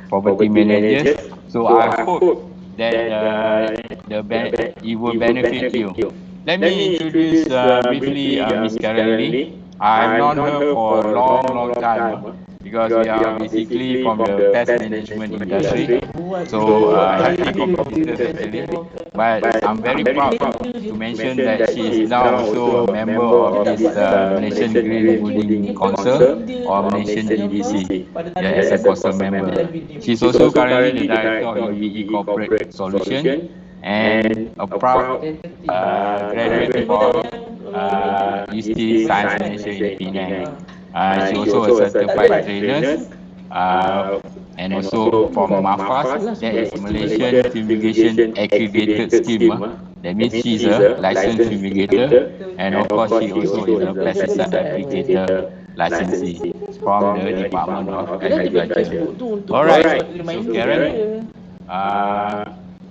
property managers. So I hope that it will benefit you. Let me introduce briefly Miss Karen Lee. I've known her for a long time because we are basically from the pest management industry. So healthy competitors actually. But I'm very proud to mention that she is now also a member of this Malaysian Green Building Council or Malaysian GBC, yeah, as a council member. She's also currently the director of EVE Corporate Solution and a proud graduate from UST Science Malaysia in Penang. She also a certified trainer and also from MAFAS, that is Malaysian Fumigation Accredited Scheme. That means she's a licensed fumigator, and of course she also is a pesticide applicator licensee from the Department of Agriculture. All right, so Karen,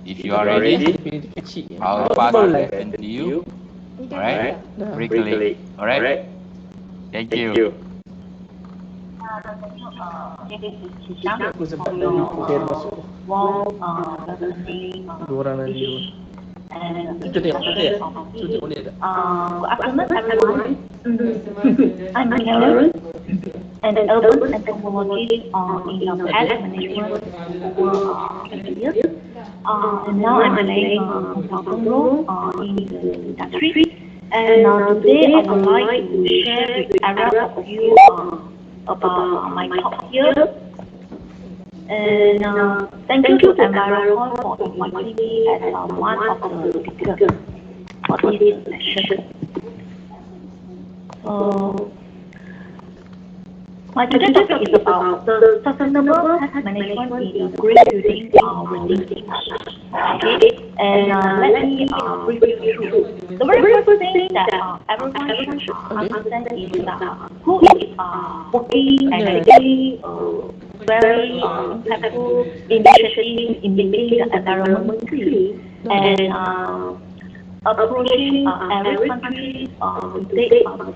if you are ready, I'll pass the baton to you. All right, break a leg. All right, thank you. Aku sempat dari poket masuk. Dua orang lagi. Itu dia, itu boleh tak? Good afternoon, everyone. I'm Karen, an urban entomologist in the pest management over 20 years. And now I'm playing a consultant role in the industry. And today I would like to share with all of you about my talk here. And thank you to Envirocon for inviting me as one of the speakers for this session. So, my today's topic is about the sustainable pest management in the green building related. Okay, and let me brief you through. The very first thing that everyone should understand is who is working and taking very impactful initiative in making the environment clean and approaching every country with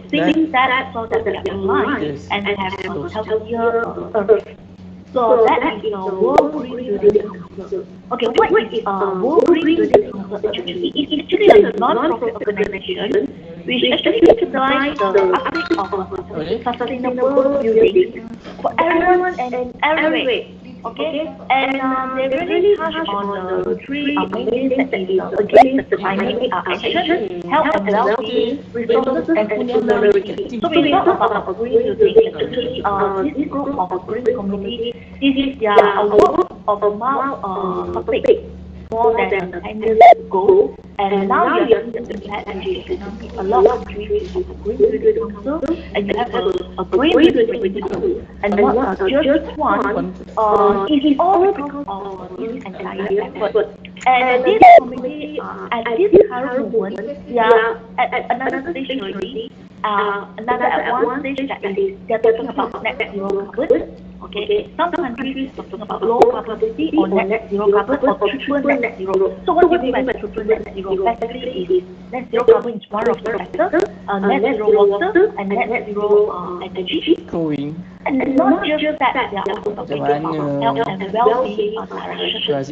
things that so that we are aligned and have a healthier earth. So that is World Green Building Council. Okay, what is World Green Building Council actually? It is actually a non-profit organization which actually utilize the aspect of sustainable building for everyone and everywhere. Okay, and they really touch on the three main things that is against the climate action, health and well-being, resources and sustainability. So we talk about green building. Actually, this group of green community, this is their work of a topic more than 10 years ago, and now you are seeing the impact which is a lot of countries have a green building council, and you have a green building council, and not just one. It is all because of this entire effort. And this community, at this current moment, we are at another stage already. At one stage that is, they are talking about net zero carbon. Okay, some countries are talking about low carbon or net zero carbon or triple net zero. So what do you mean by triple net zero? Basically, is net zero carbon is one of the factors, net zero water and net zero energy. And not just that, they are also talking about health and well-being direction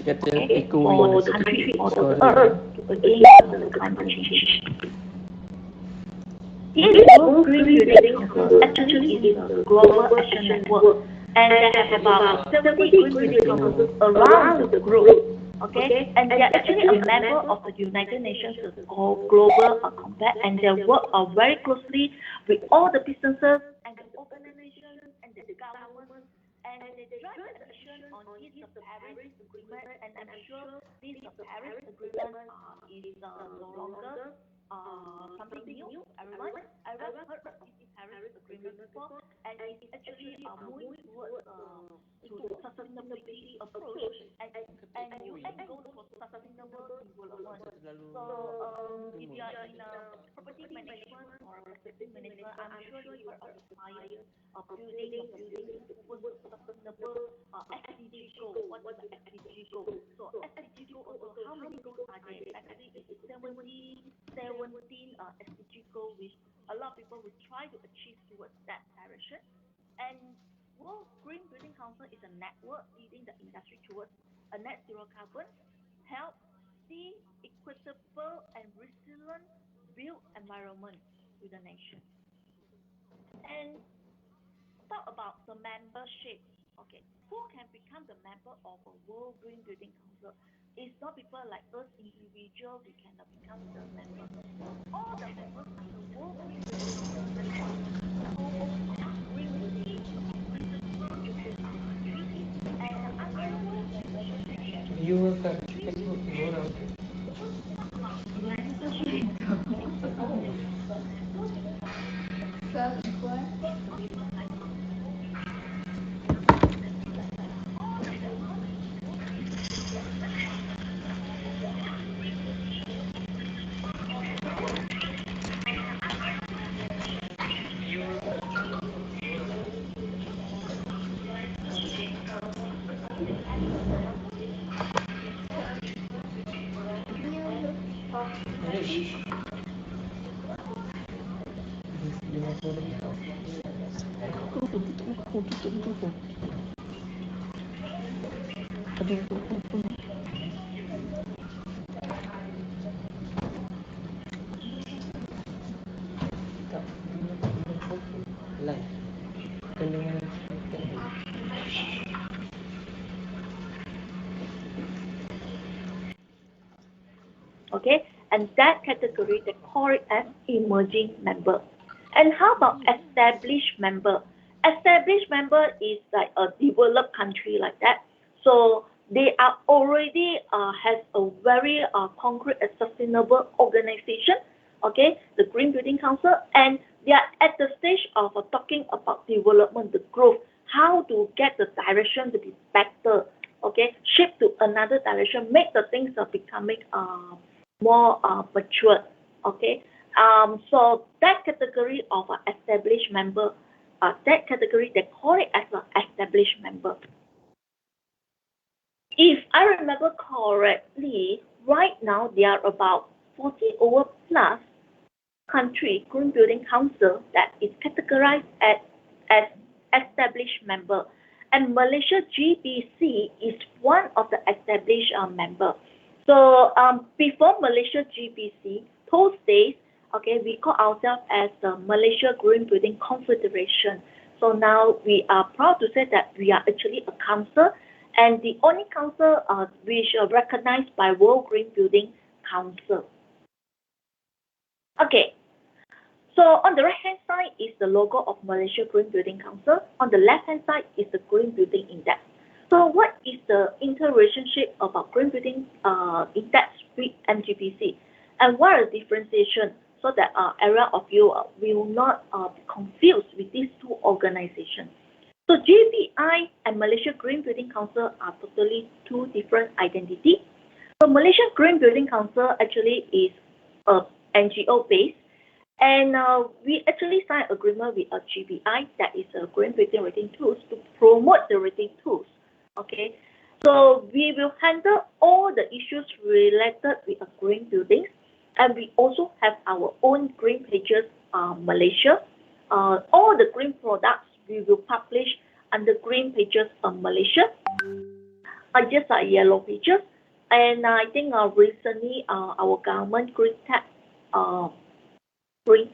for the country or the earth against the climate change. This World Green Building Council actually is a global action network, and they have about 70 green building councils around the globe. Okay, and they are actually a member of the United Nations Global Compact, and they work very closely with all the businesses and the organizations and the governments, and they drive the action on this Paris Agreement. And I'm sure this Paris Agreement is no longer something new. Everyone heard of this Paris Agreement before, and it's actually moving towards to the sustainability approach and UN goes for sustainable development. So if you are in property management or property management, I'm sure you heard of the science of building towards sustainable SDG goal. What is the SDG goal? So SDG goal also, how many goals are there? Actually, it's 17 SDG goal, which a lot of people will try to achieve towards that direction. And World Green Building Council is a network leading the industry towards a net zero carbon, healthy, equitable, and resilient built environment to the nation. And talk about the membership. Okay, who can become the member of a World Green Building Council? It's not people like us individual, we cannot become the member. All the members of the World Green Building Council have to green building principles to build our country. And under World Membership Section, You will kat Facebook orang. Okay, and that category they call it as emerging member. And how about established member? Established member is like a developed country like that. So they are already has a very concrete and sustainable organization. Okay, the Green Building Council, and they are at the stage of talking about development, the growth, how to get the direction to be better. Okay, shift to another direction, make the things becoming more mature. Okay, so that category of established member, that category they call it as an established member. If I remember correctly, right now there are about 40 over plus country Green Building Council that is categorized as established member, and Malaysia GBC is one of the established member. So before Malaysia GBC, those days, okay, we call ourselves as the Malaysia Green Building Confederation. So now we are proud to say that we are actually a council, and the only council which are recognized by World Green Building Council. Okay, so on the right-hand side is the logo of Malaysia Green Building Council. On the left-hand side is the Green Building Index. So what is the interrelationship about Green Building Index with MGBC? And what are the differentiation so that area of you will not be confused with these two organizations? So GBI and Malaysia Green Building Council are totally two different identities. So Malaysia Green Building Council actually is NGO based, and we actually signed agreement with a GBI, that is a Green Building Rating Tools, to promote the rating tools. Okay, so we will handle all the issues related with green buildings, and we also have our own green pages, Malaysia. All the green products we will publish under green pages of Malaysia. Just yellow pages, and I think recently our government Green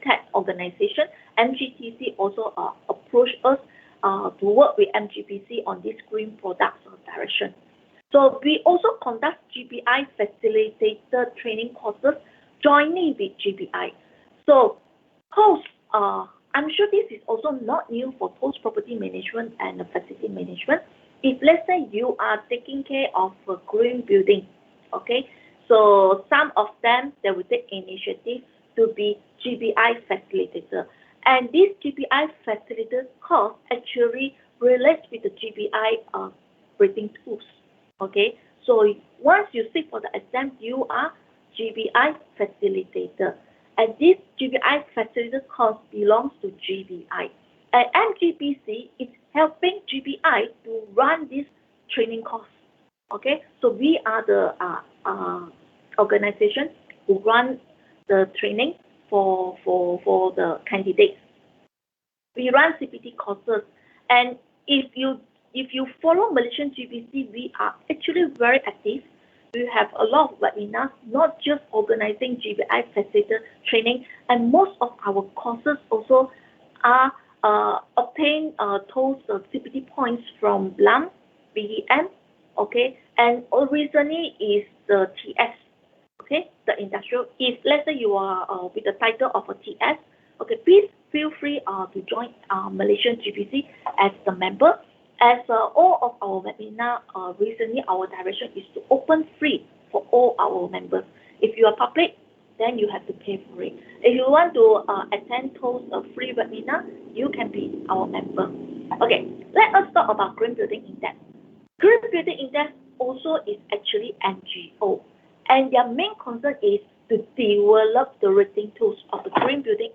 Tech organization, MGTC, also approached us to work with MGBC on this green products direction. So we also conduct GBI facilitated training courses jointly with GBI. So post, I'm sure this is also not new for post property management and facility management. If let's say you are taking care of a green building, okay, so some of them, they will take initiative to be GBI facilitator. And this GBI facilitator course actually relates with the GBI rating tools. Okay, so once you sit for the exam, you are GBI facilitator. And this GBI facilitator course belongs to GBI. And MGBC is helping GBI to run this training course. Okay, so we are the organization who run the training for the candidates. We run CPT courses, and if you if you follow Malaysian GBC, we are actually very active. We have a lot of webinars, not just organizing GBI facilitator training, and most of our courses also are obtain those CPT points from LAM, BEM, okay, and recently is the TS, okay, the industrial. If let's say you are with the title of a TS, okay, please feel free to join Malaysian GBC as the member. As all of our webinar recently, our direction is to open free for all our members. If you are public, then you have to pay for it. If you want to attend those free webinar, you can be our member. Okay, let us talk about Green Building Index. Green Building Index also is actually NGO, and their main concern is to develop the rating tools of the green building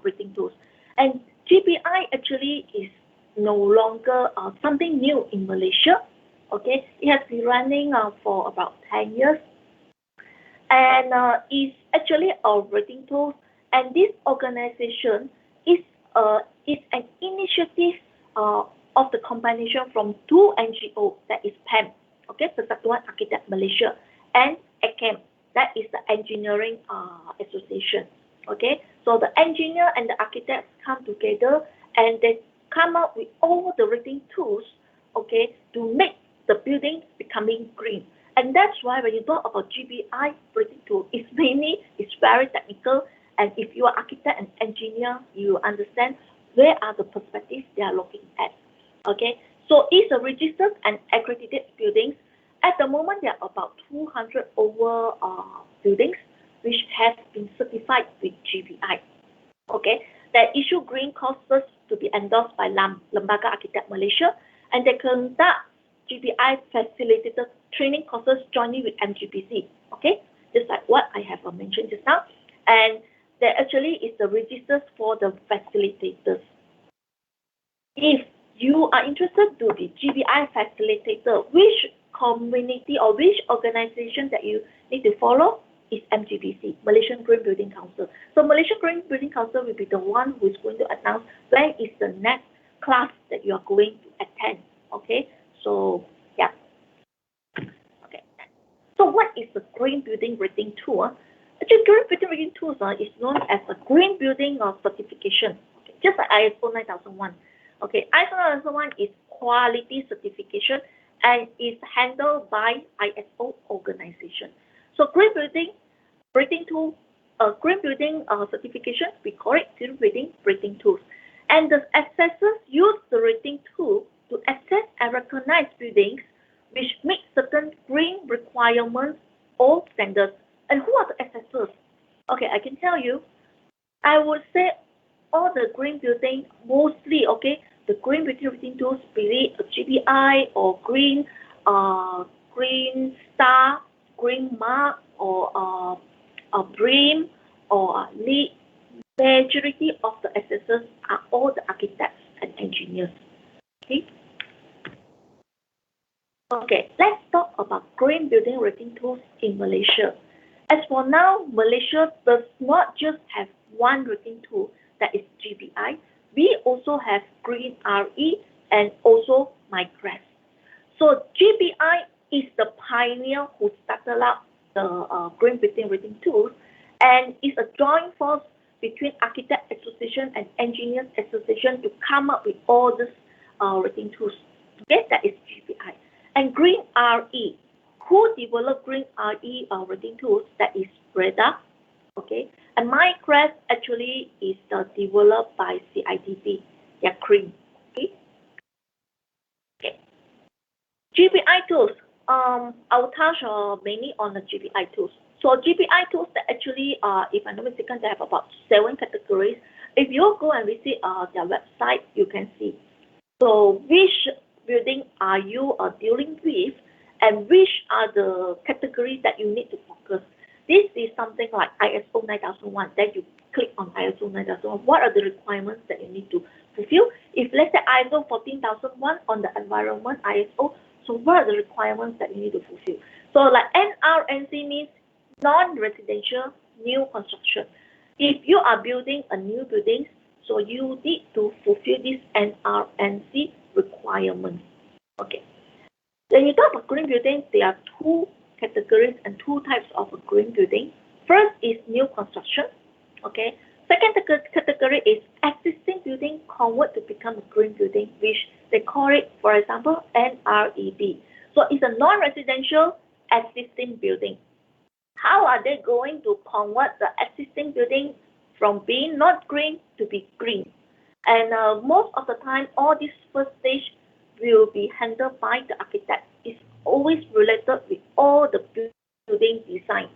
rating tools. And GBI actually is no longer something new in Malaysia. Okay, it has been running for about 10 years, and is actually a rating tool. And this organization is an initiative of the combination from two NGO, that is PEM, okay, Persatuan Architect Malaysia, and Ipm, that is the Engineering Association. Okay, so the engineer and the architects come together and they come up with all the rating tools, okay, to make the building becoming green. And that's why when you talk about GBI rating tool, it's very technical. And if you are architect and engineer, you understand where are the perspectives they are looking at. Okay, so it's a registered and accredited buildings. At the moment, there are about 200 over buildings which have been certified with GBI. Okay, they issue green courses to be endorsed by Lembaga Architect Malaysia, and they conduct GBI facilitated training courses jointly with MGPC. Okay, just like what I have mentioned just now. And there actually is the registers for the facilitators. If you are interested to be GBI facilitator, which community or which organization that you need to follow is MGBC, Malaysian Green Building Council. So Malaysian Green Building Council will be the one who is going to announce when is the next class that you are going to attend. Okay, so yeah. Okay. So what is the Green Building Rating Tool? Actually, Green Building Rating Tool is known as a Green Building Certification, okay, just like ISO 9001. Okay, ISO 9001 is quality certification and is handled by ISO organization. So green building rating tool, green building certification, we call it green building rating tools. And the assessors use the rating tool to assess and recognize buildings which meet certain green requirements or standards. And who are the assessors? Okay, I can tell you, I would say all the green building, mostly, okay, the green building rating tools, be it a GBI or green star, green mark, or a BREEAM, or LEED, majority of the assessors are all the architects and engineers. Okay. Okay, let's talk about green building rating tools in Malaysia. As for now, Malaysia does not just have one rating tool, that is GBI. We also have Green RE and also MyGrass. So GBI is the pioneer who started up the green building rating tools, and is a joint force between Architect Association and Engineers Association to come up with all these rating tools. Okay, that is GBI. And Green RE, who developed Green RE rating tools, that is Reda. Okay, and MyGrass actually is developed by CIDB, their cream. Okay. Okay. GBI tools. I'll touch mainly on the GBI tools. So GBI tools that actually, if I'm not mistaken, they have about 7 categories. If you go and visit their website, you can see. So which building are you dealing with, and which are the categories that you need to focus. This is something like ISO 9001. Then you click on ISO 9001. What are the requirements that you need to fulfill? If let's say ISO 14001 on the environment ISO, so what are the requirements that you need to fulfill? So like NRNC means non-residential new construction. If you are building a new building, so you need to fulfill this NRNC requirements. Okay. When you talk about green building, there are two categories and two types of green building. First is new construction. Okay. Second category is existing building convert to become a green building, which they call it, for example, NREB. So it's a non-residential existing building. How are they going to convert the existing building from being not green to be green? And most of the time, all this first stage will be handled by the architect. It's always related with all the building design.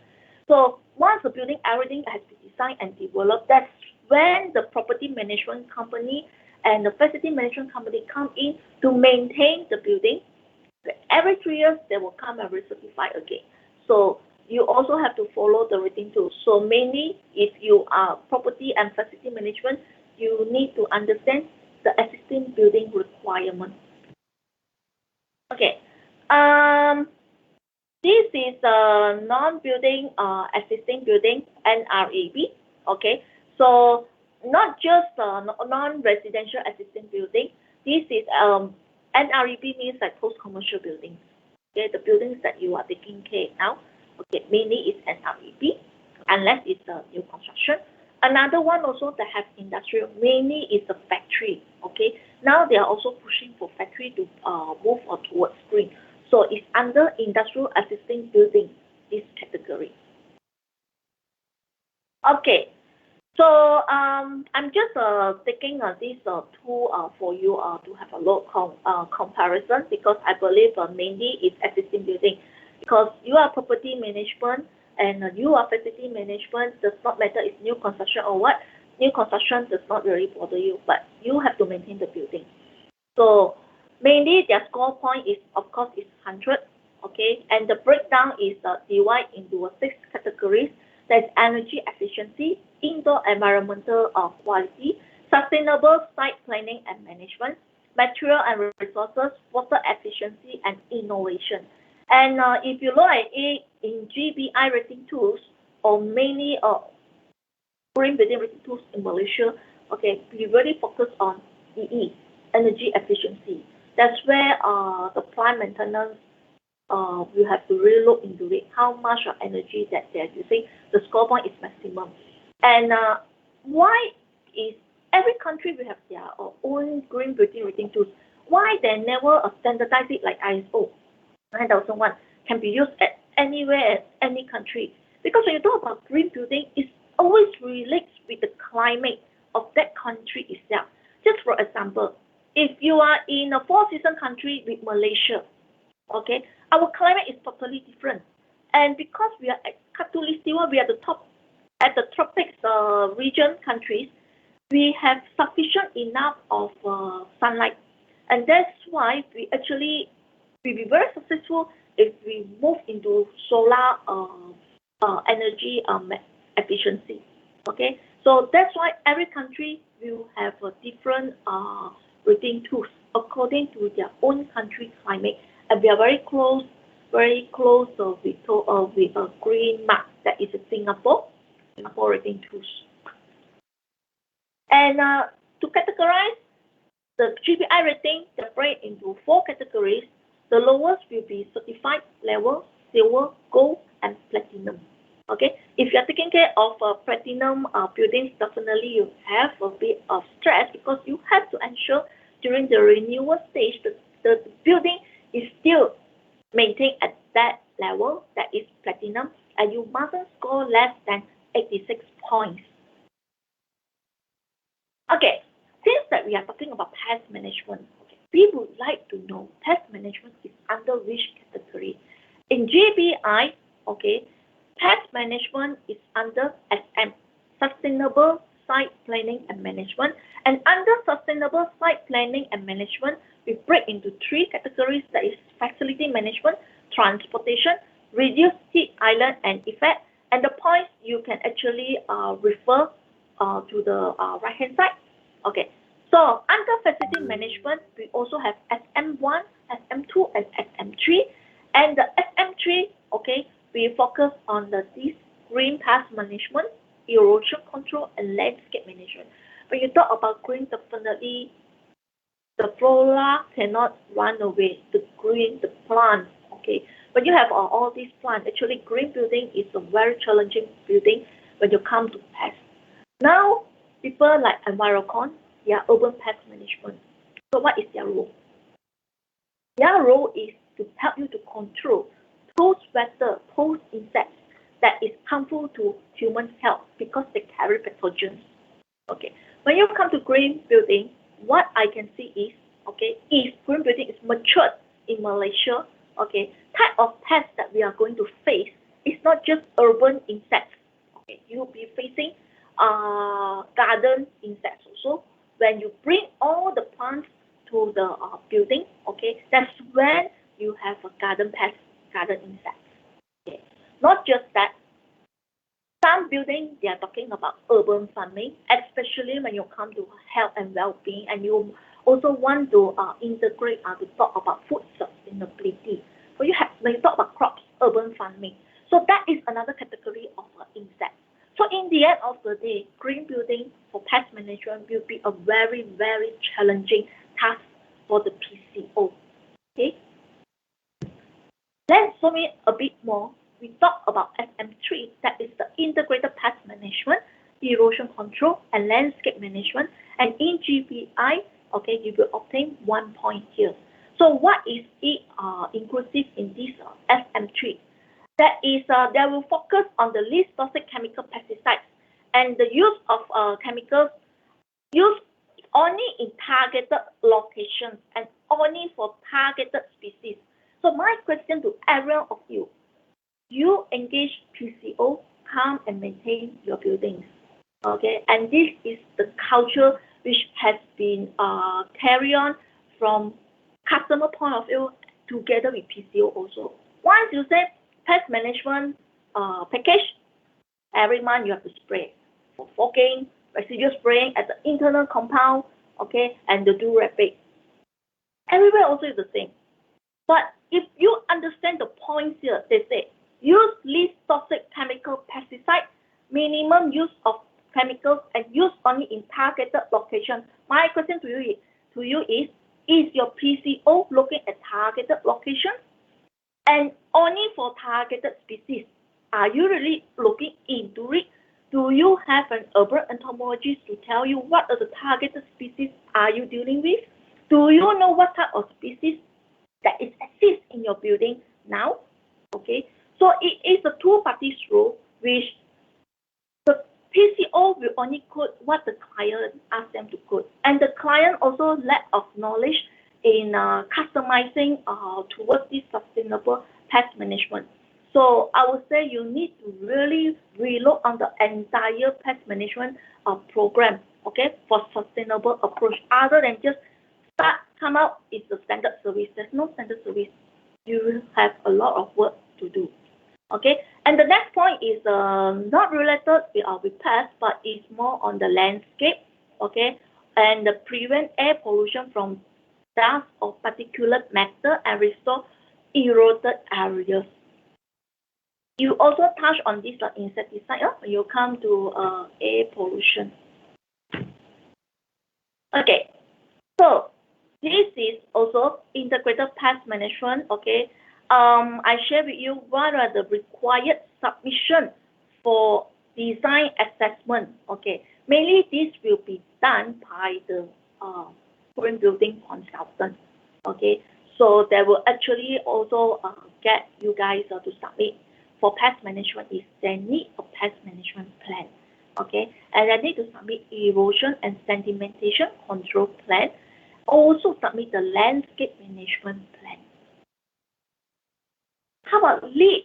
So once the building, everything has been designed and developed, that's when the property management company and the facility management company come in to maintain the building. Every 3 years, they will come and recertify again. So you also have to follow the rating tools. So mainly, if you are property and facility management, you need to understand the existing building requirement. Okay. This is a non-building existing building, NREB. Okay. So not just non-residential existing building. This is NREB means like post-commercial buildings. Okay, the buildings that you are taking care now. Okay, mainly it's NREB, unless it's a new construction. Another one also that has industrial, mainly is a factory. Okay, now they are also pushing for factory to move towards green. So it's under industrial existing building, this category. Okay, so I'm just taking these two for you to have a look comparison, because I believe mainly it's existing building, because you are property management and you are facility management, does not matter it's new construction or what. New construction does not really bother you, but you have to maintain the building. So mainly their score point is, of course, is 100. Okay, and the breakdown is divided into 6 categories. There's energy efficiency, indoor environmental quality, sustainable site planning and management, material and resources, water efficiency, and innovation. And if you look at it in GBI rating tools, or mainly green building rating tools in Malaysia, okay, we really focus on EE, energy efficiency. That's where the plant maintenance, you have to really look into it, how much of energy that they're using. The score point is maximum. And why is every country will have their own green building rating tools? Why they never standardize it like ISO 9001 can be used at anywhere, at any country? Because when you talk about green building, it always relates with the climate of that country itself. Just for example, if you are in a 4-season country with Malaysia, okay, our climate is totally different. And because we are at Khatulistiwa, we are the top at the tropics region countries, we have sufficient enough of sunlight. And that's why we actually will be very successful if we move into solar energy efficiency. Okay, so that's why every country will have a different rating tools according to their own country climate. And we are very close with a green mark that is Singapore rating tools. And to categorize the GBI rating, they break into 4 categories. The lowest will be certified level, silver, gold, and platinum. Okay, if you are taking care of platinum buildings, definitely you have a bit of stress, because you have to ensure during the renewal stage the building is still maintained at that level, that is platinum, and you mustn't score less than 86 points. Okay, since that we are talking about pest management, okay, we would like to know pest management is under which category. In GBI, okay, pest management is under SM, Sustainable Site Planning and Management. And under Sustainable Site Planning and Management, we break into 3 categories, that is facility management, transportation, reduced heat island and effect. And the points you can actually refer to the right-hand side. Okay, so under facility management, we also have SM1, SM2, and SM3. And the SM3, okay, we focus on this green pest management, erosion control, and landscape management. When you talk about green, definitely The flora cannot run away. The green, the plants, okay. When you have all these plants, actually green building is a very challenging building when you come to pests. Now, people like Envirocon, they are urban pest management. So what is their role? Their role is to help you to control those vectors, those insects that is harmful to human health because they carry pathogens. Okay. When you come to green building, what I can see is, okay, if green building is matured in Malaysia, okay, type of pests that we are going to face is not just urban insects. Okay, you'll be facing garden insects also. When you bring all the plants to the building, okay, that's when you have a garden pest, garden insects. Okay, not just that. Some buildings, they are talking about urban farming, especially when you come to health and well-being, and you also want to integrate to talk about food sustainability. So when you talk about crops, urban farming. So that is another category of insects. So in the end of the day, green building for pest management will be a very, very challenging task for the PCO. Okay. Let's zoom in a bit more. We talk about SM3, that is the Integrated Pest Management, Erosion Control, and Landscape Management. And in GBI, okay, you will obtain 1 point here. So what is it inclusive in this SM3? That is, they will focus on the least toxic chemical pesticides and the use of chemicals used only in targeted locations and only for targeted species. So my question to every one of you, you engage PCO, come and maintain your buildings. Okay, and this is the culture which has been carried on from customer point of view together with PCO also. Once you say pest management package, every month you have to spray for fogging, residual spraying at the internal compound, okay, and the do rapid. Everywhere also is the same. But if you understand the points here, they say use least toxic chemical pesticide, minimum use of chemicals, and use only in targeted locations. My question to you is your PCO looking at targeted locations and only for targeted species? Are you really looking into it? Do you have an urban entomologist to tell you what are the targeted species are you dealing with? Do you know what type of species that is exist in your building now? Okay, so it is a two-party role which the PCO will only code what the client asks them to code, and the client also lack of knowledge in customizing towards this sustainable pest management. So I would say you need to really relook on the entire pest management program, okay, for sustainable approach. Other than just come out is the standard service. There's no standard service. You will have a lot of work to do. Okay, and the next point is not related with pests, but is more on the landscape. Okay, and prevent air pollution from dust or particulate matter and restore eroded areas. You also touch on this insecticide when you come to air pollution. Okay, so this is also integrated pest management. Okay, I share with you what are the required submission for design assessment. Okay, mainly this will be done by the green building consultant. Okay, so they will actually also get you guys to submit for pest management is they need a pest management plan. Okay, and they need to submit erosion and sedimentation control plan. Also submit the landscape management plan. How about LEED?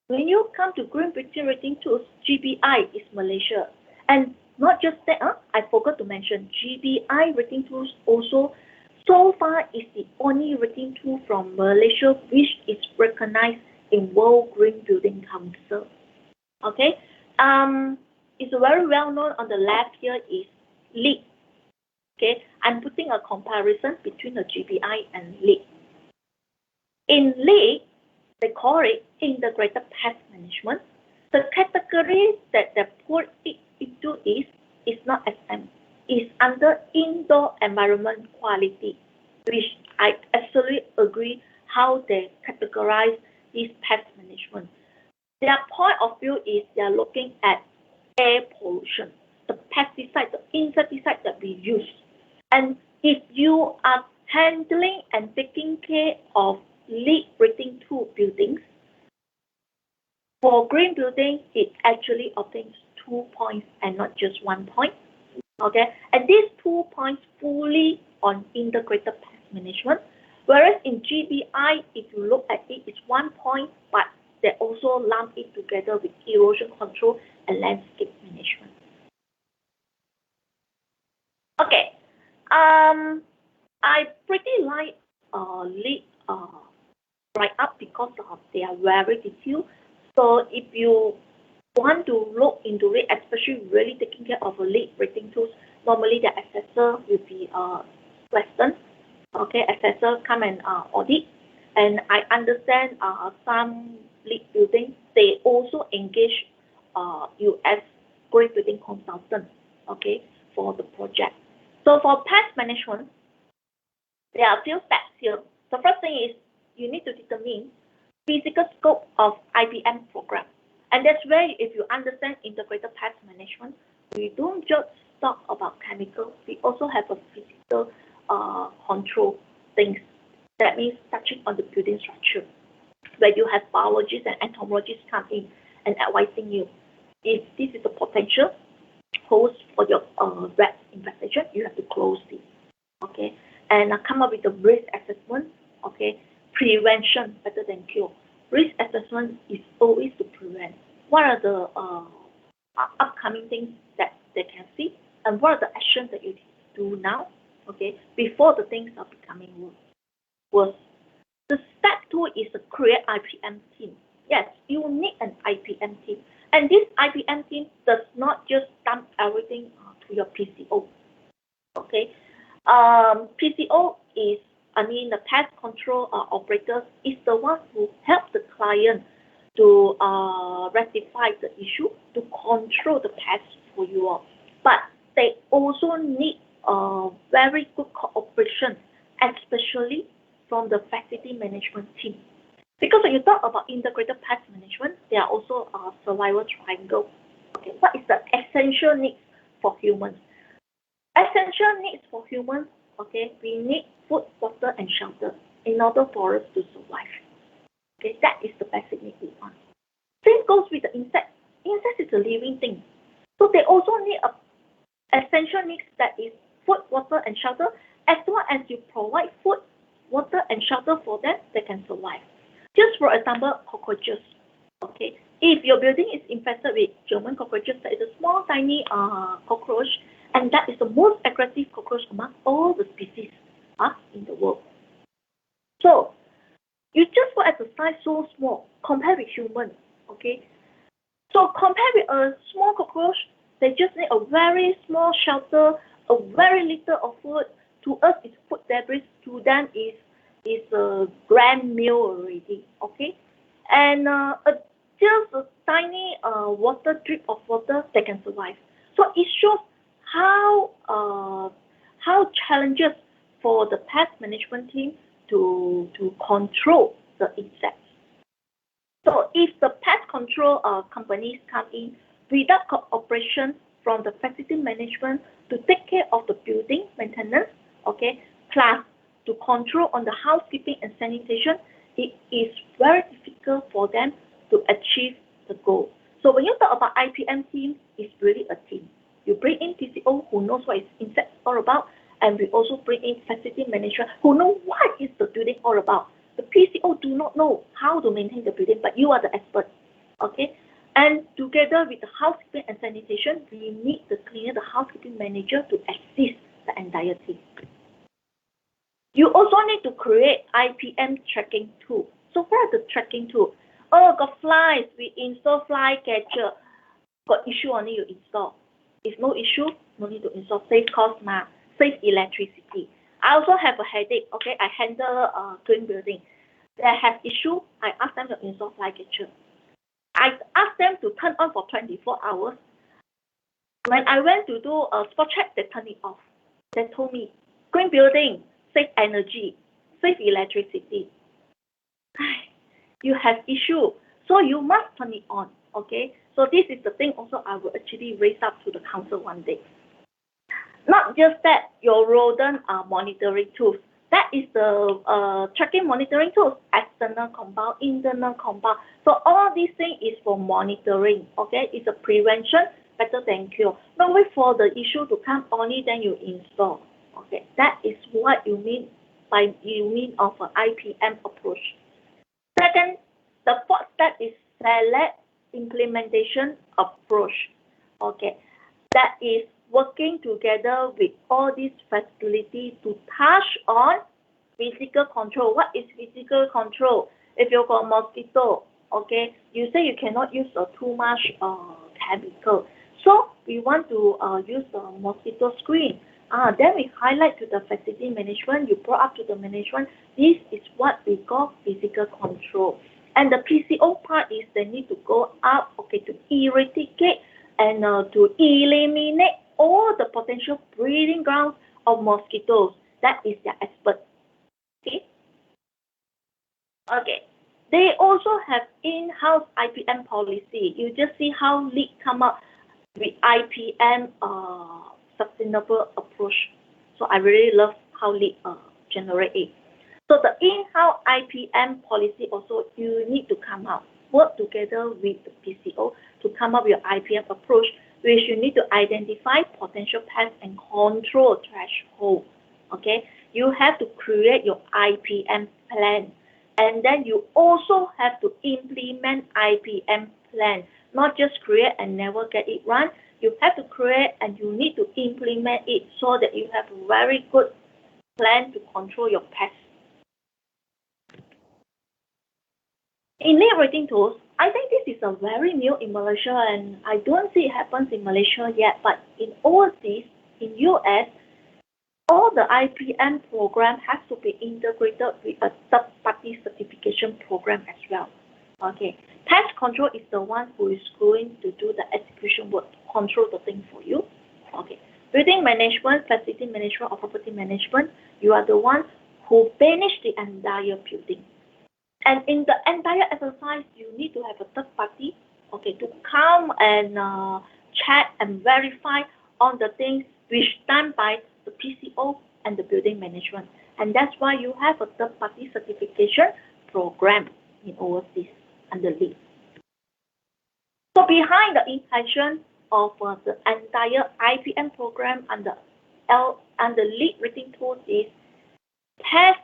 When you come to Green Building Rating Tools, GBI is Malaysia. And not just that, I forgot to mention, GBI rating tools also so far is the only rating tool from Malaysia which is recognized in World Green Building Council. Okay, it's very well known on the left here is LEED. Okay, I'm putting a comparison between the GBI and LEED. In LEED, they call it Integrated Pest Management. The category that they put it into is not SM. is under indoor environment quality, which I absolutely agree how they categorize this pest management. Their point of view is they are looking at air pollution, the pesticides, the insecticides that we use. And if you are handling and taking care of LEED rating 2 buildings, for green building, it actually obtains 2 points and not just 1 point. Okay, and these 2 points fully on integrated pest management, whereas in GBI, if you look at it, it's 1 point, but they also lump it together with erosion control and landscape management. Okay, I pretty like LEED write up because they are very detailed. So if you want to look into it, especially really taking care of a LEED rating tools, normally the assessor will be Western. Okay, assessor come and audit. And I understand some LEED buildings, they also engage US green building consultant, okay, for the project. So for pest management, there are a few steps here. The first thing is you need to determine physical scope of IPM program. And that's where if you understand integrated pest management, we don't just talk about chemicals, we also have a physical control things. That means touching on the building structure, where you have biologists and entomologists come in and advising you. If this is a potential host for your rat infestation, you have to close it. Okay, and come up with a risk assessment. Okay, prevention better than cure. Risk assessment is always to prevent. What are the upcoming things that they can see, and what are the actions that you do now? Okay, before the things are becoming worse. The step 2 is to create IPM team. Yes, you need an IPM team, and this IPM team does not just dump everything to your PCO. Okay, PCO is, the pest control operators is the one who help the client to rectify the issue, to control the pest for you all. But they also need very good cooperation, especially from the facility management team. Because when you talk about integrated pest management, there are also survival triangle. Okay, what is the essential needs for humans? Essential needs for humans, okay, we need food, water, and shelter in order for us to survive. Okay, that is the basic need we want. Same goes with the insect. Insect is a living thing. So they also need a essential needs that is food, water, and shelter. As long as you provide food, water, and shelter for them, they can survive. Just for example, cockroaches. Okay, if your building is infested with German cockroaches, that is a small, tiny cockroach, and that is the most aggressive cockroach among all the species in the world. So you just look at the size so small compared with humans. Okay, so compared with a small cockroach, they just need a very small shelter, a very little of food. To us, it's food debris. To them, is a grand meal already. Okay, and just a tiny water drip of water, they can survive. So it shows how challenges for the pest management team to control the insects. So if the pest control companies come in without cooperation from the facility management to take care of the building maintenance, okay, plus to control on the housekeeping and sanitation, it is very difficult for them to achieve the goal. So when you talk about IPM team, it's really a team. You bring in PCO who knows what is insects all about, and we also bring in facility manager who know what is the building all about. The PCO do not know how to maintain the building, but you are the expert, okay? And together with the housekeeping and sanitation, we need the cleaner, the housekeeping manager to assist the entire team. You also need to create IPM tracking tool. So what are the tracking tools? Oh, got flies, we install fly catcher. Got issue only you install. If no issue, no need to install. Save cost, save electricity. I also have a headache. Okay, I handle green building. They have issue. I ask them to install fly catcher. I ask them to turn on for 24 hours. When I went to do a spot check, they turned it off. They told me, green building, save energy, save electricity. You have issue, so you must turn it on, okay? So this is the thing also I will actually raise up to the council one day. Not just that, your rodent monitoring tools. That is the tracking monitoring tools, external compound, internal compound. So all these things is for monitoring, okay? It's a prevention, better than cure. Don't wait for the issue to come, only then you install, okay? That is what you mean of an IPM approach. Second, the fourth step is select implementation approach, okay? That is working together with all these facilities to touch on physical control. What is physical control? If you've got mosquito, okay, you say you cannot use too much chemical. So we want to use the mosquito screen. Then we highlight to the facility management, you brought up to the management, this is what we call physical control. And the PCO part is they need to go up, okay, to eradicate and to eliminate all the potential breeding grounds of mosquitoes. That is their expert. Okay. Okay. They also have in-house IPM policy. You just see how LEAD come up with IPM sustainable approach. So I really love how LEAD generate it. So the in-house IPM policy also you need to come out, work together with the PCO to come up with IPM approach, which you need to identify potential pests and control threshold. Okay, you have to create your IPM plan, and then you also have to implement IPM plan. Not just create and never get it run. You have to create and you need to implement it so that you have a very good plan to control your pests. In lead rating tools, I think this is a very new in Malaysia, and I don't see it happens in Malaysia yet, but in overseas, in US, all the IPM program has to be integrated with a third-party certification program as well. Okay, pest control is the one who is going to do the execution work, control the thing for you. Okay, building management, facility management, or property management, you are the one who manage the entire building. And in the entire exercise, you need to have a third party, okay, to come and check and verify on the things which done by the PCO and the building management. And that's why you have a third party certification program in overseas under LEAD. So behind the intention of the entire IPM program under LEAD rating tools is pest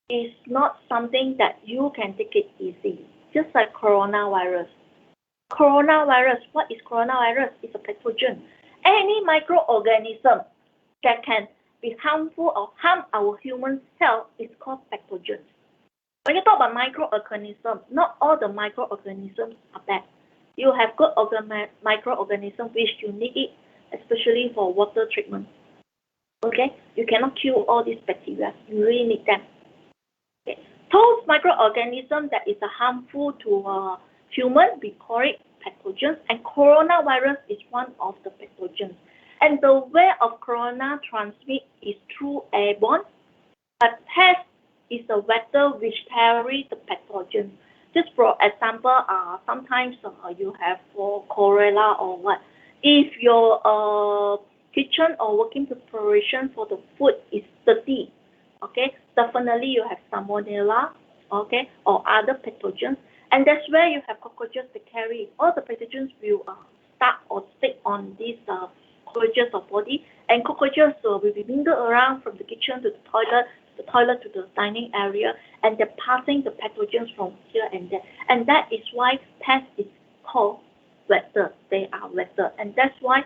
is not something that you can take it easy. Just like coronavirus. Coronavirus, what is coronavirus? It's a pathogen. Any microorganism that can be harmful or harm our human health is called pathogens. When you talk about microorganisms, not all the microorganisms are bad. You have good microorganisms which you need it, especially for water treatment. Okay? You cannot kill all these bacteria. You really need them. Okay. Those microorganisms that is harmful to human, we call it pathogens, and coronavirus is one of the pathogens. And the way of corona transmit is through airborne, but pest is a vector which carry the pathogens. Just for example, sometimes you have for cholera or what. If your kitchen or working preparation for the food is dirty, okay, definitely you have salmonella, okay, or other pathogens, and that's where you have cockroaches to carry. All the pathogens will start or stick on these cockroaches of body, and cockroaches will be mingled around from the kitchen to the toilet to the dining area, and they're passing the pathogens from here and there. And that is why pest is called vector. They are vector, and that's why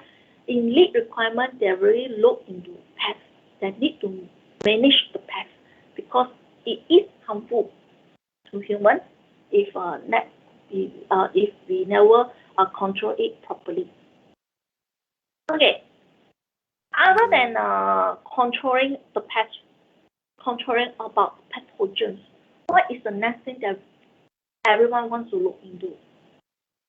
in LEAD requirement, they really look into pests. They need to manage the pest because it is harmful to humans if we never control it properly. Okay. Other than controlling the pest, controlling about pathogens, what is the next thing that everyone wants to look into?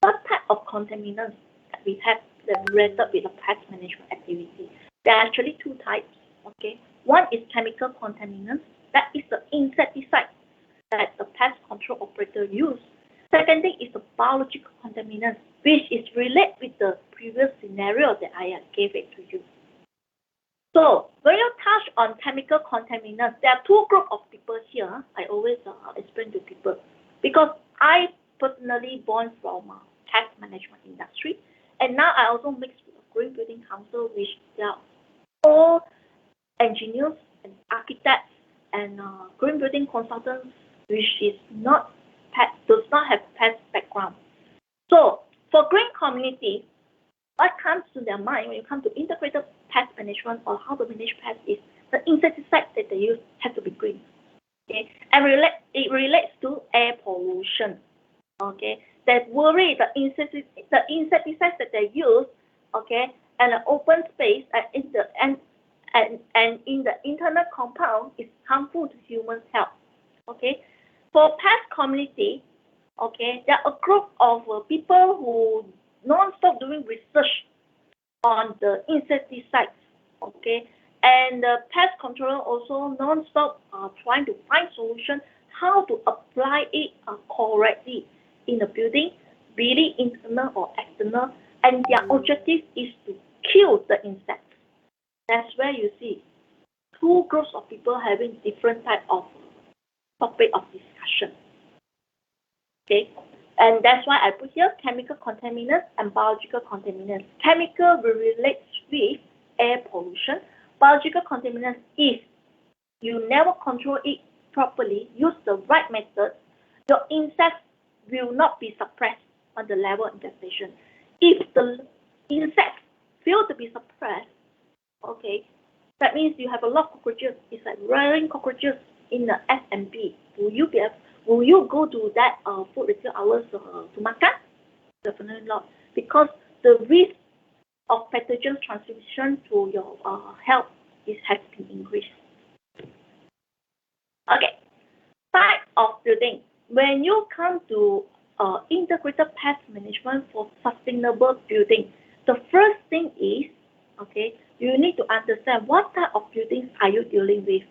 What type of contaminants that we have that related with the pest management activity. There are actually two types. Okay, one is chemical contaminants. That is the insecticide that the pest control operator use. Second thing is the biological contaminants, which is related with the previous scenario that I gave it to you. So when you touch on chemical contaminants, there are two groups of people here. I always explain to people because I personally born from pest management industry, and now I also mix with the Green Building Council, which they are all engineers and architects and green building consultants, which is not pest, does not have pest background. So for green community, what comes to their mind when you come to integrated pest management or how to manage pests is the insecticide that they use has to be green. Okay, and it relates to air pollution. Okay, that worry the insecticides that they use, okay, and an open space and in the internal compound is harmful to human health. Okay, for pest community, okay, there are a group of people who non-stop doing research on the insecticides. Okay, and the pest controller also non-stop trying to find solution how to apply it correctly in the building, be it internal or external, and their objective is to kill the insects. That's where you see two groups of people having different type of topic of discussion. Okay, and that's why I put here chemical contaminants and biological contaminants. Chemical will relate with air pollution. Biological contaminants is you never control it properly, use the right method, your insects will not be suppressed on the level of infestation. If the insects fail to be suppressed, okay, that means you have a lot of cockroaches. It's like rearing cockroaches in the S&P. Will you go to that food retail hours to makan? Definitely not, because the risk of pathogen transmission to your health has been increased. Okay, type of building. When you come to integrated pest management for sustainable building, the first thing is, okay, you need to understand what type of buildings are you dealing with.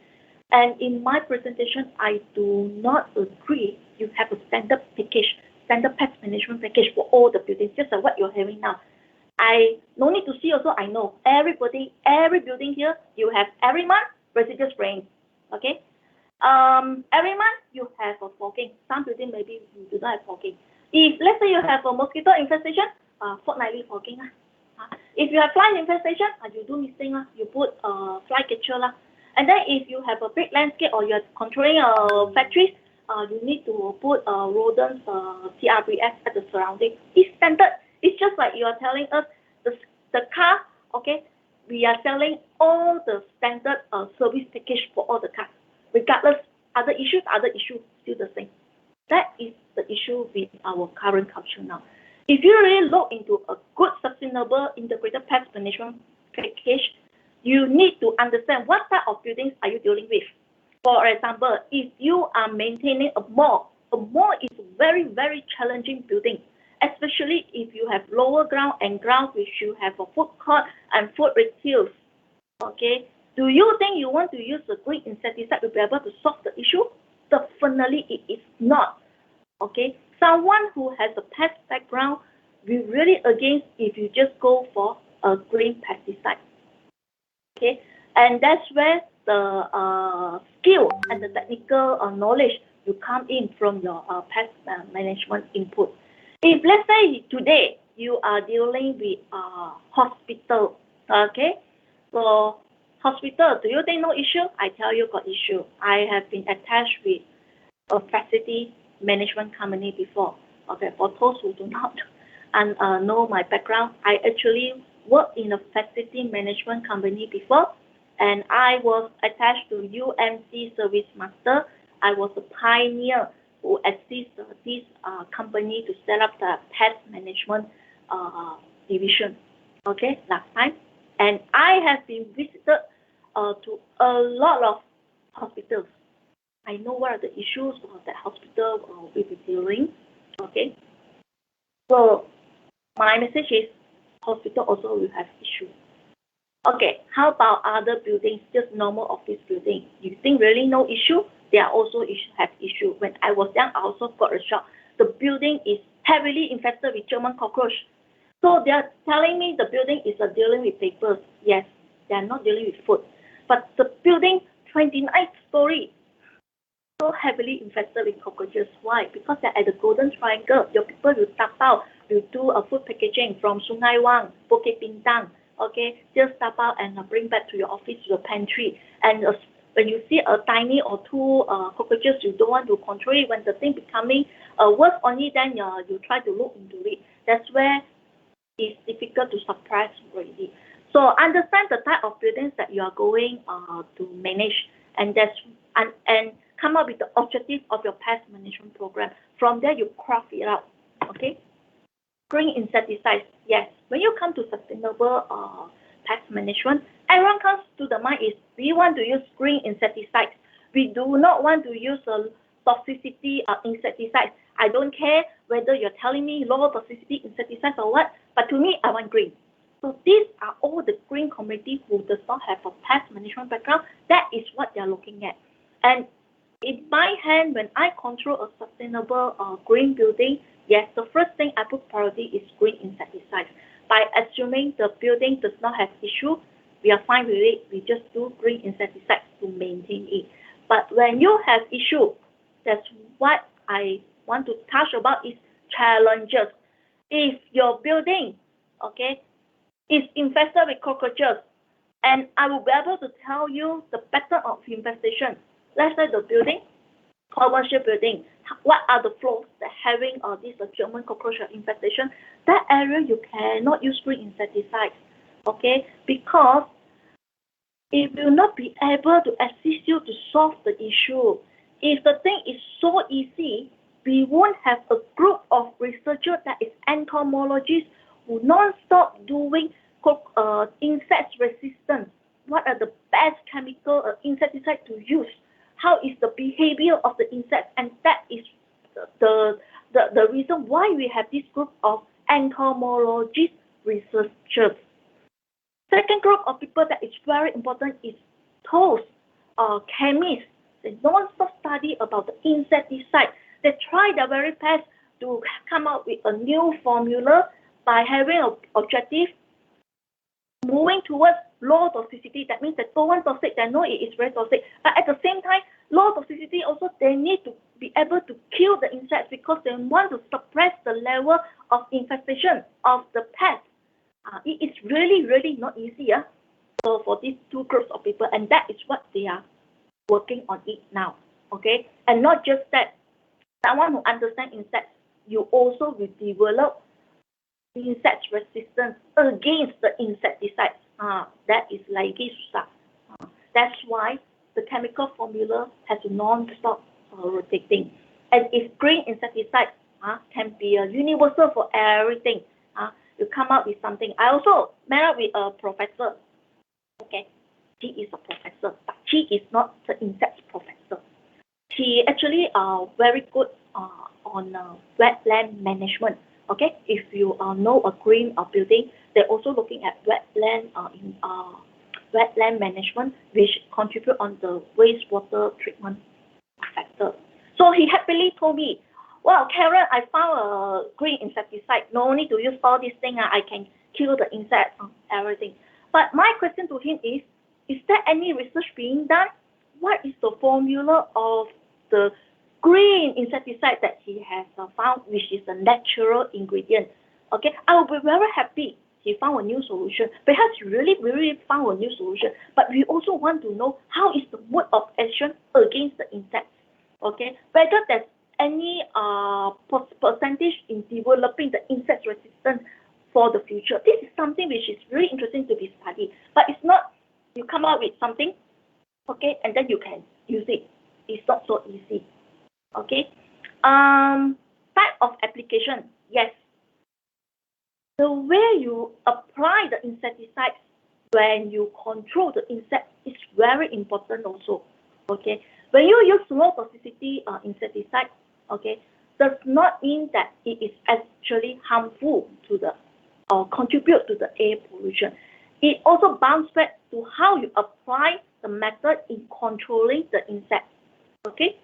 And in my presentation, I do not agree you have a standard pest management package for all the buildings, just like what you're having now. I no need to see also, I know every building here, you have every month residual spraying, okay? Every month you have a fogging. Some building maybe you do not have fogging. If let's say you have a mosquito infestation, fortnightly fogging. If you have fly infestation, you do misting, you put fly catcher. And then if you have a big landscape or you're controlling factories, you need to put rodents, TRBS at the surrounding. It's standard. It's just like you are telling us the car, okay, we are selling all the standard service package for all the cars. Regardless, other issues, still the same. That is the issue with our current culture now. If you really look into a good, sustainable, integrated pest management package, you need to understand what type of buildings are you dealing with. For example, if you are maintaining a mall is a very, very challenging building, especially if you have lower ground and ground which you have a food court and food retails. Okay, do you think you want to use a green insecticide to be able to solve the issue? Definitely it is not. Okay, someone who has a pest background will really against if you just go for a green pesticide. Okay, and that's where the skill and the technical knowledge will come in from your pest management input. If let's say today you are dealing with hospital, okay, so hospital, do you think no issue? I tell you got issue. I have been attached with a facility management company before. Okay, for those who do not know my background, I actually worked in a facility management company before, and I was attached to UMC Service Master. I was a pioneer who assist this company to set up the pest management division, okay, last time. And I have been visited to a lot of hospitals. I know what are the issues of that hospital will be dealing, okay. So my message is, hospital also will have issue. Okay, how about other buildings, just normal office building? You think really no issue? They are also have issue. When I was young, I also got a shock. The building is heavily infested with German cockroach. So they are telling me the building is dealing with papers. Yes, they are not dealing with food. But the building, 29th story, so heavily infested with cockroaches. Why? Because they're at the Golden Triangle. Your people will tap out, will do a food packaging from Sungai Wang, Bukit Bintang. Okay, just tap out and bring back to your office, to your pantry. And when you see a tiny or two cockroaches, you don't want to control it. When the thing becoming worse only, then you try to look into it. That's where it's difficult to suppress already. So understand the type of buildings that you are going to manage, and come up with the objective of your pest management program. From there, you craft it out. Okay. Green insecticides. Yes. When you come to sustainable pest management, everyone comes to the mind is we want to use green insecticides. We do not want to use toxicity insecticides. I don't care whether you're telling me low toxicity insecticides or what, but to me, I want green. So these are all the green community who does not have a pest management background. That is what they're looking at. And in my hand, when I control a sustainable green building, yes, the first thing I put priority is green insecticides. By assuming the building does not have issue, we are fine with it. We just do green insecticides to maintain it. But when you have issue, that's what I want to touch about is challenges. If your building, okay, is infested with cockroaches, and I will be able to tell you the pattern of infestation. Let's say the building, commercial building, what are the floors that having this German cockroach infestation? That area you cannot use green insecticides, okay? Because it will not be able to assist you to solve the issue. If the thing is so easy, we won't have a group of researchers that is entomologists who non-stop doing insect resistance. What are the best chemical insecticide to use? How is the behavior of the insects? And that is the reason why we have this group of entomologist researchers. Second group of people that is very important is those chemists. They non-stop study about the insecticide. They try their very best to come up with a new formula by having an objective moving towards low toxicity. That means that so toxic, they know it is very toxic. But at the same time, low toxicity also, they need to be able to kill the insects because they want to suppress the level of infestation of the pest. It is really, really not easy. So for these two groups of people, and that is what they are working on it now. Okay, and not just that. Someone who understands insects, you also will develop insect resistance against the insecticides. That is lagi susah. That's why the chemical formula has to non-stop rotating. And if green insecticides can be universal for everything, you come up with something. I also met up with a professor. Okay, she is a professor, but she is not the insect professor. She actually very good on wetland management. Okay, if you know a green building, they're also looking at wetland management, which contribute on the wastewater treatment factor. So he happily told me, "Wow, Karen, I found a green insecticide. No need to use all these things. I can kill the insects, everything." But my question to him is there any research being done? What is the formula of the green insecticide that he has found, which is a natural ingredient? Okay, I will be very happy he found a new solution. Perhaps he really found a new solution, but we also want to know how is the mode of action against the insects. Okay, whether there's any percentage in developing the insect resistance for the future. This is something which is really interesting to be studied, but it's not you come up with something, okay, and then you can use it. It's not so easy. Okay, type of application. Yes, the way you apply the insecticides when you control the insect is very important also. Okay, when you use low toxicity insecticide, okay, does not mean that it is actually harmful to the contribute to the air pollution. It also bounces back to how you apply the method in controlling the insects. Okay?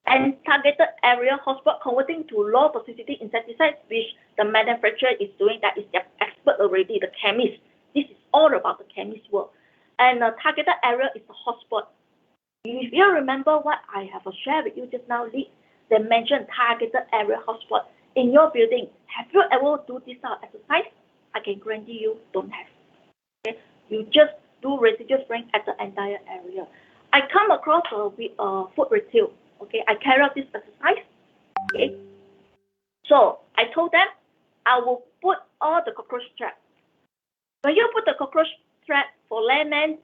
And targeted area hotspot converting to low toxicity insecticides, which the manufacturer is doing, that is their expert already, the chemist. This is all about the chemist work. And the targeted area is the hotspot. If you remember what I have shared with you just now, they mentioned targeted area hotspot in your building. Have you ever do this exercise? I can guarantee you don't have. Okay? You just do residual spraying at the entire area. I come across with food retail. Okay, I carry out this exercise. Okay, so I told them I will put all the cockroach traps. When you put the cockroach trap for layman,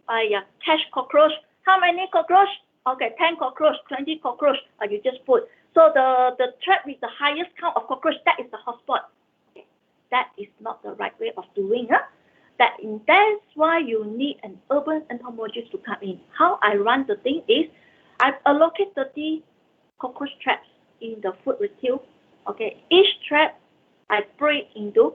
catch cockroach. How many cockroach? Okay, 10 cockroach, 20 cockroach. You just put. So the trap with the highest count of cockroach, that is the hotspot. Okay. That is not the right way of doing. That's why you need an urban entomologist to come in. How I run the thing is, I've allocated 30 cockroach traps in the food retail. Okay, each trap I break into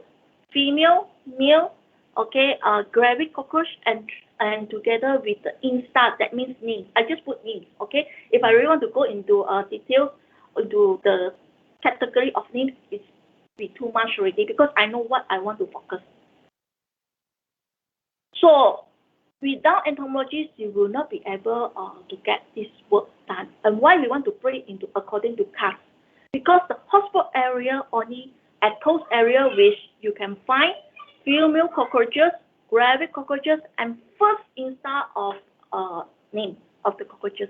female, male, okay, gravid cockroach and together with the instar, that means names. I just put names. Okay, if I really want to go into details into the category of names, it's be too much already because I know what I want to focus. So without entomologists, you will not be able to get this work done. And why we want to break into according to caste? Because the hotspot area only at those areas which you can find female cockroaches, gravid cockroaches, and first instar of name of the cockroaches.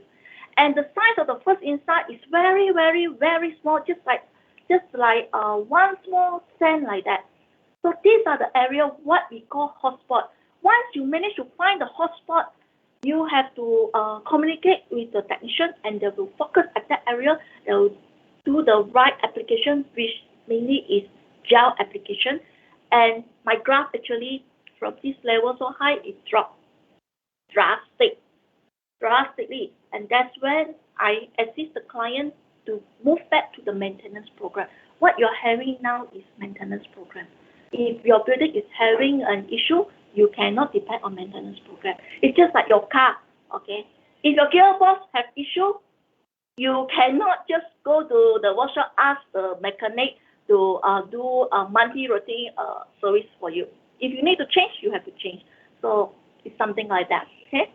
And the size of the first instar is very, very, very small, just like one small cent like that. So these are the areas what we call hotspot. Once you manage to find the hotspot, you have to communicate with the technician and they will focus at that area. They will do the right application, which mainly is gel application. And my graph actually from this level so high, it dropped drastically. And that's when I assist the client to move back to the maintenance program. What you're having now is maintenance program. If your building is having an issue, you cannot depend on maintenance program. It's just like your car, okay? If your gearbox have issue, you cannot just go to the workshop, ask the mechanic to do a monthly routine service for you. If you need to change, you have to change. So it's something like that, okay?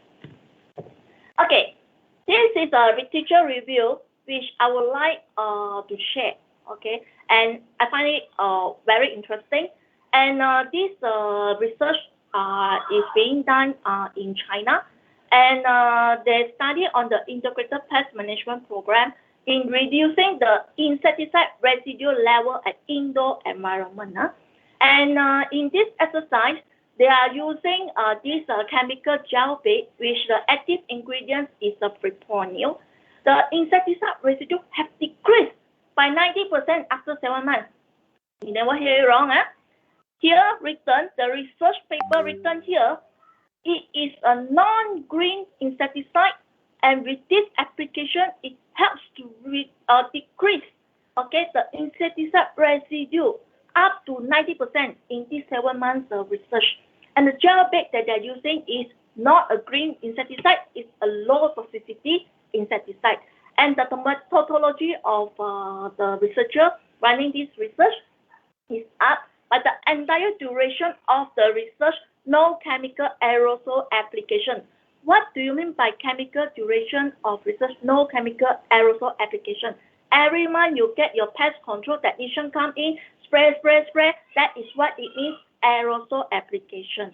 Okay, this is a literature review which I would like to share, okay? And I find it very interesting. And this research is being done in China, and they study on the integrated pest management program in reducing the insecticide residue level at indoor environment. And in this exercise, they are using this chemical gel bait, which the active ingredient is a fipronil. The insecticide residue have decreased by 90% after 7 months. You never hear it wrong, Here written, the research paper written here, it is a non-green insecticide, and with this application, it helps to decrease, okay, the insecticide residue up to 90% in this 7 months of research. And the gel bait that they're using is not a green insecticide, it's a low toxicity insecticide. And the methodology of the researcher running this research is up, but the entire duration of the research, no chemical aerosol application. What do you mean by chemical duration of research, no chemical aerosol application? Every month you get your pest control technician come in, spray. That is what it means, aerosol application.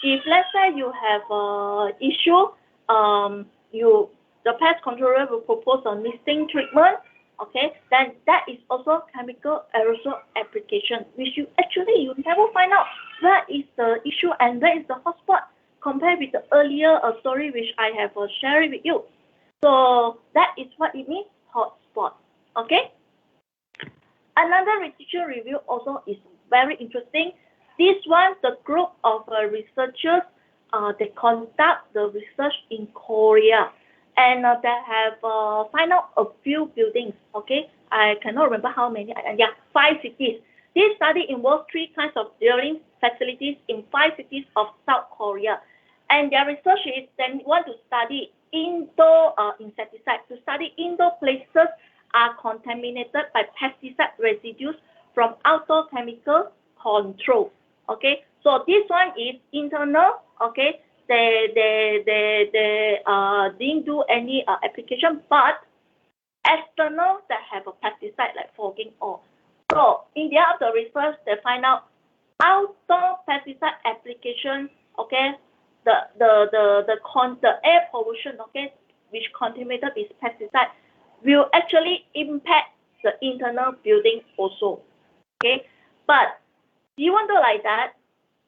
If let's say you have an issue, the pest controller will propose a misting treatment, okay, then that is also chemical aerosol application, which you never find out where is the issue and where is the hotspot compared with the earlier story which I have shared with you. So that is what it means, hotspot, okay? Another literature review also is very interesting. This one, the group of researchers, they conduct the research in Korea. And they have found out a few buildings, okay? I cannot remember how many. 5 cities. This study involves 3 kinds of drilling facilities in 5 cities of South Korea. And their research is they want to study indoor insecticides, to study indoor places are contaminated by pesticide residues from outdoor chemical control. Okay, so this one is internal. Okay, they didn't do any application, but external that have a pesticide like fogging or. So in the end of the research, they find out outdoor pesticide application. Okay, the air pollution. Okay, which contaminated with pesticide will actually impact the internal building also. Okay, but even though like that,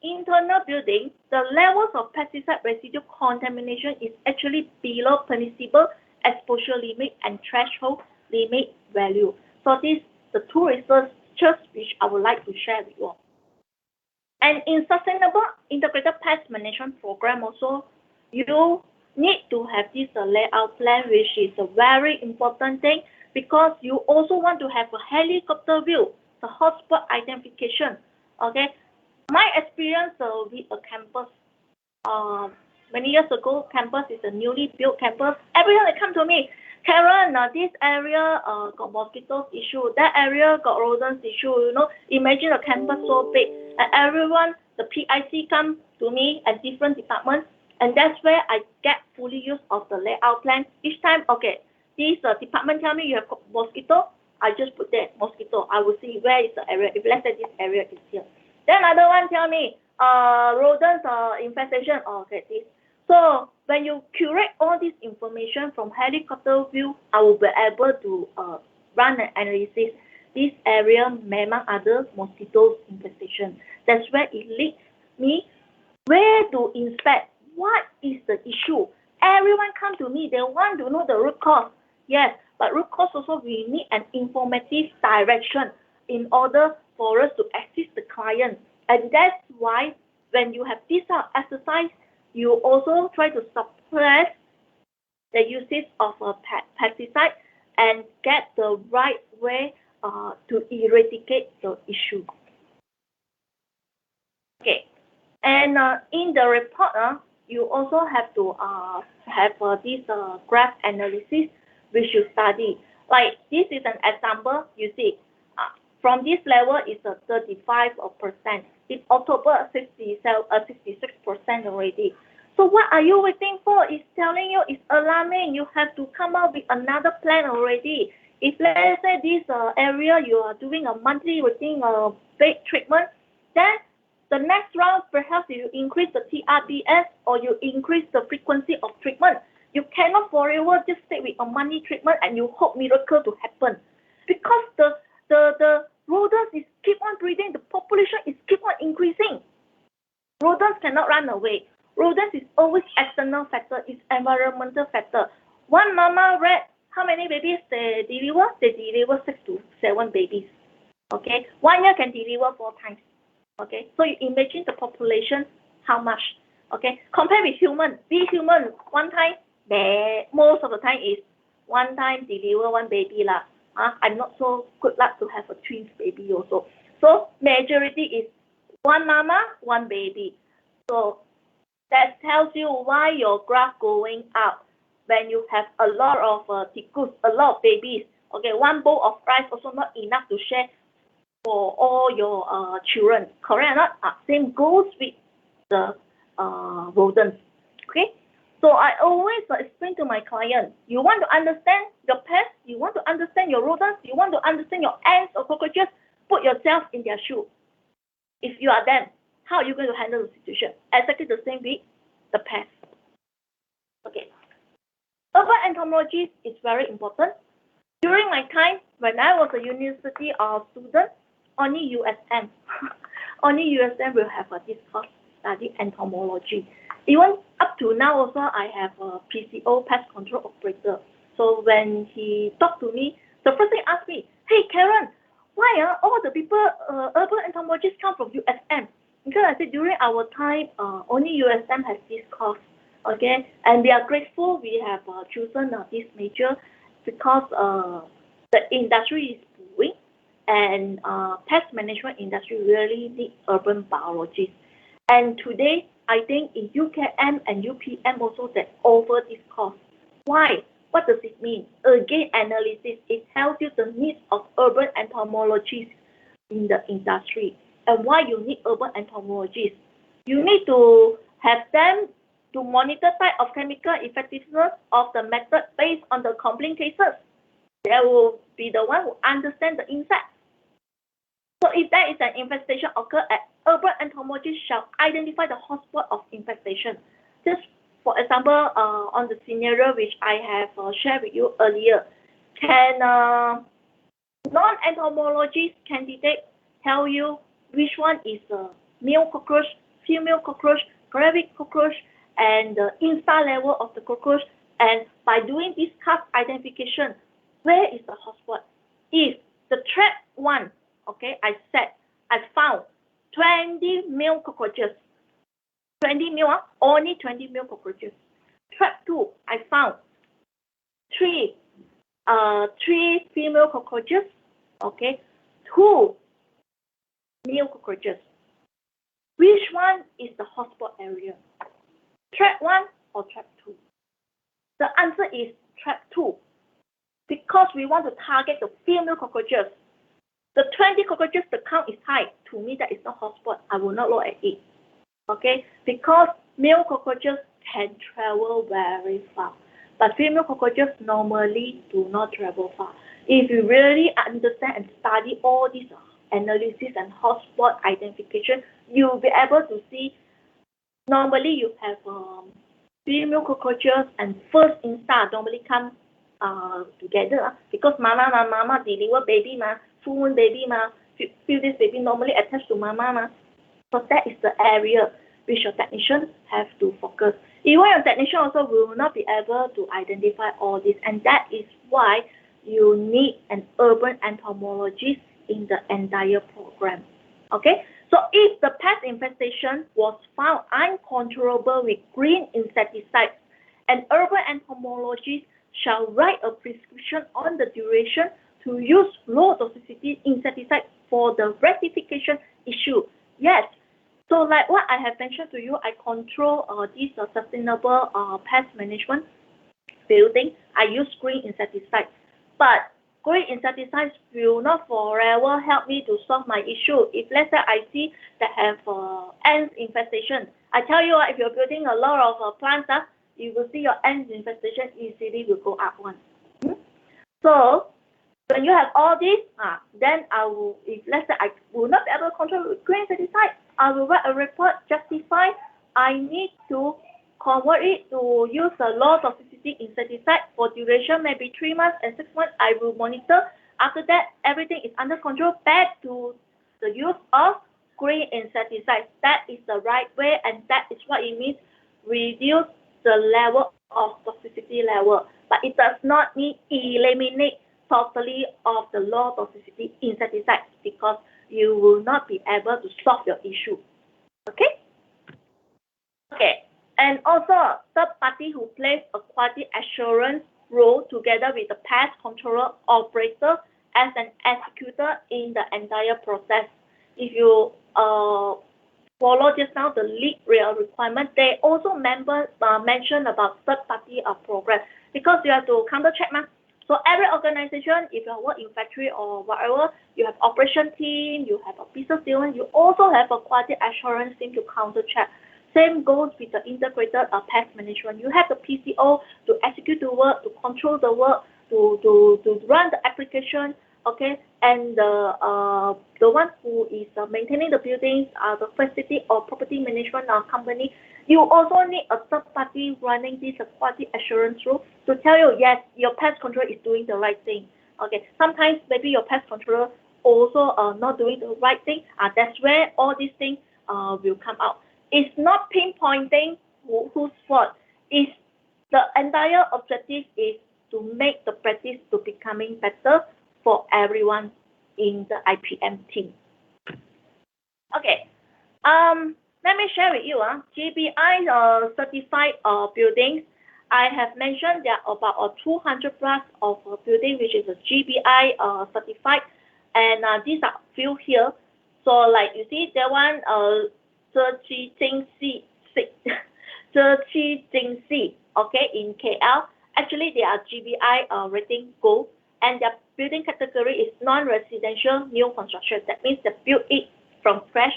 internal building, the levels of pesticide residue contamination is actually below permissible exposure limit and threshold limit value. So these the 2 researches which I would like to share with you all. And in Sustainable Integrated Pest Management Program also, you need to have this layout plan, which is a very important thing because you also want to have a helicopter view, the hotspot identification. Okay, my experience with a campus, many years ago, campus is a newly built campus. Everyone they come to me, Karen, this area got mosquitoes issue, that area got rodents issue. You know, imagine a campus so big, and everyone, the PIC come to me at different departments. And that's where I get fully use of the layout plan. Each time, okay, this department tell me you have mosquito, I just put there, mosquito. I will see where is the area. If let's say this area is here. Then another one tell me, rodents infestation, okay, this. So when you curate all this information from helicopter view, I will be able to run an analysis. This area, among other mosquitoes infestation. That's where it leads me where to inspect. What is the issue? Everyone come to me, they want to know the root cause. Yes, but root cause also we need an informative direction in order for us to assist the client. And that's why when you have this exercise, you also try to suppress the usage of a pesticide and get the right way to eradicate the issue. Okay, and in the report, you also have to have this graph analysis which you study. Like this is an example, you see, from this level is 35%. In October, 66% already. So what are you waiting for? It's telling you, it's alarming. You have to come up with another plan already. If let's say this area you are doing a monthly routine bait treatment, then the next round, perhaps you increase the TRBS or you increase the frequency of treatment. You cannot forever just stay with a monthly treatment and you hope miracle to happen. Because the rodents is keep on breeding, the population is keep on increasing. Rodents cannot run away. Rodents is always external factor, is environmental factor. One mama rat, how many babies they deliver? They deliver 6 to 7 babies. Okay, 1 year can deliver 4 times. Okay, so you imagine the population, how much? Okay, compare with human. We human, one time, most of the time is 1 time deliver 1 baby lah. I'm not so good luck to have a twins baby also. So majority is 1 mama, 1 baby. So that tells you why your graph going up when you have a lot of tickus, a lot of babies. Okay, 1 bowl of rice also not enough to share for all your children, correct or not? Same goes with the rodents. Okay, so I always explain to my client, you want to understand your pests, you want to understand your rodents, you want to understand your ants or cockroaches, put yourself in their shoe. If you are them, how are you going to handle the situation? Exactly the same with the pests. Okay, urban entomology is very important. During my time, when I was a university student, only USM, only USM will have this course study entomology. Even up to now also, I have a PCO, pest control operator. So when he talked to me, the first thing he asked me, hey Karen, why all the people, urban entomologists come from USM? Because I said during our time, only USM has this course. Okay, and we are grateful we have chosen this major because the industry is booming. and pest management industry really need urban biologists. And today, I think in UKM and UPM also they offer this course. Why? What does it mean? Again, analysis, it tells you the needs of urban entomologists in the industry. And why you need urban entomologists? You need to have them to monitor type of chemical effectiveness of the method based on the complaint cases. They will be the one who understand the insect. So if there is an infestation occur at urban entomologists shall identify the hotspot of infestation. Just for example, on the scenario which I have shared with you earlier, can non-entomologist candidate tell you which one is a male cockroach, female cockroach, gravid cockroach, and the insta level of the cockroach, and by doing this cast identification, where is the hotspot? If the trap one, okay, I found 20 male cockroaches. 20 male, only 20 male cockroaches. Trap 2, I found three female cockroaches, okay, 2 male cockroaches. Which one is the hotspot area? Trap 1 or trap 2? The answer is trap 2, because we want to target the female cockroaches. The 20 cockroaches, the count is high. To me, that is not hotspot. I will not look at it. Okay? Because male cockroaches can travel very far. But female cockroaches normally do not travel far. If you really understand and study all these analysis and hotspot identification, you'll be able to see normally you have female cockroaches and first insta normally come together because mama deliver baby full moon baby few days baby normally attached to mama So that is the area which your technician have to focus. Even your technician also will not be able to identify all this, and that is why you need an urban entomologist in the entire program. Okay, so if the pest infestation was found uncontrollable with green insecticides, an urban entomologist shall write a prescription on the duration to use low toxicity insecticide for the rectification issue. Yes, so like what I have mentioned to you, I control this sustainable pest management building. I use green insecticides, but green insecticides will not forever help me to solve my issue. If let's say I see that have ants infestation, I tell you if you're building a lot of plants, you will see your ants infestation easily will go up one. So when you have all this, then I will, if let's say I will not be able to control with green insecticide, I will write a report justify I need to convert it to use a low toxicity insecticide for duration maybe 3 months and 6 months. I will monitor. After that, everything is under control. Back to the use of green insecticides. That is the right way, and that is what it means. Reduce the level of toxicity level, but it does not mean eliminate totally of the low toxicity insecticides, because you will not be able to solve your issue. Okay? Okay. And also, third party who plays a quality assurance role together with the pest control operator as an executor in the entire process. If you follow just now the lead real requirement, they also mention about third party program, because you have to counter check. So every organization, if you work in factory or whatever, you have operation team, you have a business development, you also have a quality assurance team to counter check. Same goes with the integrated pest management. You have the PCO to execute the work, to control the work, to run the application, okay? And the one who is maintaining the buildings, the facility or property management company, you also need a third party running this quality assurance rule to tell you, yes, your pest control is doing the right thing. Okay, sometimes maybe your pest controller also not doing the right thing. That's where all these things will come out. It's not pinpointing whose fault. It's the entire objective is to make the practice to becoming better for everyone in the IPM team. Okay, let me share with you GBI certified buildings. I have mentioned there are about 200 plus of building which is a GBI certified. and these are few here. So like you see, that one, 这区经济, okay, in KL. Actually, they are GBI rating gold, and their building category is non-residential new construction. That means they build it from fresh,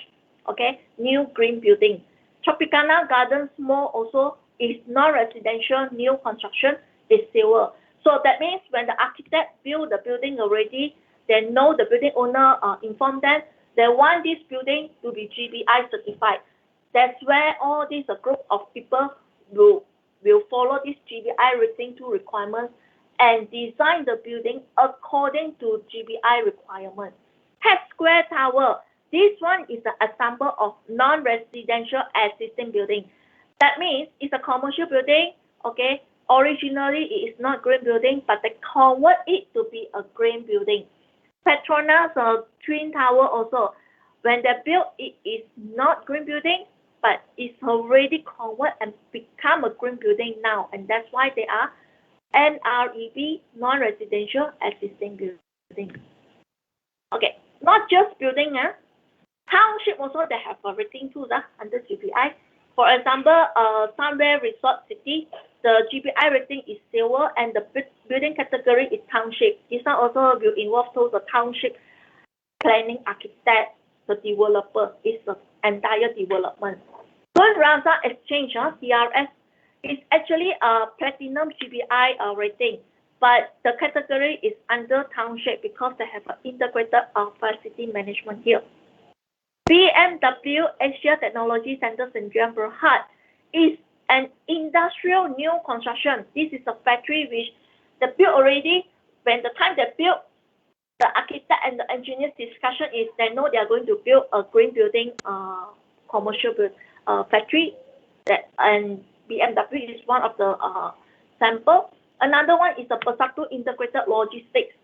okay, new green building. Tropicana Gardens Mall also is non-residential new construction, is silver. So that means when the architect build the building already, they know the building owner inform them they want this building to be GBI certified. That's where all these group of people will follow this GBI rating 2 requirements and design the building according to GBI requirements. Head Square Tower. This one is an example of non-residential existing building. That means it's a commercial building, okay? Originally, it is not green building, but they convert it to be a green building. Petronas Twin Tower also, when they built, it is not green building, but it's already converted and become a green building now, and that's why they are NREB, non-residential existing building. Okay, not just building, township also they have a rating too under GBI. For example, Sunway Resort City, the GBI rating is silver and the building category is township. This one also will involve the township planning architect, the developer, is the entire development. Gold Raza Exchange, CRS, is actually a platinum GBI rating, but the category is under township because they have an integrated facility management here. BMW Asia Technology Center Sdn Bhd is an industrial new construction. This is a factory which they built already. When the time they built, the architect and the engineers discussion is they know they are going to build a green building commercial factory. And BMW is one of the sample. Another one is the Persatu Integrated Logistics,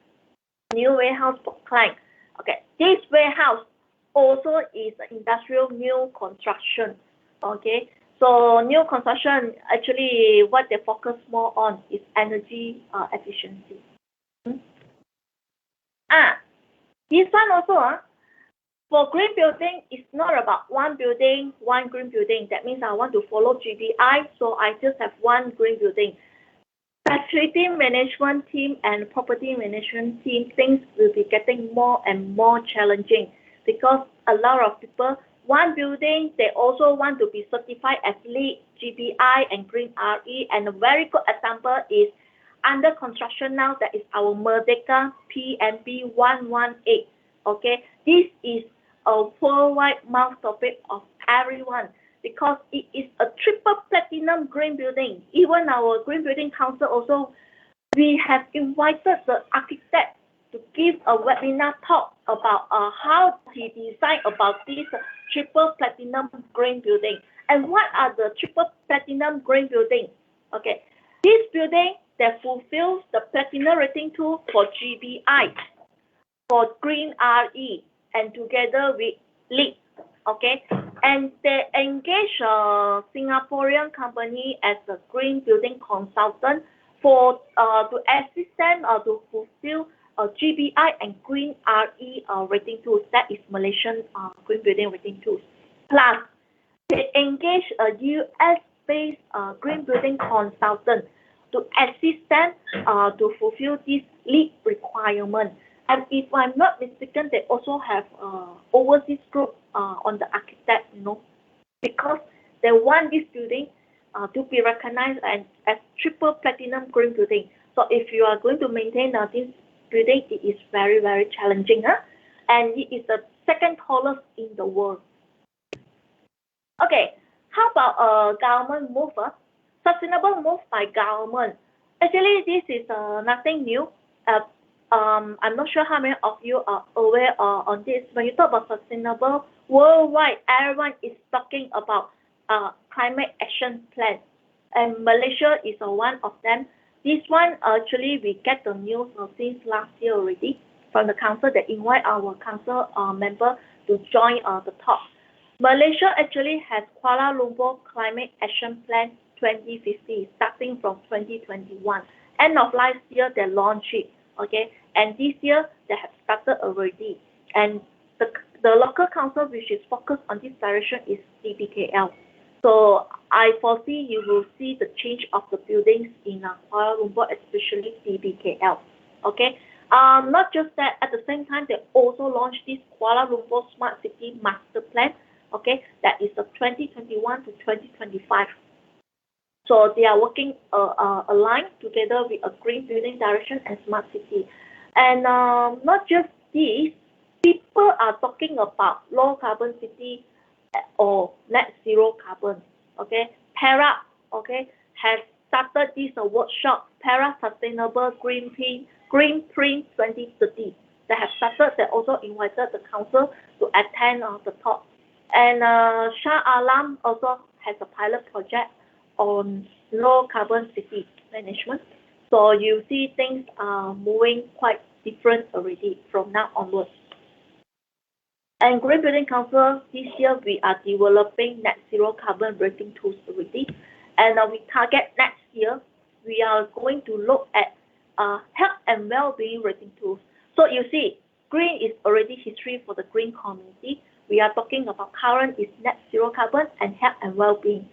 new warehouse for client. Okay, this warehouse also is industrial new construction. Okay, so new construction, actually what they focus more on is energy efficiency. This one also, for green building, it's not about one building, one green building. That means I want to follow GBI, so I just have one green building. Facility management team and property management team, things will be getting more and more challenging because a lot of people, one building, they also want to be certified as LEED, GBI, and Green RE. And a very good example is under construction now, that is our Merdeka PNB 118. Okay, this is a worldwide mouth topic of everyone because it is a triple platinum green building. Even our Green Building Council also, we have invited the architect to give a webinar talk about how he designed about this triple platinum green building. And what are the triple platinum green building? Okay, this building that fulfills the platinum rating 2 for GBI, for Green RE, and together with LEED. Okay, and they engage a Singaporean company as a green building consultant for to assist them to fulfill GBI and Green RE rating tools. That is Malaysian green building rating tools. Plus, they engage a US-based green building consultant to assist them to fulfill this LEED requirement. And if I'm not mistaken, they also have overseas group on the architect, because they want this building to be recognized as triple platinum green building. So if you are going to maintain this building, it is very, very challenging, and it is the second tallest in the world. Okay, how about government move? Sustainable move by government. Actually, this is nothing new. I'm not sure how many of you are aware on this. When you talk about sustainable, worldwide, everyone is talking about climate action plan, and Malaysia is one of them. This one, actually, we get the news since last year already from the council that invite our council member to join the talk. Malaysia actually has Kuala Lumpur Climate Action Plan 2050, starting from 2021. End of last year, they launched it. Okay, And this year, they have started already. And the local council which is focused on this direction is DBKL. So I foresee you will see the change of the buildings in Kuala Lumpur, especially DBKL. Okay. Not just that, at the same time, they also launched this Kuala Lumpur Smart City Master Plan. Okay, that is the 2021 to 2025. So they are working aligned together with a green building direction and smart city. And not just this, people are talking about low carbon city or net zero carbon. Okay, Para, okay, has started this workshop, Para Sustainable Green Print 2030. They have started. They also invited the council to attend the talk. And Shah Alam also has a pilot project on low carbon city management. So you see things are moving quite different already from now onwards. And Green Building Council, this year we are developing net zero carbon rating tools already. And we target next year, we are going to look at health and well-being rating tools. So you see, green is already history for the green community. We are talking about current is net zero carbon and health and well-being.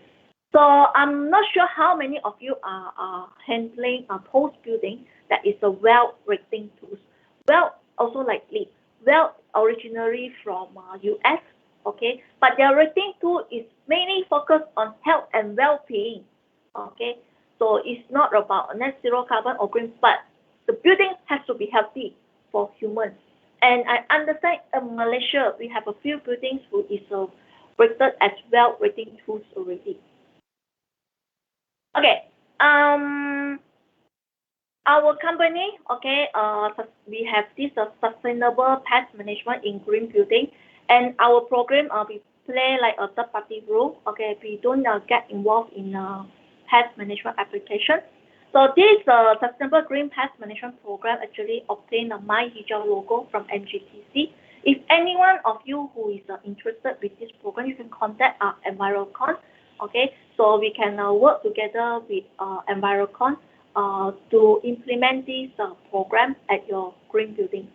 So I'm not sure how many of you are handling a post building that is a well rating tools. Well, also likely. Well, originally from US, okay, but their rating tool is mainly focused on health and well-being, okay. So it's not about net zero carbon or green, but the building has to be healthy for humans. And I understand in Malaysia we have a few buildings who is rated as well rating tools already. Okay, our company, okay, we have this sustainable pest management in green building, and our program we play like a third party role. Okay, we don't get involved in pest management application. So this sustainable green pest management program actually obtained a My Hijau logo from NGTC. If anyone of you who is interested with this program, you can contact Envirocon. Okay, so we can work together with Envirocon to implement this program at your green building.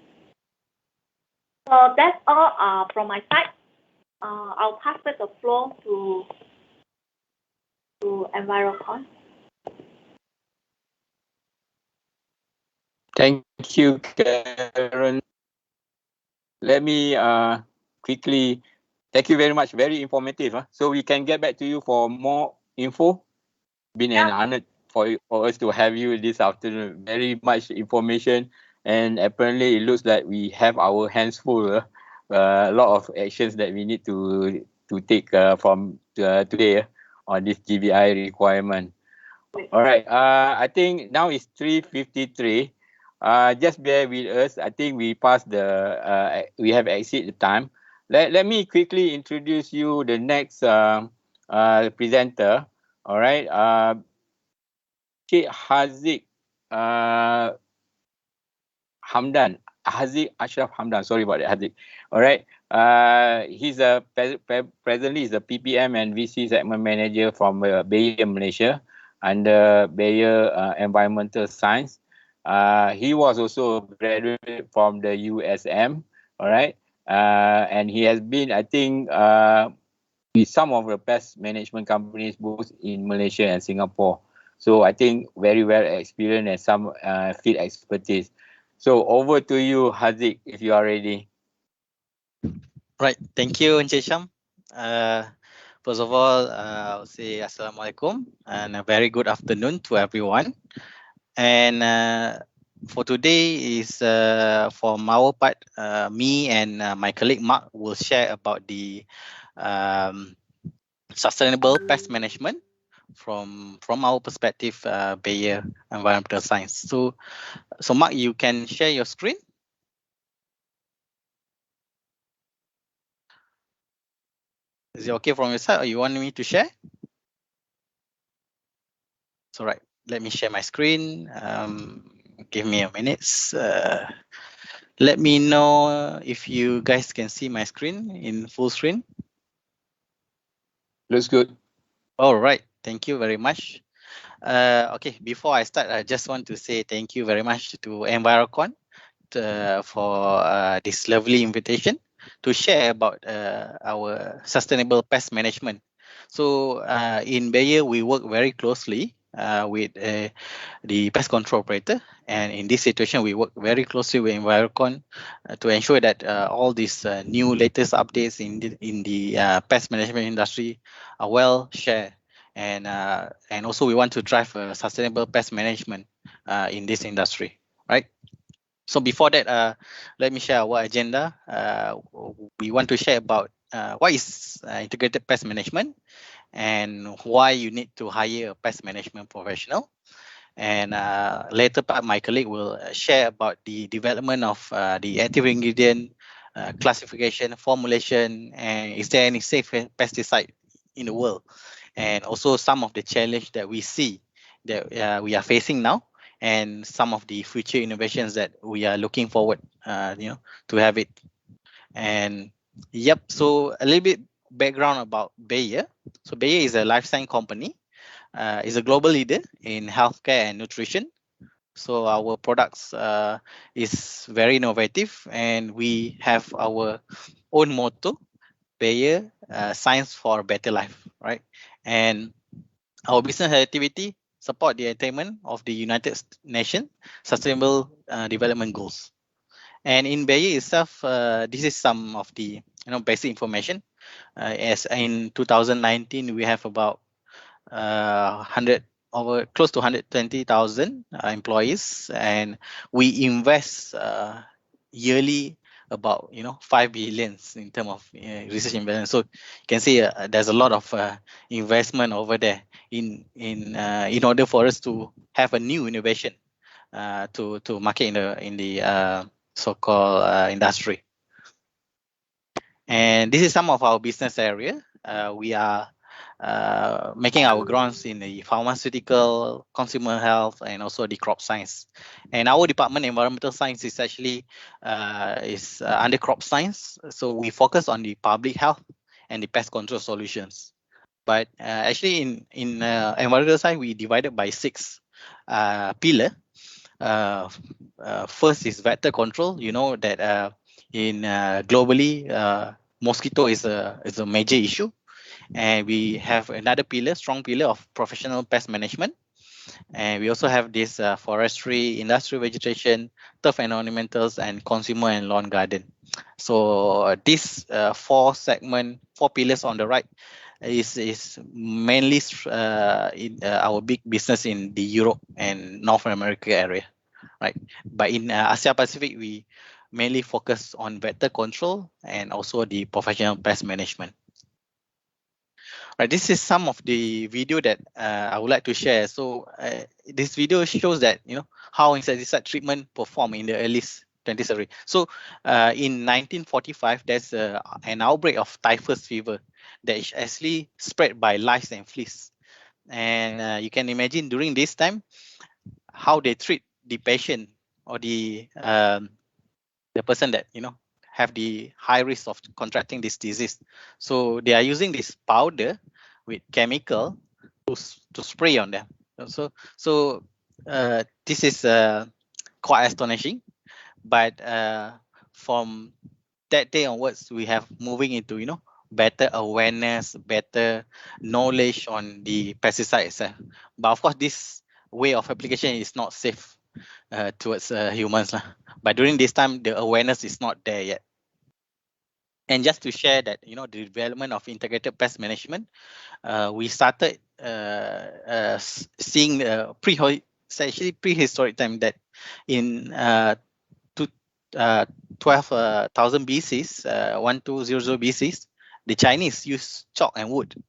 So that's all from my side. I'll pass back the floor to Envirocon. Thank you, Karen. Let me quickly, thank you very much. Very informative. So we can get back to you for more info. Been an honor for us to have you this afternoon. Very much information, and apparently it looks like we have our hands full. A lot of actions that we need to take from today on this GBI requirement. All right. I think now it's 3:53. Just bear with us. I think we passed we have exceeded the time. Let me quickly introduce you the next presenter. All right. Sheikh Haziq Hamdan. Haziq Ashraf Hamdan. Sorry about that, Haziq. All right. He's presently is a PPM and VC segment manager from Bayer, Malaysia, under Bayer Environmental Science. He was also a graduate from the USM. All right. And he has been, I think, with some of the pest management companies both in Malaysia and Singapore. So I think very well experienced and some field expertise. So over to you, Haziq, if you are ready. Right. Thank you, Encik Syam. First of all, I'll say Assalamualaikum and a very good afternoon to everyone. And for today is from our part, me and my colleague Mark will share about the sustainable pest management from our perspective, Bayer Environmental Science. So Mark, you can share your screen. Is it okay from your side, or you want me to share? So right, let me share my screen. Give me a minute. Let me know if you guys can see my screen in full screen. Looks good. All right, thank you very much. Okay, before I start, I just want to say thank you very much to Envirocon for this lovely invitation to share about our sustainable pest management. So in Bayer, we work very closely with the pest control operator, and in this situation, we work very closely with Envirocon to ensure that all these new latest updates in the pest management industry are well shared, and also we want to drive sustainable pest management in this industry, right? So before that, let me share our agenda. We want to share about what is integrated pest management and why you need to hire a pest management professional. And later part, my colleague will share about the development of the active ingredient classification, formulation, and is there any safe pesticide in the world, and also some of the challenge that we see that we are facing now, and some of the future innovations that we are looking forward, to have it. And yep, so a little bit background about Bayer. So Bayer is a life science company. Is a global leader in healthcare and nutrition. So our products is very innovative, and we have our own motto, Bayer, science for a better life, right? And our business activity support the attainment of the United Nations Sustainable Development Goals. And in Bayer itself, this is some of the basic information. As in 2019, we have about 100 over close to 120,000 employees, and we invest yearly about 5 billions in terms of research investment. So you can see there's a lot of investment over there in order for us to have a new innovation to market in the so-called industry. And this is some of our business area. We are making our grounds in the pharmaceutical, consumer health, and also the crop science. And our department, environmental science, is actually under crop science. So we focus on the public health and the pest control solutions. But actually, in environmental science, we divided by 6 pillars. First is vector control. You know that in globally, mosquito is a major issue. And we have another pillar, strong pillar of professional pest management. And we also have this forestry, industrial vegetation, turf and ornamentals, and consumer and lawn garden. So these 4 pillars on the right is mainly in our big business in the Europe and North America area, right? But in Asia Pacific, we mainly focus on vector control and also the professional pest management. Right, this is some of the video that I would like to share. So this video shows that how insecticide treatment performed in the early 20th century. So in 1945, there's an outbreak of typhus fever that is actually spread by lice and fleas. And you can imagine during this time how they treat the patient or the person that have the high risk of contracting this disease. So they are using this powder with chemical to spray on them. So this is quite astonishing. But from that day onwards, we have moving into better awareness, better knowledge on the pesticides. But of course, this way of application is not safe towards humans. But during this time, the awareness is not there yet. And just to share that, the development of integrated pest management, we started seeing prehistoric time that in 12,000 BCs, 1200 BCs, the Chinese used chalk and wood,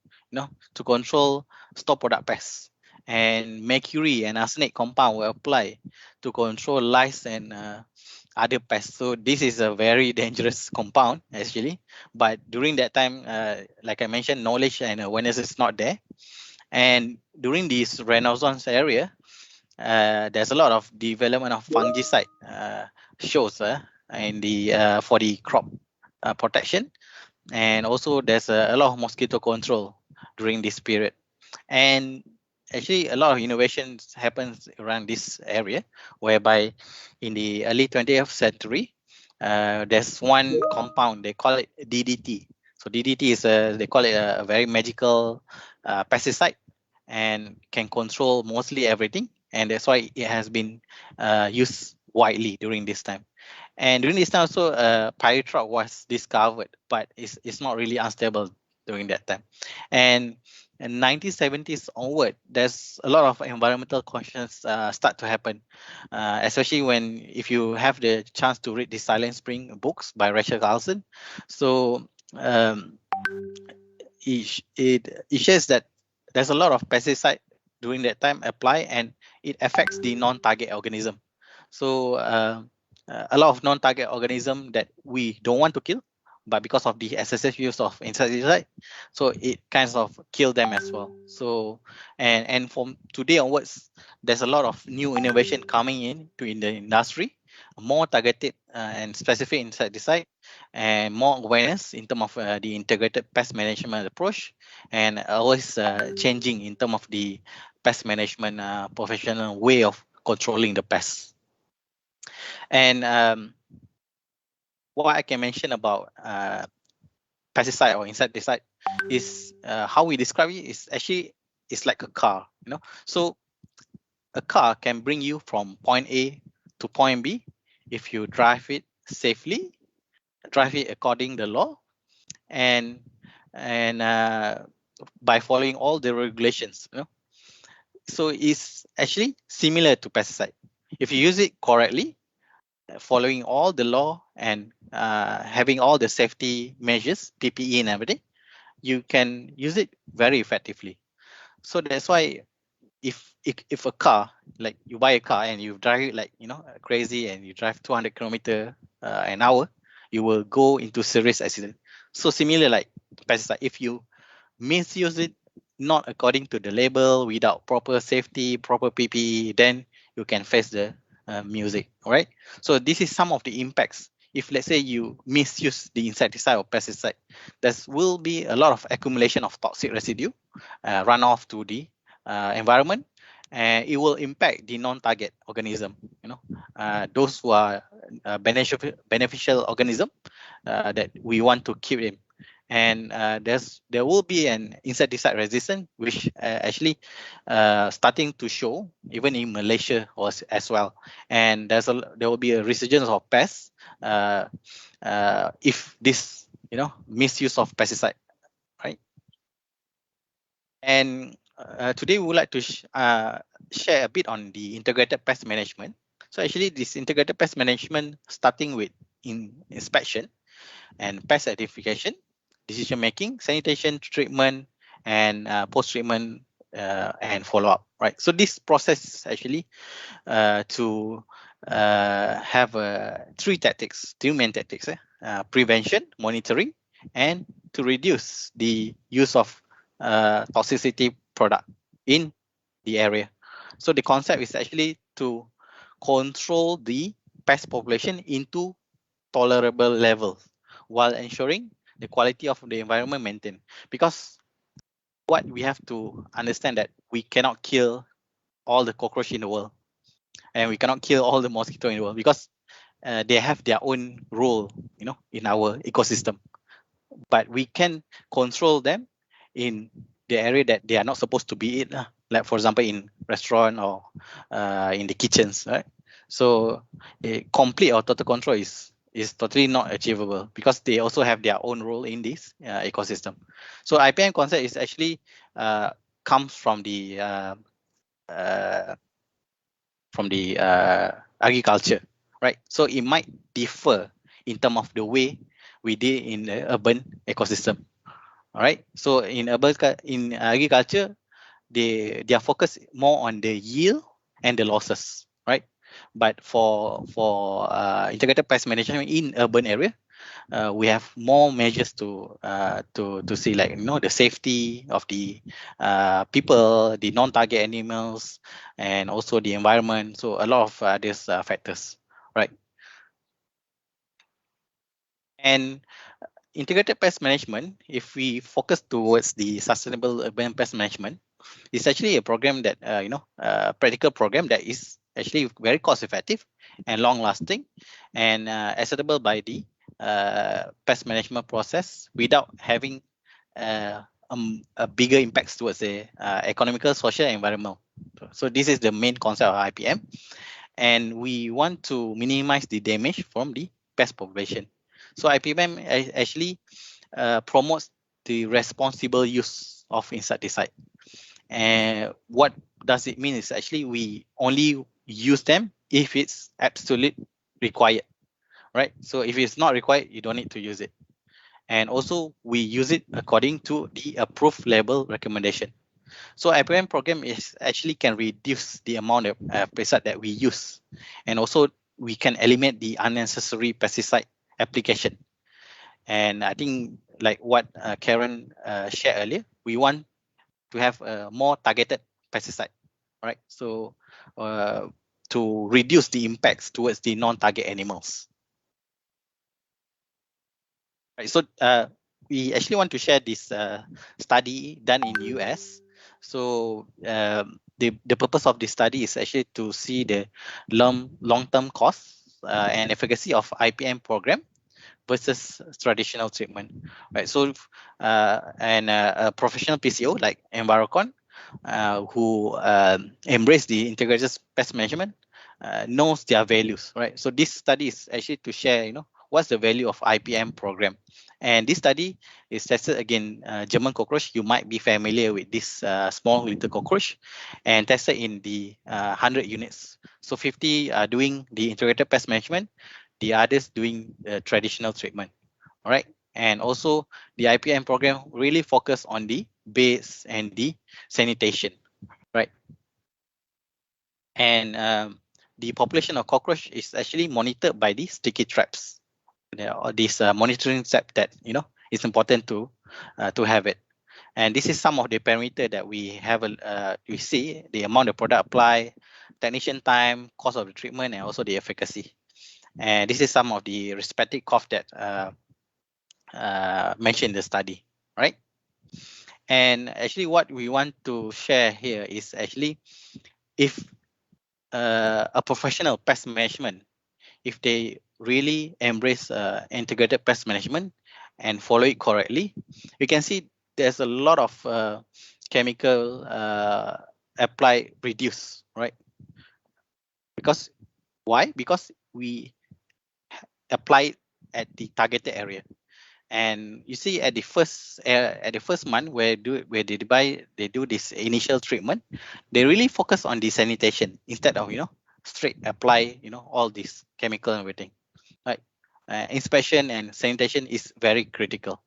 to control store product pests. And mercury and arsenic compound were applied to control lice and other pests. So this is a very dangerous compound actually. But during that time, like I mentioned, knowledge and awareness is not there. And during this Renaissance area, there's a lot of development of fungicide shows in the for the crop protection, and also there's a lot of mosquito control during this period. And actually a lot of innovations happens around this area, whereby in the early 20th century, there's one compound, they call it DDT. So DDT is they call it a very magical pesticide and can control mostly everything. And that's why it has been used widely during this time. And during this time also, pyrethroid was discovered, but it's not really unstable during that time. And in 1970s onward, there's a lot of environmental questions start to happen, especially when if you have the chance to read the Silent Spring books by Rachel Carlson. So it shares that there's a lot of pesticide during that time apply, and it affects the non-target organism. So a lot of non-target organism that we don't want to kill, but because of the excessive use of insecticide, so it kind of kill them as well. So and from today onwards, there's a lot of new innovation coming in the industry, more targeted and specific insecticide, and more awareness in terms of the integrated pest management approach, and always changing in terms of the pest management professional way of controlling the pests. And what I can mention about pesticide or insecticide is how we describe it is actually it's like a car, you know. So a car can bring you from point A to point B if you drive it safely, drive it according to the law, and by following all the regulations, you know. So it's actually similar to pesticide. If you use it correctly, following all the law and having all the safety measures, PPE and everything, you can use it very effectively. So that's why if a car, like you buy a car and you drive it like, you know, crazy, and you drive 200 kilometer an hour, you will go into serious accident. So similar like pesticide, if you misuse it not according to the label, without proper safety, proper PPE, then you can face the music. All right. So this is some of the impacts. If let's say you misuse the insecticide or pesticide, there will be a lot of accumulation of toxic residue run off to the environment, and it will impact the non-target organism. You know, those who are beneficial organism that we want to keep them. And there will be an insecticide resistance, which actually starting to show even in Malaysia was as well. And there will be a resurgence of pests if this, you know, misuse of pesticide, right? And today we would like to share a bit on the integrated pest management. So actually, this integrated pest management starting with inspection and pest identification, decision making, sanitation, treatment, and post-treatment and follow-up, right? So this process actually to have three main tactics: prevention, monitoring, and to reduce the use of toxicity product in the area. So the concept is actually to control the pest population into tolerable levels while ensuring the quality of the environment maintained. Because what we have to understand that we cannot kill all the cockroach in the world, and we cannot kill all the mosquito in the world, because they have their own role, you know, in our ecosystem. But we can control them in the area that they are not supposed to be in, like for example in restaurant or in the kitchens, right? So a complete or total control is totally not achievable, because they also have their own role in this ecosystem. So IPM concept is actually comes from the agriculture, right? So it might differ in terms of the way we did in the urban ecosystem. All right. So in agriculture, they are focused more on the yield and the losses, right? But for integrated pest management in urban area, we have more measures to see, like, you know, the safety of the people, the non-target animals, and also the environment. So a lot of these factors, right? And integrated pest management, if we focus towards the sustainable urban pest management, it's actually a program that practical program that is actually very cost effective and long lasting and acceptable by the pest management process without having a bigger impacts towards the economical, social, and environmental. So this is the main concept of IPM, and we want to minimize the damage from the pest population. So IPM actually promotes the responsible use of insecticide. And what does it mean is actually we only use them if it's absolute required, right? So if it's not required, you don't need to use it. And also we use it according to the approved level recommendation. So IPM program is actually can reduce the amount of pesticide that we use, and also we can eliminate the unnecessary pesticide application. And I think like what Karen shared earlier, we want to have a more targeted pesticide, right? So to reduce the impacts towards the non-target animals. Right, so we actually want to share this study done in US. So the purpose of this study is actually to see the long-term costs and efficacy of IPM program versus traditional treatment, right? So a professional PCO like Envirocon, who embrace the integrated pest management, knows their values, right? So this study is actually to share, what's the value of IPM program. And this study is tested again German cockroach. You might be familiar with this small little cockroach, and tested in the 100 units. So 50 are doing the integrated pest management, the others doing traditional treatment. All right. And also the IPM program really focus on the base and the sanitation, right? And the population of cockroach is actually monitored by the sticky traps. There are these monitoring step that it's important to have it. And this is some of the parameter that we have. We see the amount of product applied, technician time, cost of the treatment, and also the efficacy. And this is some of the respective cost that mentioned in the study, right? And actually what we want to share here is actually if a professional pest management, if they really embrace integrated pest management and follow it correctly, you can see there's a lot of chemical apply reduce, right? Because why? Because we apply it at the targeted area. And you see at the first month where they do this initial treatment, they really focus on the sanitation instead of straight apply all this chemical and everything, right? Inspection and sanitation is very critical.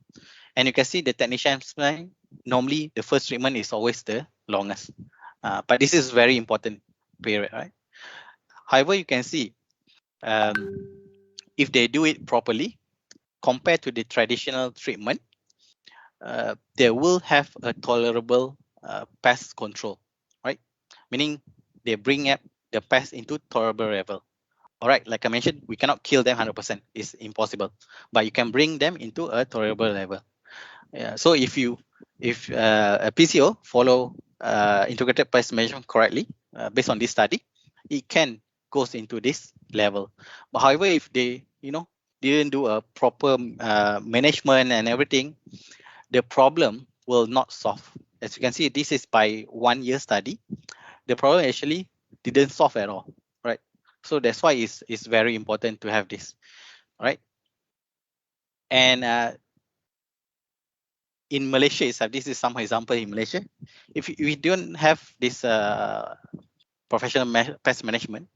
And you can see the technician's time, normally the first treatment is always the longest, but this is very important period, right? However, you can see if they do it properly compared to the traditional treatment, they will have a tolerable pest control, right? Meaning they bring up the pest into tolerable level. All right, like I mentioned, we cannot kill them 100%. It's impossible, but you can bring them into a tolerable level. So if a PCO follow integrated pest management correctly, based on this study, it can goes into this level. But however, if they didn't do a proper management and everything, the problem will not solve. As you can see, this is by 1 year study. The problem actually didn't solve at all, right? So that's why it's very important to have this, right? And in Malaysia itself, this is some example in Malaysia. If we don't have this professional pest management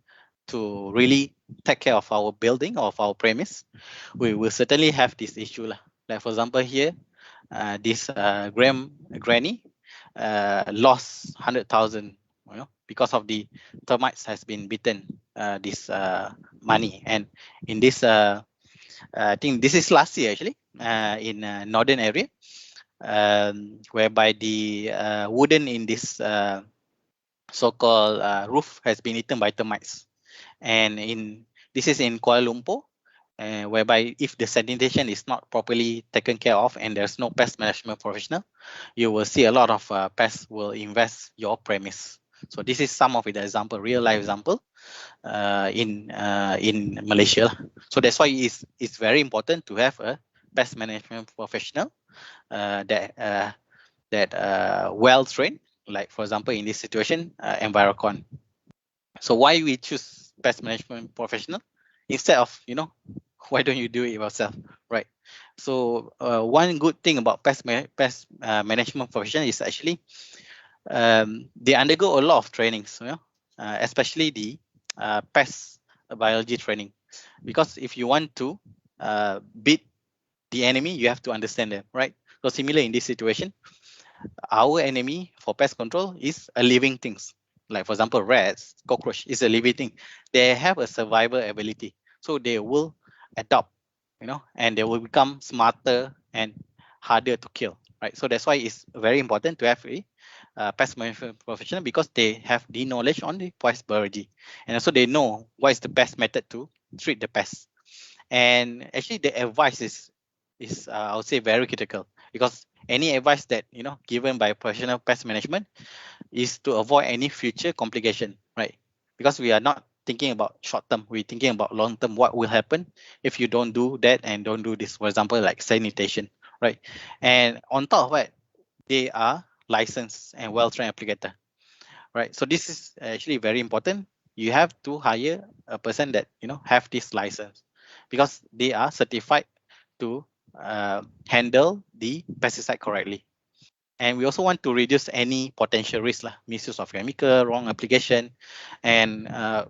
to really take care of our building or of our premise, we will certainly have this issue lah. Like for example here, this granny lost 100,000, because of the termites has been bitten this money. And in this, I think this is last year actually, in northern area, whereby the wooden in this so-called roof has been eaten by termites. And this is in Kuala Lumpur, whereby if the sanitation is not properly taken care of and there's no pest management professional, you will see a lot of pests will invest your premise. So this is some of the example, real life example in Malaysia. So that's why it's very important to have a pest management professional that well trained. Like for example, in this situation, Envirocon. So why we choose pest management professional instead of why don't you do it yourself, right? So one good thing about pest management professional is actually they undergo a lot of trainings, especially the pest biology training, because if you want to beat the enemy, you have to understand them, right? So similar in this situation, our enemy for pest control is a living things. Like for example, rats, cockroach is a living thing. They have a survival ability, so they will adapt, and they will become smarter and harder to kill, right? So that's why it's very important to have a pest management professional, because they have the knowledge on the pest biology, and also they know what is the best method to treat the pest. And actually, the advice is I would say very critical, because any advice that given by professional pest management is to avoid any future complication, right? Because we are not thinking about short term, we're thinking about long term. What will happen if you don't do that and don't do this? For example, like sanitation, right? And on top of that, they are licensed and well-trained applicator, right? So this is actually very important. You have to hire a person that have this license, because they are certified to handle the pesticide correctly. And we also want to reduce any potential risk, misuse of chemical, wrong application, and I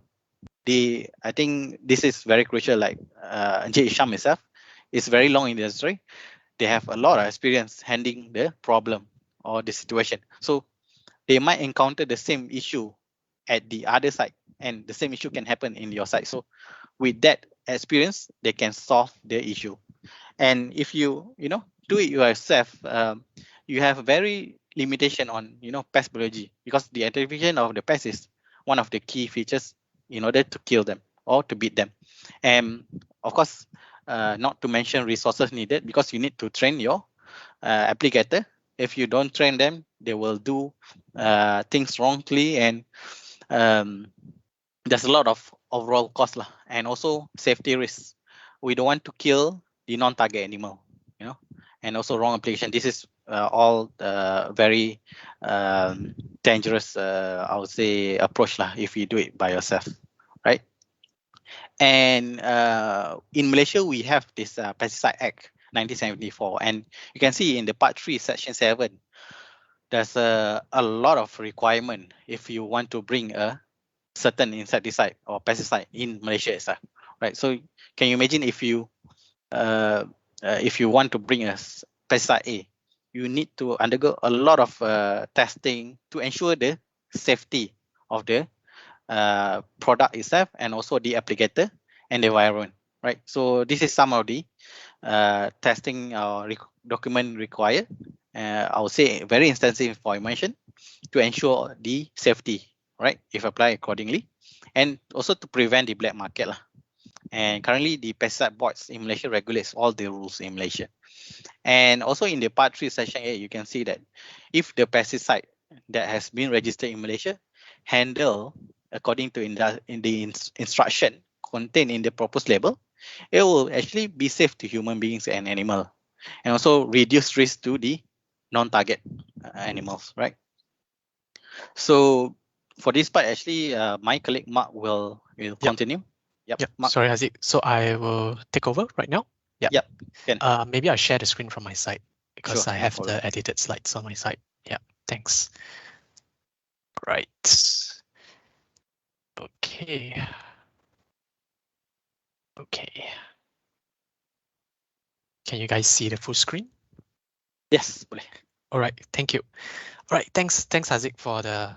think this is very crucial. Like Encik Isham itself is very long in the industry. They have a lot of experience handling the problem or the situation. So they might encounter the same issue at the other side, and the same issue can happen in your side. So with that experience, they can solve the issue. And if you do it yourself, you have very limitation on pest biology, because the identification of the pest is one of the key features in order to kill them or to beat them. And of course, not to mention resources needed, because you need to train your applicator. If you don't train them, they will do things wrongly, and there's a lot of overall cost and also safety risks. We don't want to kill the non-target animal, and also wrong application. This is all very dangerous, I would say, approach if you do it by yourself, right? And in Malaysia, we have this Pesticide Act 1974, and you can see in the Part 3, Section 7, there's a lot of requirement if you want to bring a certain insecticide or pesticide in Malaysia itself, right? So can you imagine if you want to bring a pesticide A, you need to undergo a lot of testing to ensure the safety of the product itself, and also the applicator and the environment, right? So this is some of the testing or document required. I would say very extensive information to ensure the safety, right, if applied accordingly, and also to prevent the black market And currently the pesticide boards in Malaysia regulates all the rules in Malaysia. And also in the Part 3 Section 8, you can see that if the pesticide that has been registered in Malaysia handle according to in the instruction contained in the proposed label, it will actually be safe to human beings and animal, and also reduce risk to the non-target animals, right? So for this part, actually, my colleague Mark will continue. Yep. Sorry, Haziq. So I will take over right now. Yep. Maybe I'll share the screen from my side, because Sure, I have the edited slides on my side. Yeah, thanks. Right. Okay. Okay. Can you guys see the full screen? Yes, boleh. All right, thank you. All right, thanks Haziq for the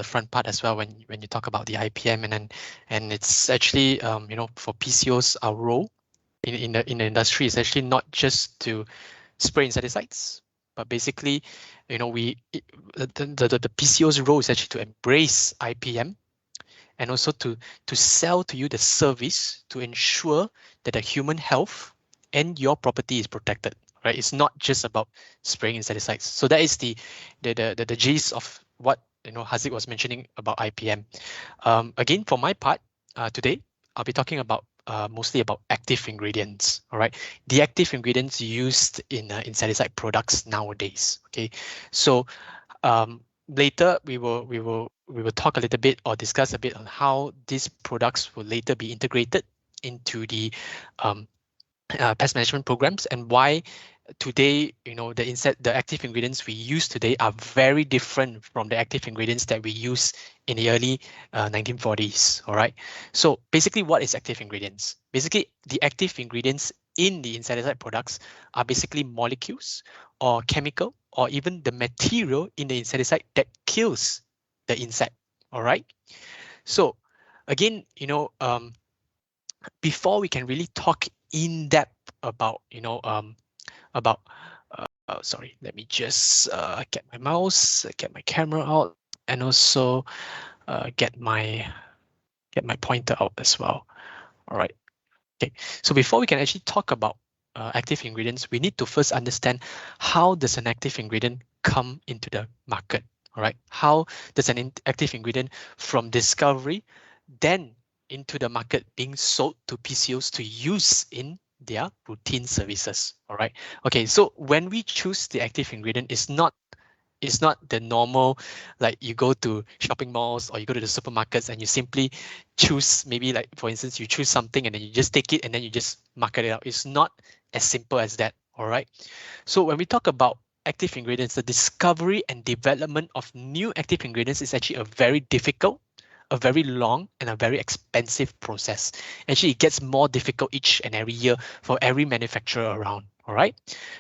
front part as well, when you talk about the IPM, and it's actually for PCOs, our role in the industry is actually not just to spray insecticides, but basically the PCO's role is actually to embrace IPM and also to sell to you the service to ensure that the human health and your property is protected. Right? It's not just about spraying insecticides. So that is the gist of what Haziq was mentioning about IPM. Again, for my part, today I'll be talking about mostly about active ingredients. All right, the active ingredients used in insecticide products nowadays. Okay, so later we will talk a little bit or discuss a bit on how these products will later be integrated into the pest management programs, and why today, the active ingredients we use today are very different from the active ingredients that we use in the early 1940s. All right. So basically, what is active ingredients? Basically, the active ingredients in the insecticide products are basically molecules or chemical or even the material in the insecticide that kills the insect. All right. So again, before we can really talk in depth about, sorry, let me just get my mouse, get my camera out, and also get my pointer out as well. All right. Okay. So before we can actually talk about active ingredients, we need to first understand how does an active ingredient come into the market. All right. How does an active ingredient from discovery then into the market being sold to PCOs to use in their routine services. All right. Okay. So when we choose the active ingredient, it's not the normal, like you go to shopping malls or you go to the supermarkets and you simply choose, maybe like for instance, you choose something and then you just take it and then you just market it out. It's not as simple as that. All right. So when we talk about active ingredients, the discovery and development of new active ingredients is actually a very difficult, a very long, and a very expensive process. Actually, it gets more difficult each and every year for every manufacturer around. All right.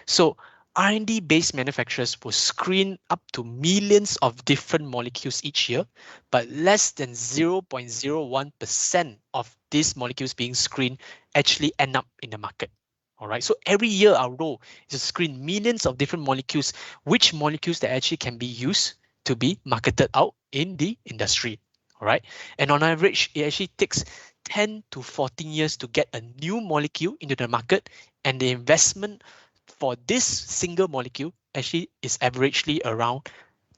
So R&D based manufacturers will screen up to millions of different molecules each year, but less than 0.01% of these molecules being screened actually end up in the market. All right, so every year our role is to screen millions of different molecules, which molecules that actually can be used to be marketed out in the industry. All right, and on average, it actually takes 10 to 14 years to get a new molecule into the market, and the investment for this single molecule actually is averagely around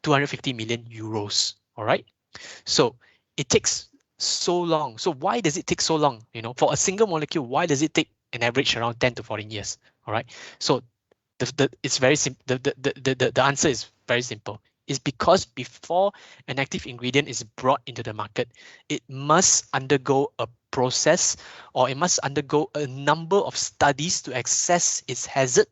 250 million euros. All right, so it takes so long. So why does it take so long? For a single molecule, why does it take an average around 10 to 14 years? All right, so it's very simple. The answer is very simple. It's because before an active ingredient is brought into the market, it must undergo a process, or it must undergo a number of studies to assess its hazard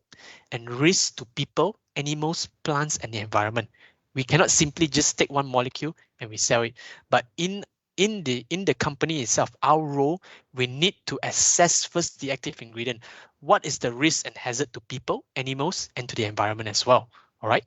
and risk to people, animals, plants, and the environment. We cannot simply just take one molecule and we sell it. But in the company itself, our role, we need to assess first the active ingredient. What is the risk and hazard to people, animals, and to the environment as well? All right.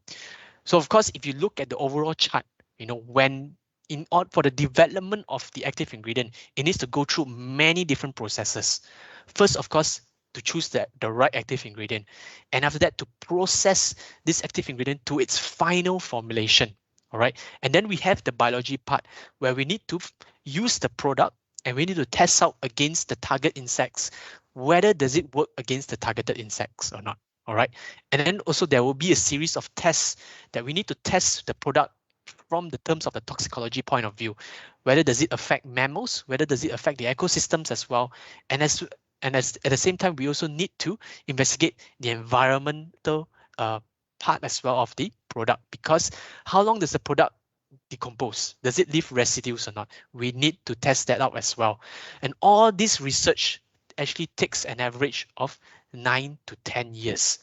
So of course, if you look at the overall chart, for the development of the active ingredient, it needs to go through many different processes. First, of course, to choose the right active ingredient, and after that, to process this active ingredient to its final formulation. All right, and then we have the biology part, where we need to use the product and we need to test out against the target insects, whether does it work against the targeted insects or not. All right, and then also there will be a series of tests that we need to test the product from the terms of the toxicology point of view. Whether does it affect mammals, whether does it affect the ecosystems as well, and at the same time, we also need to investigate the environmental part as well of the product, because how long does the product decompose? Does it leave residues or not? We need to test that out as well. And all this research actually takes an average of 9 to 10 years.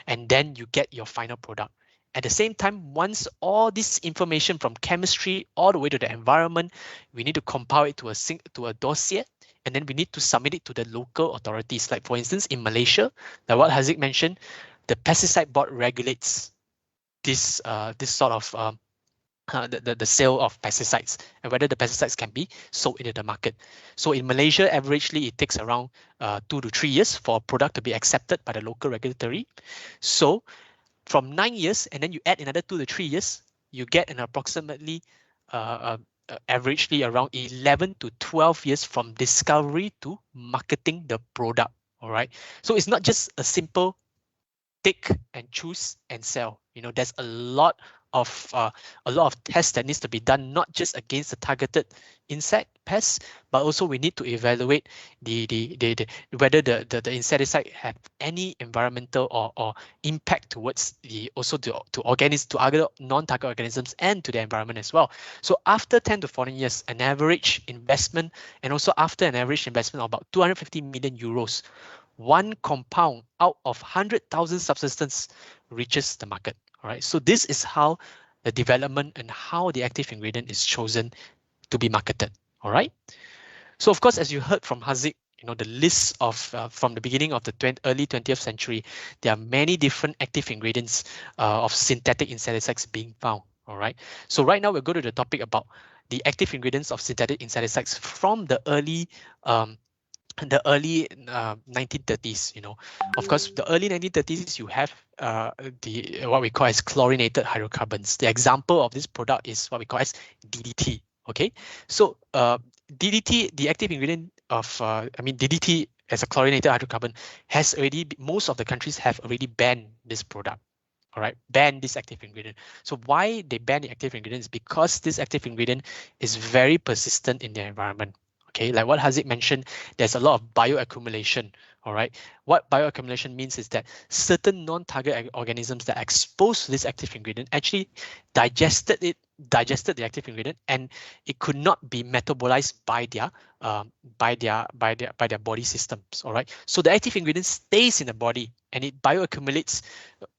And then you get your final product. At the same time, once all this information from chemistry all the way to the environment, we need to compile it to a dossier, and then we need to submit it to the local authorities. Like for instance, in Malaysia, like what Haziq mentioned, the Pesticide Board regulates this sort of the sale of pesticides and whether the pesticides can be sold into the market. So in Malaysia, averagely it takes around 2 to 3 years for a product to be accepted by the local regulatory. So from 9 years, and then you add another 2 to 3 years, you get an approximately averagely around 11 to 12 years from discovery to marketing the product. All right. So it's not just a simple take and choose and sell. You know, there's a lot of tests that needs to be done, not just against the targeted insect pests, but also we need to evaluate whether the insecticide have any environmental or impact towards to other non-target organisms and to the environment as well. So after 10 to 14 years, an average investment, and also after an average investment of about 250 million euros, one compound out of 100,000 substances reaches the market. All right. So this is how the development and how the active ingredient is chosen to be marketed. All right. So of course, as you heard from Haziq, you know, the list of from the beginning of the early 20th century, there are many different active ingredients of synthetic insecticides being found. All right. So right now we'll go to the topic about the active ingredients of synthetic insecticides from the early 1930s. You know, of course, the early 1930s, you have what we call as chlorinated hydrocarbons. The example of this product is what we call as DDT. Okay, so DDT, the active ingredient of DDT as a chlorinated hydrocarbon has already, most of the countries have already banned this product. All right, ban this active ingredient. So why they ban the active ingredient is because this active ingredient is very persistent in the environment. Okay, like what Haziq mentioned, there's a lot of bioaccumulation. All right, what bioaccumulation means is that certain non-target organisms that are exposed to this active ingredient actually digested the active ingredient, and it could not be metabolized by their body systems. All right, so the active ingredient stays in the body and it bioaccumulates,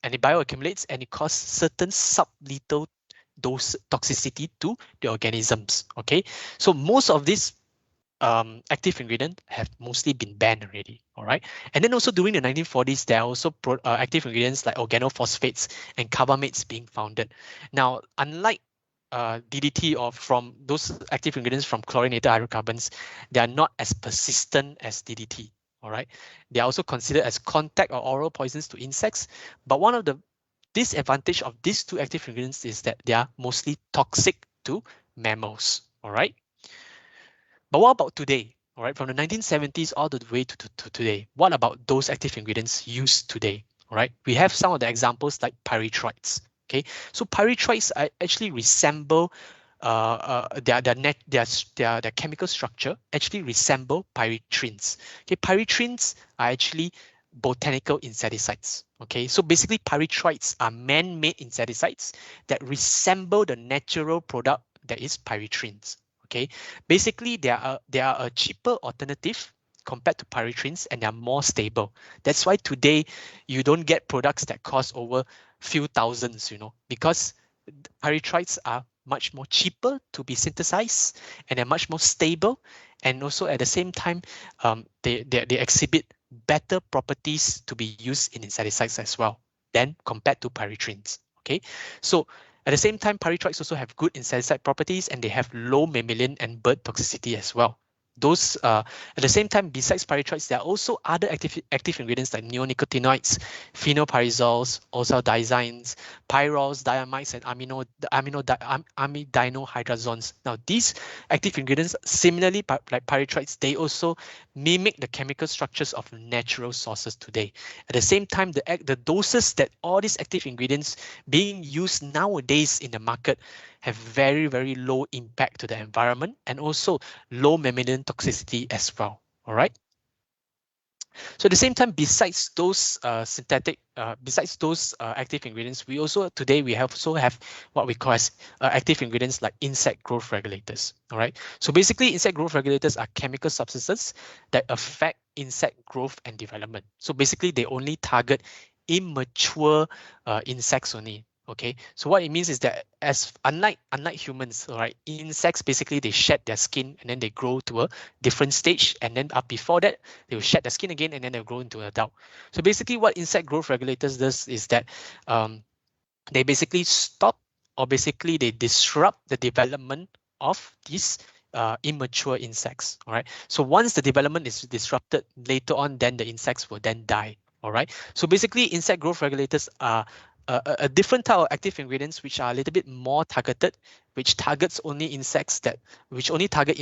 and it causes certain sublethal dose toxicity to the organisms. Okay, so most of these active ingredient have mostly been banned already. All right, and then also during the 1940s, there are also active ingredients like organophosphates and carbamates being founded. Now, unlike DDT or from those active ingredients from chlorinated hydrocarbons, they are not as persistent as DDT. All right, they are also considered as contact or oral poisons to insects. But one of the disadvantage of these two active ingredients is that they are mostly toxic to mammals. All right. But what about today? All right, from the 1970s all the way to today, what about those active ingredients used today? All right, we have some of the examples like pyrethroids. Okay, so pyrethroids actually resemble their chemical structure actually resemble pyrethrins. Okay, pyrethrins are actually botanical insecticides. Okay, so basically pyrethroids are man-made insecticides that resemble the natural product that is pyrethrins. Okay, basically they are a cheaper alternative compared to pyrethrins, and they are more stable. That's why today you don't get products that cost over few thousands, you know, because pyrethroids are much more cheaper to be synthesized, and they're much more stable, and also at the same time they exhibit better properties to be used in insecticides as well than compared to pyrethrins. Okay, so at the same time, pyrethroids also have good insecticide properties, and they have low mammalian and bird toxicity as well. Those at the same time, besides pyrethroids, there are also other active ingredients like neonicotinoids, phenylpyrazoles, also diazines, pyrols, diamides, and amidinohydrazones. Now, these active ingredients, similarly like pyrethroids, they also mimic the chemical structures of natural sources today. At the same time, the doses that all these active ingredients being used nowadays in the market have very, very low impact to the environment, and also low mammalian toxicity as well. All right. So at the same time, besides those active ingredients, we also have what we call as active ingredients like insect growth regulators. All right. So basically, insect growth regulators are chemical substances that affect insect growth and development. So basically, they only target immature insects only. Okay, so what it means is that unlike humans, all right, insects basically they shed their skin and then they grow to a different stage, and then before that they will shed their skin again and then they'll grow into an adult. So basically what insect growth regulators does is that they basically stop, or basically they disrupt the development of these immature insects. All right, so once the development is disrupted later on, then the insects will then die. All right. So basically, insect growth regulators are a different type of active ingredients which are a little bit more targeted, which targets only insects that, which only target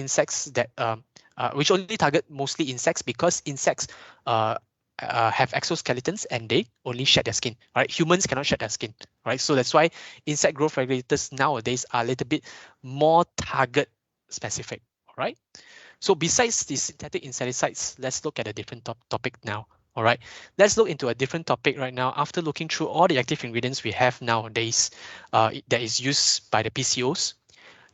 mostly insects, because insects have exoskeletons and they only shed their skin. Right? Humans cannot shed their skin. Right? So that's why insect growth regulators nowadays are a little bit more target specific. All right. So besides the synthetic insecticides, let's look at a different topic now. All right, let's look into a different topic right now. After looking through all the active ingredients we have nowadays that is used by the PCOs,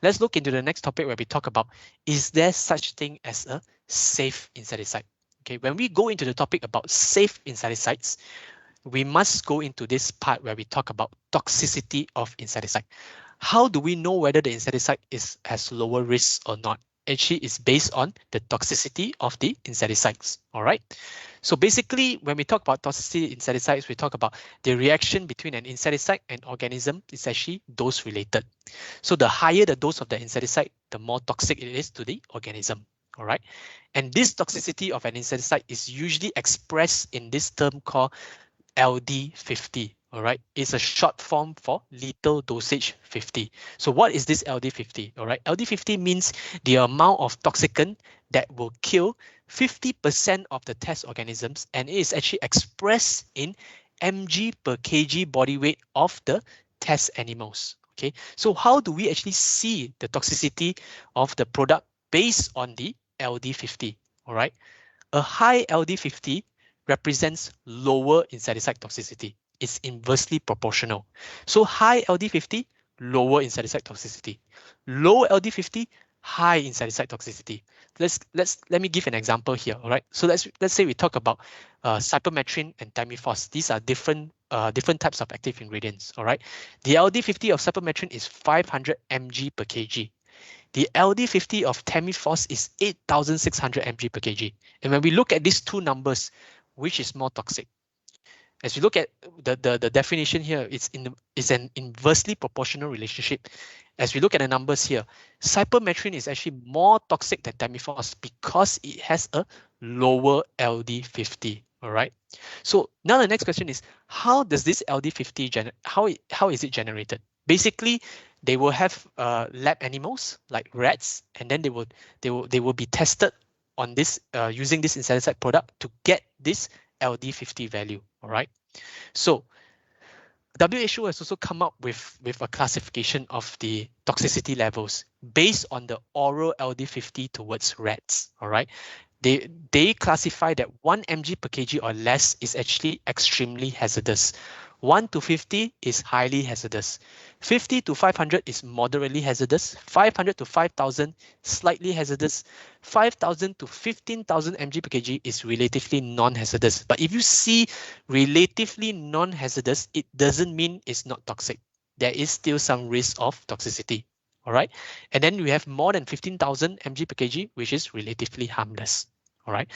let's look into the next topic where we talk about, is there such thing as a safe insecticide? Okay, when we go into the topic about safe insecticides, we must go into this part where we talk about toxicity of insecticide. How do we know whether the insecticide has lower risks or not? Actually, it's based on the toxicity of the insecticides. All right. So basically, when we talk about toxicity insecticides, we talk about the reaction between an insecticide and organism is actually dose related. So the higher the dose of the insecticide, the more toxic it is to the organism. All right. And this toxicity of an insecticide is usually expressed in this term called LD50. All right, it's a short form for lethal dosage 50. So what is this LD50? All right, LD50 means the amount of toxicant that will kill 50% of the test organisms, and it is actually expressed in mg per kg body weight of the test animals. Okay, so how do we actually see the toxicity of the product based on the LD50? All right, a high LD50 represents lower insecticide toxicity. It's inversely proportional. So high LD50, lower insecticide toxicity. Low LD50, high insecticide toxicity. Let me give an example here. All right. So let's say we talk about cypermethrin and tamifos. These are different types of active ingredients. All right. The LD50 of cypermethrin is 500 mg per kg. The LD50 of tamifos is 8,600 mg per kg. And when we look at these two numbers, which is more toxic? As you look at the definition here, it's an inversely proportional relationship. As we look at the numbers here, cypermethrin is actually more toxic than tamifos because it has a lower LD50. All right. So now the next question is, how does this LD50 how is it generated? Basically, they will have lab animals like rats, and then they will be tested on this using this insecticide product to get this LD50 value. All right. So WHO has also come up with a classification of the toxicity levels based on the oral LD50 towards rats. All right. They classify that 1 mg per kg or less is actually extremely hazardous. 1 to 50 is highly hazardous. 50 to 500 is moderately hazardous. 500 to 5,000 slightly hazardous. 5,000 to 15,000 mg per kg is relatively non-hazardous. But if you see relatively non-hazardous, it doesn't mean it's not toxic. There is still some risk of toxicity. All right. And then we have more than 15,000 mg per kg, which is relatively harmless. All right.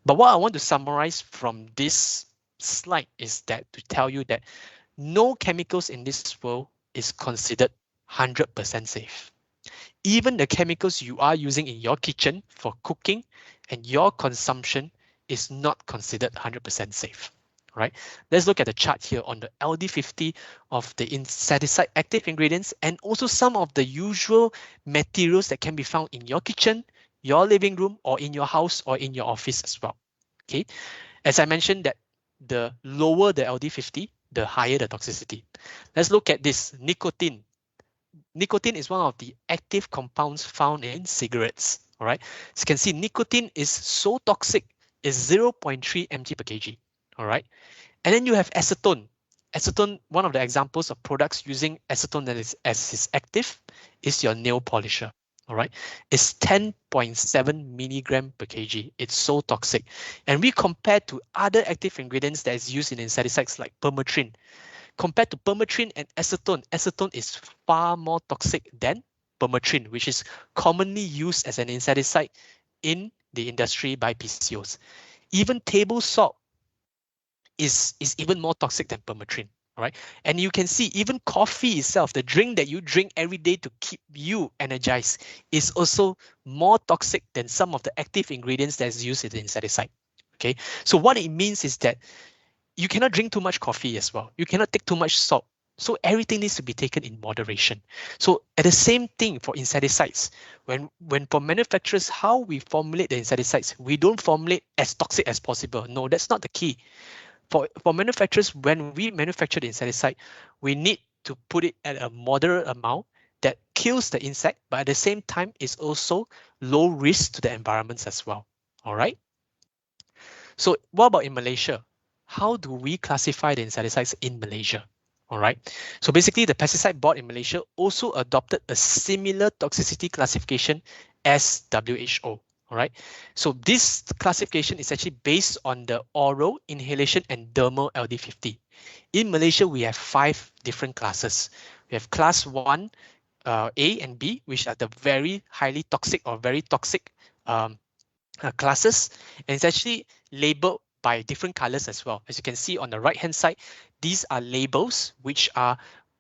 But what I want to summarize from this slide is that to tell you that no chemicals in this world is considered 100% safe. Even the chemicals you are using in your kitchen for cooking and your consumption is not considered 100% safe. Right? Let's look at the chart here on the LD50 of the insecticide active ingredients and also some of the usual materials that can be found in your kitchen, your living room, or in your house or in your office as well. Okay, as I mentioned that the lower the LD50, the higher the toxicity. Let's look at this nicotine. Nicotine is one of the active compounds found in cigarettes. All right, so you can see nicotine is so toxic, it's 0.3 mg per kg. All right, and then you have acetone. Acetone, one of the examples of products using acetone that is as is active is your nail polisher. All right, it's 10.7 milligram per kg. It's so toxic. And we compare to other active ingredients that is used in insecticides like permethrin. Compared to permethrin and acetone, acetone is far more toxic than permethrin, which is commonly used as an insecticide in the industry by PCOs. Even table salt is even more toxic than permethrin. All right, and you can see even coffee itself, the drink that you drink every day to keep you energized, is also more toxic than some of the active ingredients that's used in the insecticide. Okay, so what it means is that you cannot drink too much coffee as well. You cannot take too much salt. So everything needs to be taken in moderation. So at the same thing for insecticides, when for manufacturers, how we formulate the insecticides, we don't formulate as toxic as possible. No, that's not the key. For manufacturers, when we manufacture the insecticide, we need to put it at a moderate amount that kills the insect, but at the same time is also low risk to the environments as well. All right. So what about in Malaysia? How do we classify the insecticides in Malaysia? All right. So basically, the pesticide board in Malaysia also adopted a similar toxicity classification as WHO. All right. So this classification is actually based on the oral, inhalation, and dermal LD50. In Malaysia, we have 5 different classes. We have class 1, A and B, which are the very highly toxic or very toxic classes, and it's actually labeled by different colors as well. As you can see on the right hand side, these are labels which are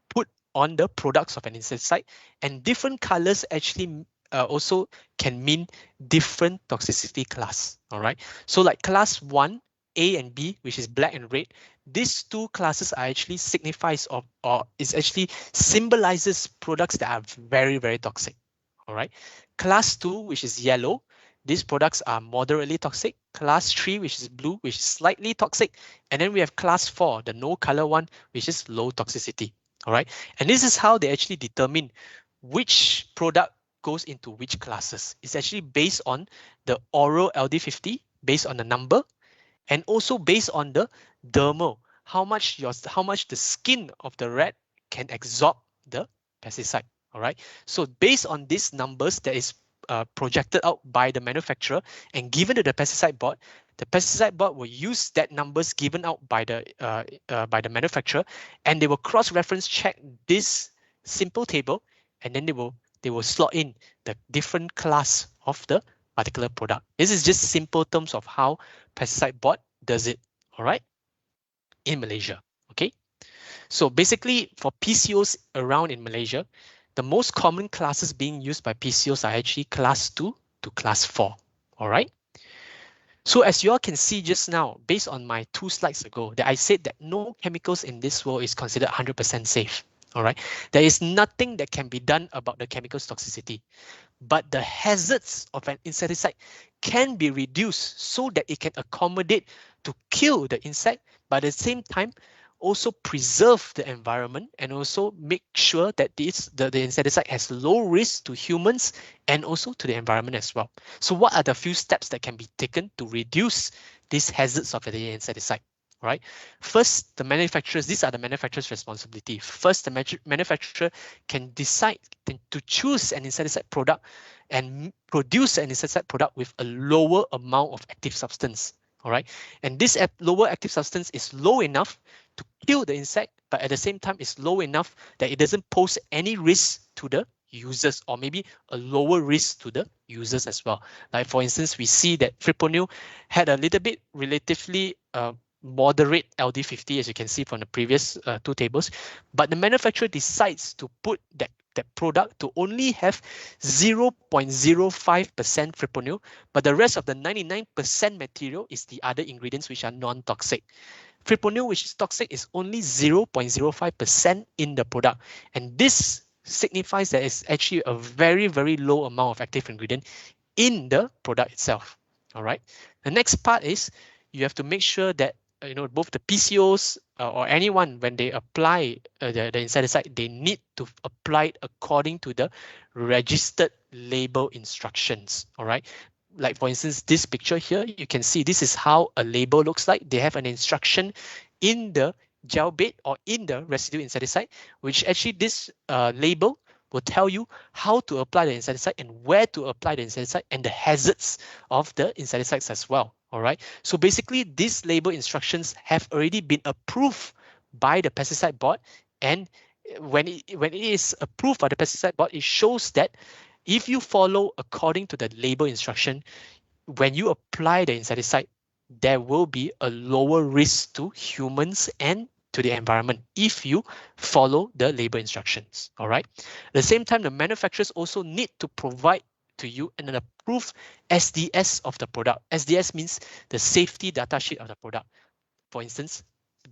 put on the products of an insecticide, and different colors actually also can mean different toxicity class. All right, so like class 1, A and B, which is black and red, these two classes are actually signifies or is actually symbolizes products that are very, very toxic. All right, class 2, which is yellow, these products are moderately toxic. Class 3, which is blue, which is slightly toxic. And then we have class 4, the no color one, which is low toxicity. All right. And this is how they actually determine which product goes into which classes. It's actually based on the oral LD50, based on the number, and also based on the dermal, how much the skin of the rat can absorb the pesticide. All right. So based on these numbers that is projected out by the manufacturer and given to the pesticide board will use that numbers given out by the manufacturer, and they will cross-reference check this simple table, and then they will slot in the different class of the particular product. This is just simple terms of how pesticide board does it. All right, in Malaysia. Okay, so basically for PCOs around in Malaysia, the most common classes being used by PCOs are actually class 2 to class 4. All right. So as you all can see just now, based on my 2 slides ago, that I said that no chemicals in this world is considered 100% safe. All right. There is nothing that can be done about the chemicals toxicity, but the hazards of an insecticide can be reduced so that it can accommodate to kill the insect, but at the same time also preserve the environment and also make sure that the insecticide has low risk to humans and also to the environment as well. So what are the few steps that can be taken to reduce these hazards of the insecticide? Right. First, the manufacturers, these are the manufacturer's responsibility. First, the manufacturer can decide to choose an insecticide product and produce an insecticide product with a lower amount of active substance. All right. And this lower active substance is low enough to kill the insect, but at the same time is low enough that it doesn't pose any risk to the users, or maybe a lower risk to the users as well. Like for instance, we see that fipronil had a little bit relatively moderate LD50, as you can see from the previous 2 tables, but the manufacturer decides to put that product to only have 0.05% fipronil, but the rest of the 99% material is the other ingredients which are non-toxic. Fipronil, which is toxic, is only 0.05% in the product, and this signifies that it's actually a very, very low amount of active ingredient in the product itself. All right. The next part is you have to make sure that both the PCOs or anyone, when they apply the insecticide, they need to apply it according to the registered label instructions. All right. Like for instance, this picture here, you can see this is how a label looks like. They have an instruction in the gel bed or in the residue insecticide, which actually this label will tell you how to apply the insecticide and where to apply the insecticide and the hazards of the insecticides as well. All right. So basically, these label instructions have already been approved by the pesticide board, and when it is approved by the pesticide board, it shows that if you follow according to the label instruction, when you apply the insecticide, there will be a lower risk to humans and to the environment if you follow the label instructions. All right. At the same time, the manufacturers also need to provide to you an approved SDS of the product. SDS means the safety data sheet of the product. For instance,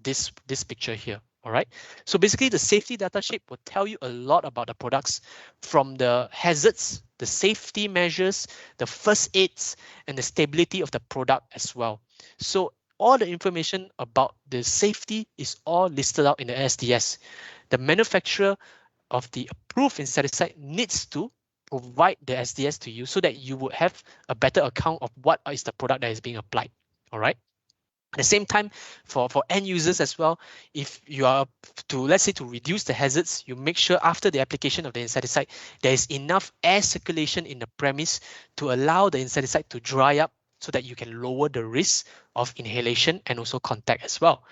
this picture here. All right. So basically, the safety data sheet will tell you a lot about the products, from the hazards, the safety measures, the first aids, and the stability of the product as well. So all the information about the safety is all listed out in the SDS. The manufacturer of the approved insecticide needs to provide the SDS to you so that you would have a better account of what is the product that is being applied. All right. At the same time, for end users as well, if you are to, let's say, to reduce the hazards, you make sure after the application of the insecticide, there is enough air circulation in the premise to allow the insecticide to dry up so that you can lower the risk of inhalation and also contact as well.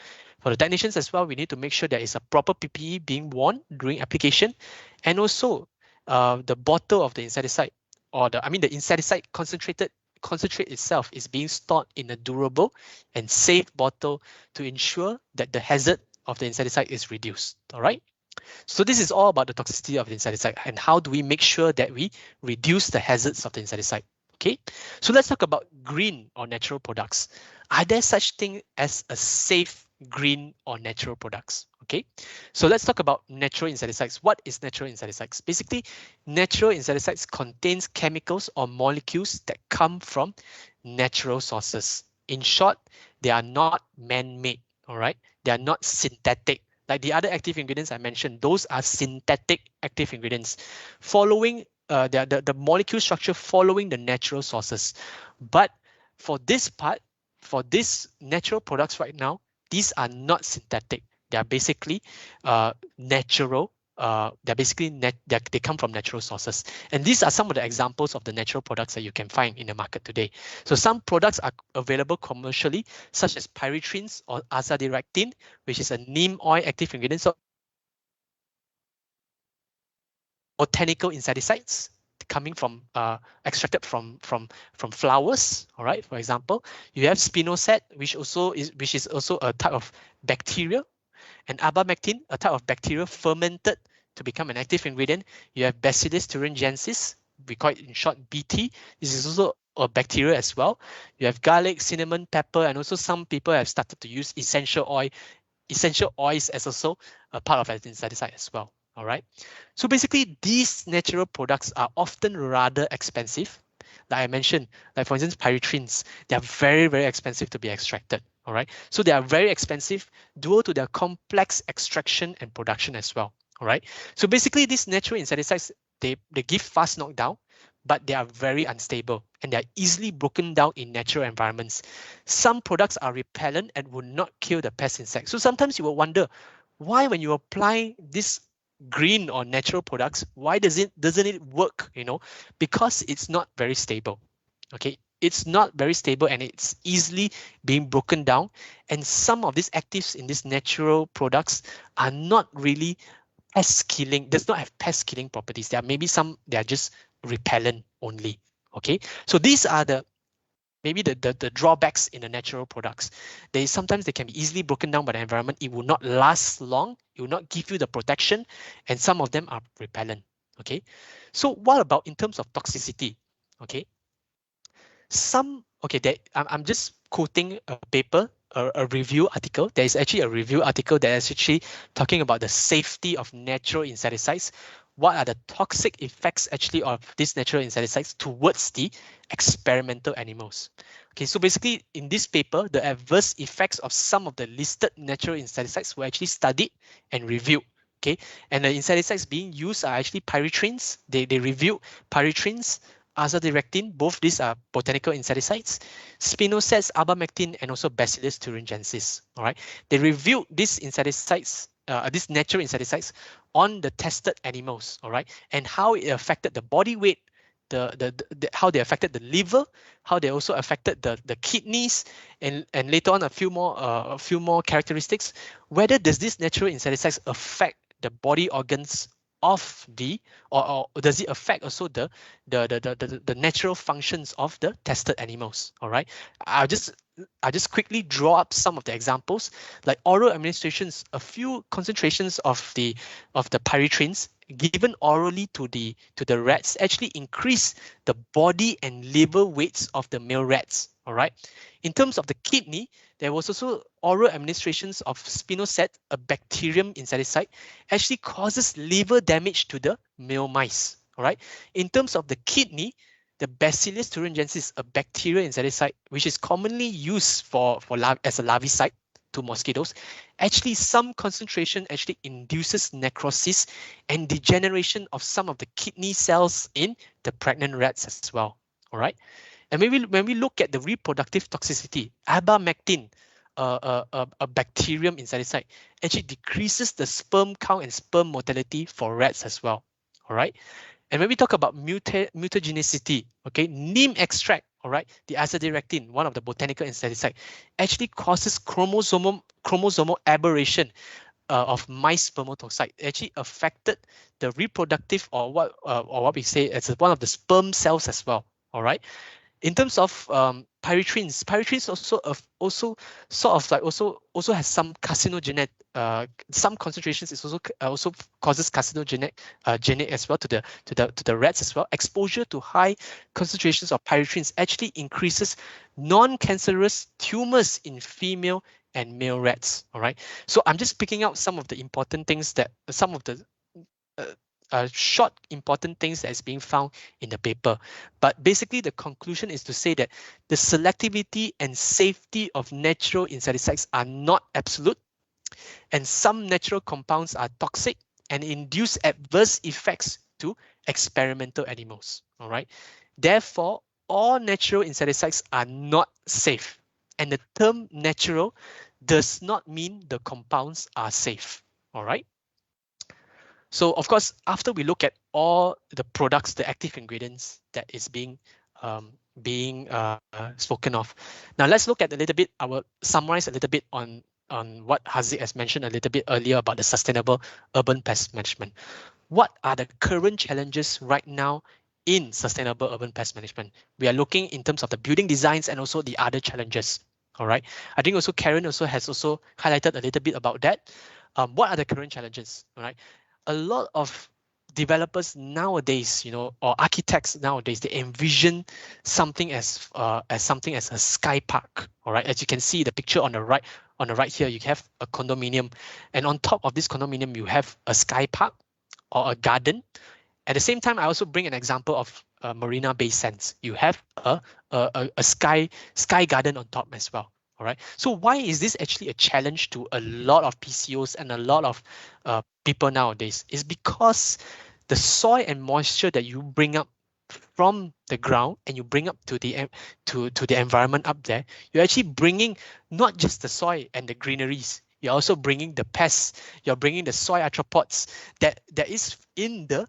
For the technicians as well, we need to make sure there is a proper PPE being worn during application, and also the bottle of the insecticide, or the insecticide concentrate itself is being stored in a durable and safe bottle to ensure that the hazard of the insecticide is reduced. All right. So this is all about the toxicity of the insecticide and how do we make sure that we reduce the hazards of the insecticide. Okay, so let's talk about green or natural products. Are there such thing as a safe green or natural products? Okay, so let's talk about natural insecticides. What is natural insecticides? Basically, natural insecticides contains chemicals or molecules that come from natural sources. In short, they are not man-made. All right, they are not synthetic. Like the other active ingredients I mentioned, those are synthetic active ingredients, following the molecule structure following the natural sources. But for this part, for these natural products right now, these are not synthetic. They are basically natural. They come from natural sources. And these are some of the examples of the natural products that you can find in the market today. So some products are available commercially, such as pyretrins or azadirachtin, which is a neem oil active ingredient. So botanical insecticides coming from extracted from flowers. All right, for example, you have spinosad, which is also a type of bacteria, and abamectin, a type of bacteria fermented to become an active ingredient. You have Bacillus thuringiensis, we call it in short BT. This is also a bacteria as well. You have garlic, cinnamon, pepper, and also some people have started to use essential oils as also a part of an insecticide as well. All right. So basically, these natural products are often rather expensive. Like I mentioned, like for instance, pyretrins, they are very, very expensive to be extracted. All right. So they are very expensive due to their complex extraction and production as well. All right. So basically, these natural insecticides, they give fast knockdown, but they are very unstable and they are easily broken down in natural environments. Some products are repellent and will not kill the pest insect. So sometimes you will wonder why, when you apply this green or natural products, why doesn't it work? Because it's not very stable. Okay, it's not very stable and it's easily being broken down. And some of these actives in these natural products are not really pest killing, does not have pest killing properties. There are maybe some, they are just repellent only. Okay, so these are maybe the drawbacks in the natural products. Sometimes they can be easily broken down by the environment. It will not last long. It will not give you the protection, and some of them are repellent. Okay, so what about in terms of toxicity? Okay, I'm just quoting a paper, a review article. There is actually a review article that is actually talking about the safety of natural insecticides. What are the toxic effects actually of these natural insecticides towards the experimental animals? Okay, so basically in this paper, the adverse effects of some of the listed natural insecticides were actually studied and reviewed. Okay, and the insecticides being used are actually pyretrins. They reviewed pyretrins, azadirachtin, both these are botanical insecticides, spinosads, abamectin, and also Bacillus thuringiensis. All right, they reviewed these insecticides, these natural insecticides, on the tested animals. All right, and how it affected the body weight, how they affected the liver, how they also affected the kidneys, and later on a few more characteristics. Whether does this natural insecticides affect the body organs of or does it affect also the natural functions of the tested animals? All right, I'll just quickly draw up some of the examples. Like oral administrations, a few concentrations of the pyretrins given orally to the rats actually increase the body and liver weights of the male rats. All right. In terms of the kidney, there was also oral administrations of spinosad, a bacterium insecticide, actually causes liver damage to the male mice. All right. In terms of the kidney, the Bacillus thuringiensis, a bacterial insecticide, which is commonly used as a larvicide to mosquitoes, actually some concentration actually induces necrosis and degeneration of some of the kidney cells in the pregnant rats as well. All right. And when we look at the reproductive toxicity, abamectin, a bacterium insecticide, actually decreases the sperm count and sperm mortality for rats as well. All right. And when we talk about mutagenicity, okay, neem extract, all right, the azadirachtin, one of the botanical insecticide, actually causes chromosomal aberration of mice spermatocyte. Actually affected the reproductive or what we say as one of the sperm cells as well. All right. In terms of pyrethrin also sort of like also has some carcinogenic some concentrations is also causes carcinogenic genic as well to the rats as well. Exposure to high concentrations of pyrethrins actually increases non-cancerous tumors in female and male rats. All right. So I'm just picking out some of the important things that some of the short important things that is being found in the paper. But basically the conclusion is to say that the selectivity and safety of natural insecticides are not absolute, and some natural compounds are toxic and induce adverse effects to experimental animals. All right. Therefore, all natural insecticides are not safe, and the term natural does not mean the compounds are safe. All right. So of course, after we look at all the products, the active ingredients that is being spoken of, now let's look at a little bit. I will summarize a little bit on what Haziq has mentioned a little bit earlier about the sustainable urban pest management. What are the current challenges right now in sustainable urban pest management? We are looking in terms of the building designs and also the other challenges. All right. I think also Karen has highlighted a little bit about that. What are the current challenges? All right. A lot of developers nowadays, or architects nowadays, they envision something as something as a sky park. All right, as you can see the picture on the right here, you have a condominium, and on top of this condominium, you have a sky park or a garden. At the same time, I also bring an example of Marina Bay Sands. You have a sky garden on top as well. All right. So why is this actually a challenge to a lot of PCOs and a lot of people nowadays? Is because the soil and moisture that you bring up from the ground and you bring up to the environment up there, you're actually bringing not just the soil and the greeneries. You're also bringing the pests. You're bringing the soil arthropods that is in the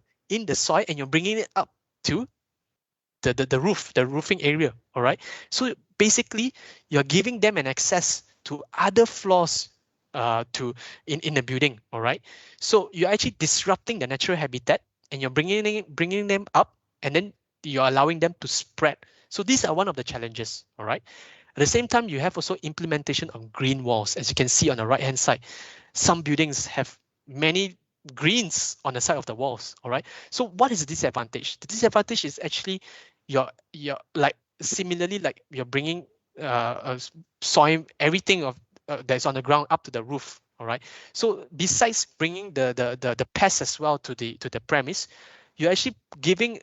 soil, and you're bringing it up to the roofing area. All right. So basically, you're giving them an access to other floors in the building. All right. So you're actually disrupting the natural habitat, and you're bringing them up, and then you're allowing them to spread. So these are one of the challenges. All right. At the same time, you have also implementation of green walls. As you can see on the right hand side, some buildings have many greens on the side of the walls. All right. So what is the disadvantage? The disadvantage is actually you're like similarly like you're bringing soil, everything of that's on the ground up to the roof. All right. So besides bringing the pests as well to the premise, you're actually giving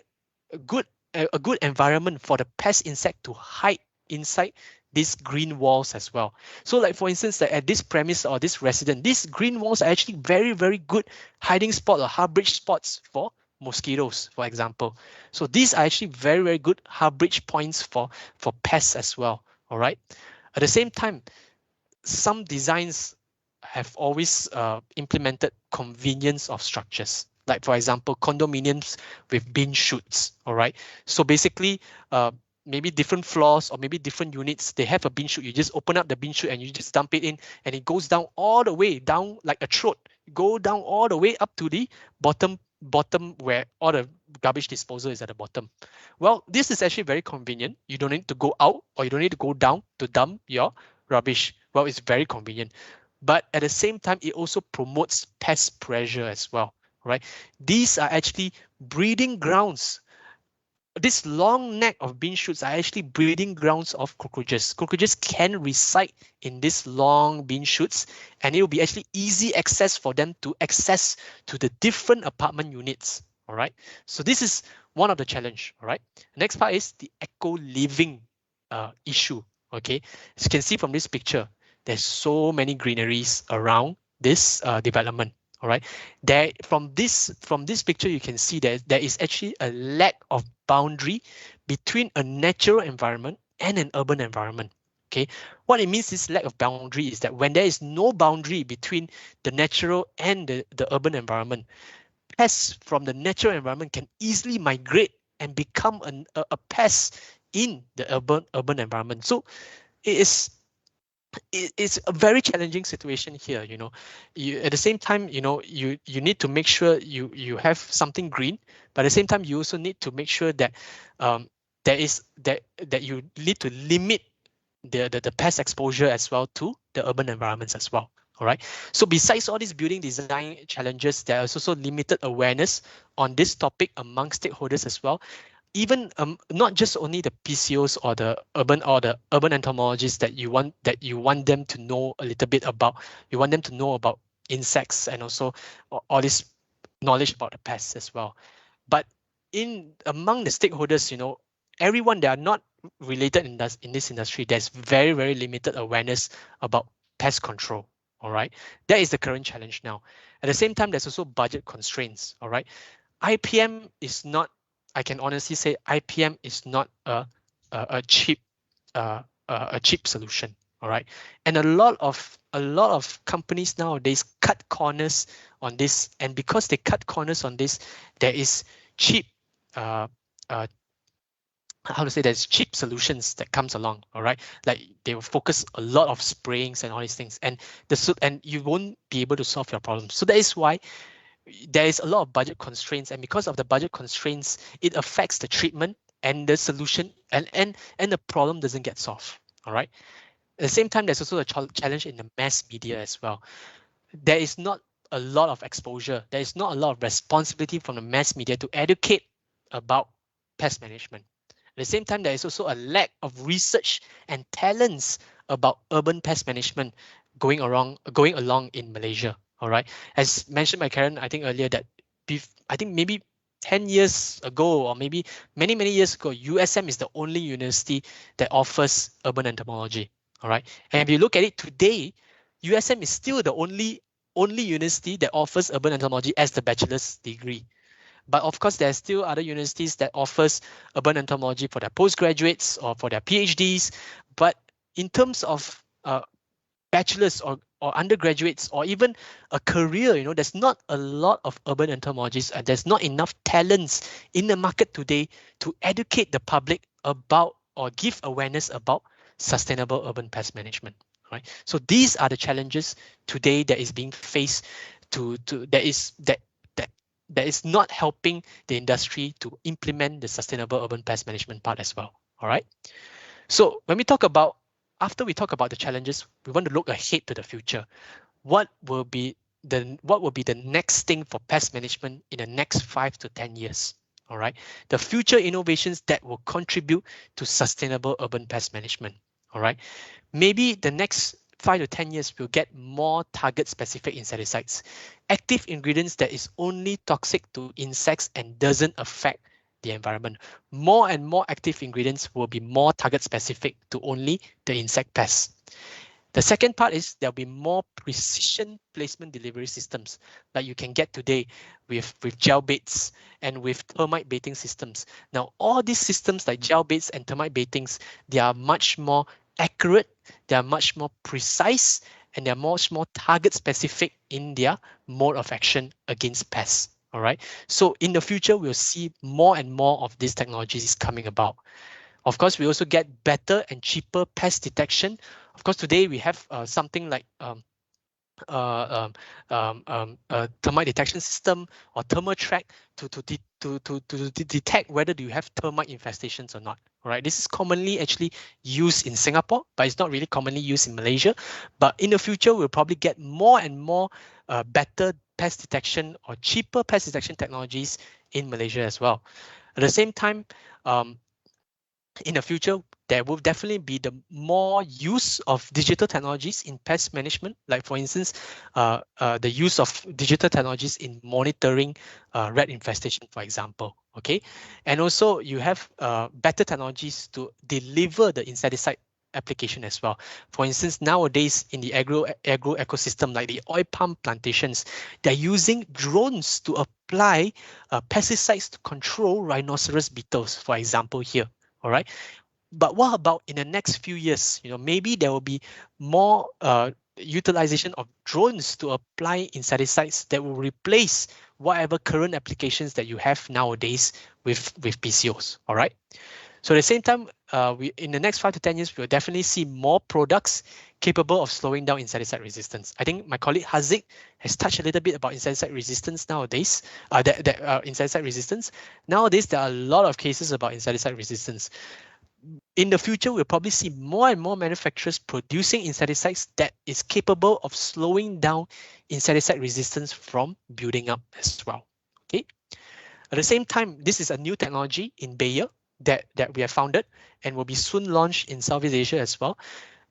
a good environment for the pest insect to hide inside these green walls as well. So like for instance, at this premise or this resident, these green walls are actually very, very good hiding spot or harborage spots for mosquitoes, for example. So these are actually very, very good harborage points for pests as well. All right. At the same time, some designs have always implemented convenience of structures. Like for example, condominiums with bin chutes. All right. So basically, maybe different floors or maybe different units, they have a bin chute. You just open up the bin chute and you just dump it in, and it goes down all the way down like a throat. Go down all the way up to the bottom where all the garbage disposal is at the bottom. Well, this is actually very convenient. You don't need to go out or you don't need to go down to dump your rubbish. Well, it's very convenient. But at the same time, it also promotes pest pressure as well. right? These are actually breeding grounds. This long neck of bean shoots are actually breeding grounds of cockroaches. Cockroaches can reside in these long bean shoots, and it will be actually easy access for them to access to the different apartment units. All right. So this is one of the challenge. All right. Next part is the eco-living issue. Okay. As you can see from this picture, there's so many greeneries around this development. All right. There from this picture, you can see that there is actually a lack of boundary between a natural environment and an urban environment. Okay, what it means is lack of boundary is that when there is no boundary between the natural and the urban environment, pests from the natural environment can easily migrate and become a pest in the urban environment. So it's a very challenging situation here. You know, at the same time, you know, you need to make sure you have something green, but at the same time, you also need to make sure that that you need to limit the pest exposure as well to the urban environments as well. All right. So besides all these building design challenges, there is also limited awareness on this topic among stakeholders as well. Even not just only the PCOs or the urban entomologists that you want them to know a little bit about. You want them to know about insects and also all this knowledge about the pests as well. But among the stakeholders, you know, everyone that are not related in this industry, there's very, very limited awareness about pest control. All right, that is the current challenge now. At the same time, there's also budget constraints. All right, IPM is not, I can honestly say IPM is not a cheap solution. All right, and a lot of companies nowadays cut corners on this, and because they cut corners on this, there is cheap there's cheap solutions that comes along. All right, like they will focus a lot of sprayings and all these things, and you won't be able to solve your problem. So that is why there is a lot of budget constraints, and because of the budget constraints, it affects the treatment and the solution, and the problem doesn't get solved. All right. At the same time, there's also a challenge in the mass media as well. There is not a lot of exposure. There is not a lot of responsibility from the mass media to educate about pest management. At the same time, there is also a lack of research and talents about urban pest management going along in Malaysia. All right, as mentioned by Karen, I think earlier that I think maybe 10 years ago, or maybe many years ago, USM is the only university that offers urban entomology. All right, and if you look at it today, USM is still the only university that offers urban entomology as the bachelor's degree. But of course, there are still other universities that offers urban entomology for their postgraduates or for their PhDs. But in terms of bachelors or undergraduates or even a career, you know, there's not a lot of urban entomologists, and there's not enough talents in the market today to educate the public about or give awareness about sustainable urban pest management. Right. So these are the challenges today that is being faced that is not helping the industry to implement the sustainable urban pest management part as well. All right. So when after we talk about the challenges, we want to look ahead to the future. What will be the next thing for pest management in the next 5 to 10 years? All right. The future innovations that will contribute to sustainable urban pest management. All right. Maybe the next 5 to 10 years, we'll get more target-specific insecticides, active ingredients that is only toxic to insects and doesn't affect the environment. More and more active ingredients will be more target-specific to only the insect pests. The second part is there'll be more precision placement delivery systems like you can get today with gel baits and with termite baiting systems. Now, all these systems like gel baits and termite baitings, they are much more accurate, they are much more precise, and they're much more target specific in their mode of action against pests. All right. So in the future, we'll see more and more of these technologies coming about. Of course, we also get better and cheaper pest detection. Of course, today we have something like termite detection system or thermotrack to detect whether you have termite infestations or not. Right, this is commonly actually used in Singapore, but it's not really commonly used in Malaysia. But in the future, we'll probably get more and more better pest detection or cheaper pest detection technologies in Malaysia as well. At the same time, in the future, there will definitely be the more use of digital technologies in pest management, like for instance, the use of digital technologies in monitoring rat infestation, for example. Okay, and also you have better technologies to deliver the insecticide application as well. For instance, nowadays in the agro ecosystem, like the oil palm plantations, they're using drones to apply pesticides to control rhinoceros beetles, for example, here. All right. But what about in the next few years? Maybe there will be more utilization of drones to apply insecticides that will replace whatever current applications that you have nowadays with PCOs. All right. So at the same time, we in the next 5 to 10 years, we'll definitely see more products capable of slowing down insecticide resistance. I think my colleague Haziq has touched a little bit about insecticide resistance nowadays. Insecticide resistance. Nowadays, there are a lot of cases about insecticide resistance. In the future, we'll probably see more and more manufacturers producing insecticides that is capable of slowing down insecticide resistance from building up as well. Okay. At the same time, this is a new technology in Bayer that we have founded and will be soon launched in Southeast Asia as well.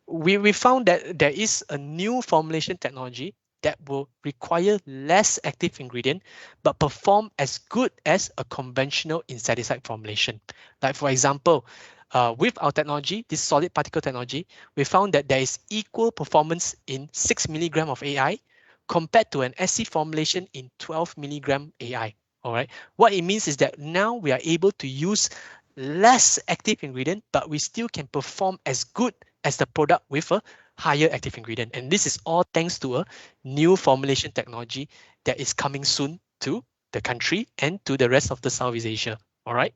We found that there is a new formulation technology that will require less active ingredient, but perform as good as a conventional insecticide formulation. Like for example, with our technology, this solid particle technology, we found that there is equal performance in 6 milligram of AI compared to an SC formulation in 12 milligram AI. All right. What it means is that now we are able to use less active ingredient, but we still can perform as good as the product with a higher active ingredient. And this is all thanks to a new formulation technology that is coming soon to the country and to the rest of the Southeast Asia. All right.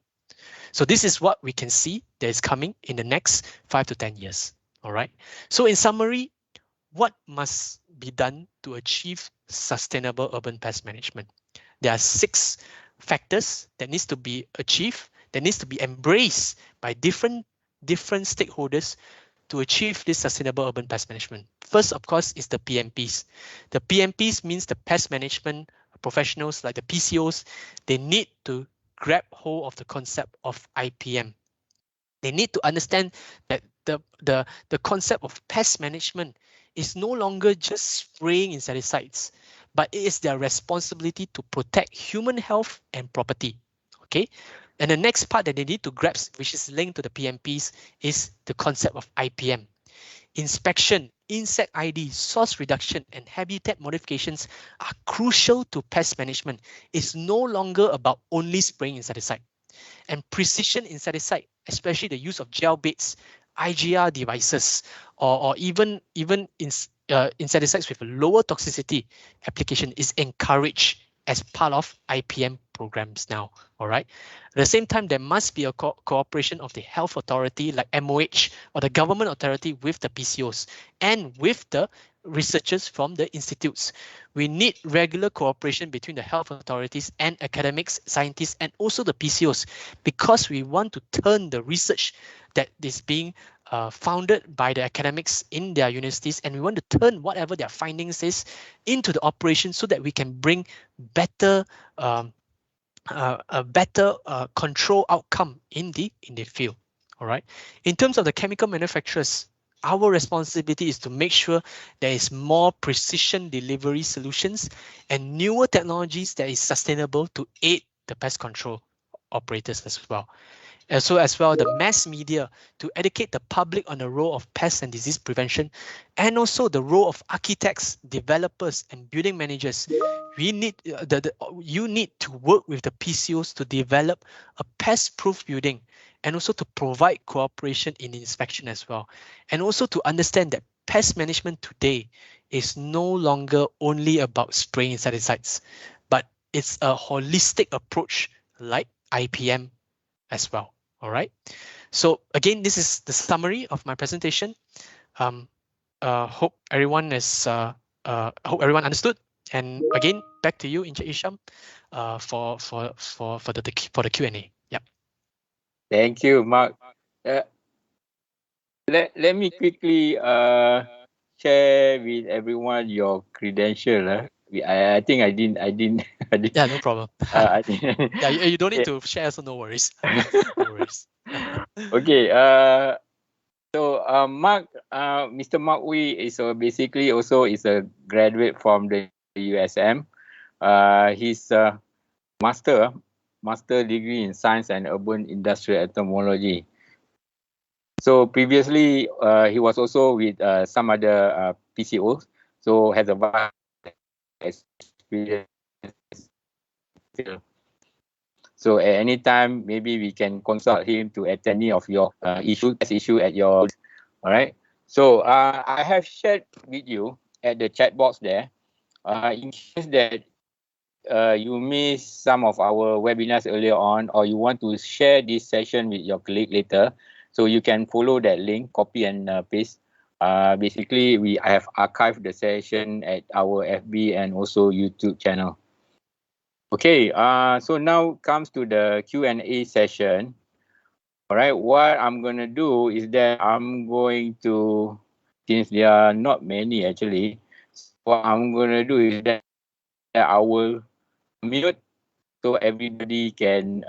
So this is what we can see that is coming in the next 5 to 10 years. All right. So in summary, what must be done to achieve sustainable urban pest management? There are 6 factors that needs to be achieved, that needs to be embraced by different stakeholders to achieve this sustainable urban pest management. First, of course, is the PMPs. The PMPs means the pest management professionals like the PCOs. They need to grab hold of the concept of IPM. They need to understand that the concept of pest management is no longer just spraying insecticides, but it is their responsibility to protect human health and property. Okay. And the next part that they need to grasp, which is linked to the PMPs, is the concept of IPM. Inspection, insect ID, source reduction, and habitat modifications are crucial to pest management. It's no longer about only spraying insecticide. And precision insecticide, especially the use of gel baits, IGR devices, or even insecticides with a lower toxicity application is encouraged as part of IPM programs now. All right. At the same time, there must be a cooperation of the health authority like MOH or the government authority with the PCOs and with the researchers from the institutes. We need regular cooperation between the health authorities and academics, scientists, and also the PCOs, because we want to turn the research that is being founded by the academics in their universities, and we want to turn whatever their findings is into the operation so that we can bring better a better control outcome in the field. All right. In terms of the chemical manufacturers, our responsibility is to make sure there is more precision delivery solutions and newer technologies that is sustainable to aid the pest control operators as well. And so as well, the mass media to educate the public on the role of pest and disease prevention, and also the role of architects, developers, and building managers. We need you need to work with the PCOs to develop a pest-proof building, and also to provide cooperation in inspection as well, and also to understand that pest management today is no longer only about spraying insecticides, but it's a holistic approach like IPM as well. All right. So again, this is the summary of my presentation. Hope everyone is hope everyone understood. And again, back to you, Encik Isham, for the Q&A. Yep. Thank you, Mark. Let me quickly share with everyone your credential. I think I didn't. I didn't. Yeah, no problem. I didn't. Yeah, you don't need to share, so no worries. No worries. Okay. So Mark, Mr. Mark Wee is basically also is a graduate from the USM. He's a master degree in science and urban industrial entomology. So previously, he was also with some other PCOs, so has a vast experience. So at any time, maybe we can consult him to attend any of your issue at your. All right. So I have shared with you at the chat box there. In case that you missed some of our webinars earlier on, or you want to share this session with your colleague later, so you can follow that link, copy and paste. Basically, I have archived the session at our FB and also YouTube channel. Okay, so now comes to the Q&A session. All right, what I'm going to do is that I'm going to, since there are not many actually, what I'm going to do is that I will mute so everybody can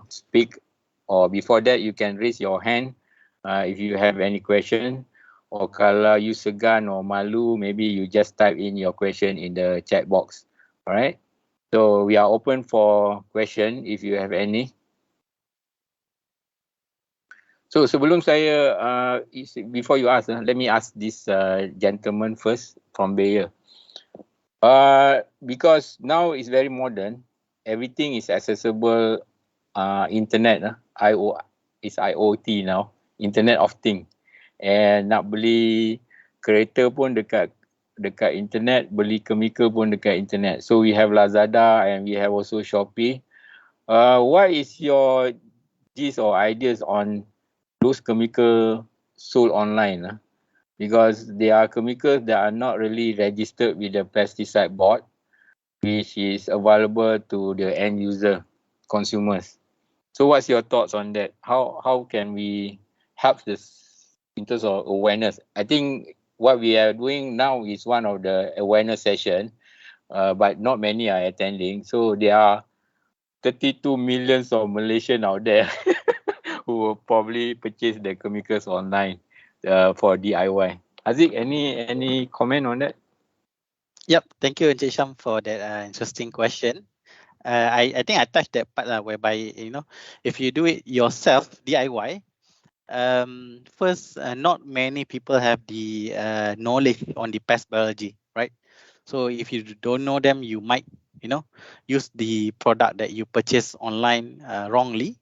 speak, or before that you can raise your hand if you have any question, or kalau you segan or malu, maybe you just type in your question in the chat box. All right, so we are open for question if you have any. So sebelum saya before you ask, let me ask this gentleman first from Bayer. Because now it's very modern, everything is accessible. Internet, is IoT now, Internet of Things. And nak beli kereta pun dekat internet, beli chemical pun dekat internet. So we have Lazada and we have also Shopee. What is your gist or ideas on those chemical sold online? Because they are chemicals that are not really registered with the pesticide board, which is available to the end user consumers. So what's your thoughts on that? How can we help this in terms of awareness? I think what we are doing now is one of the awareness session, but not many are attending. So there are 32 millions of Malaysians out there who will probably purchase the chemicals online for DIY. Aziz, any comment on that? Yep, thank you, Encik Sham, for that interesting question. I think I touched that part whereby, if you do it yourself, DIY, first, not many people have the knowledge on the pest biology, right? So if you don't know them, you might, use the product that you purchase online wrongly.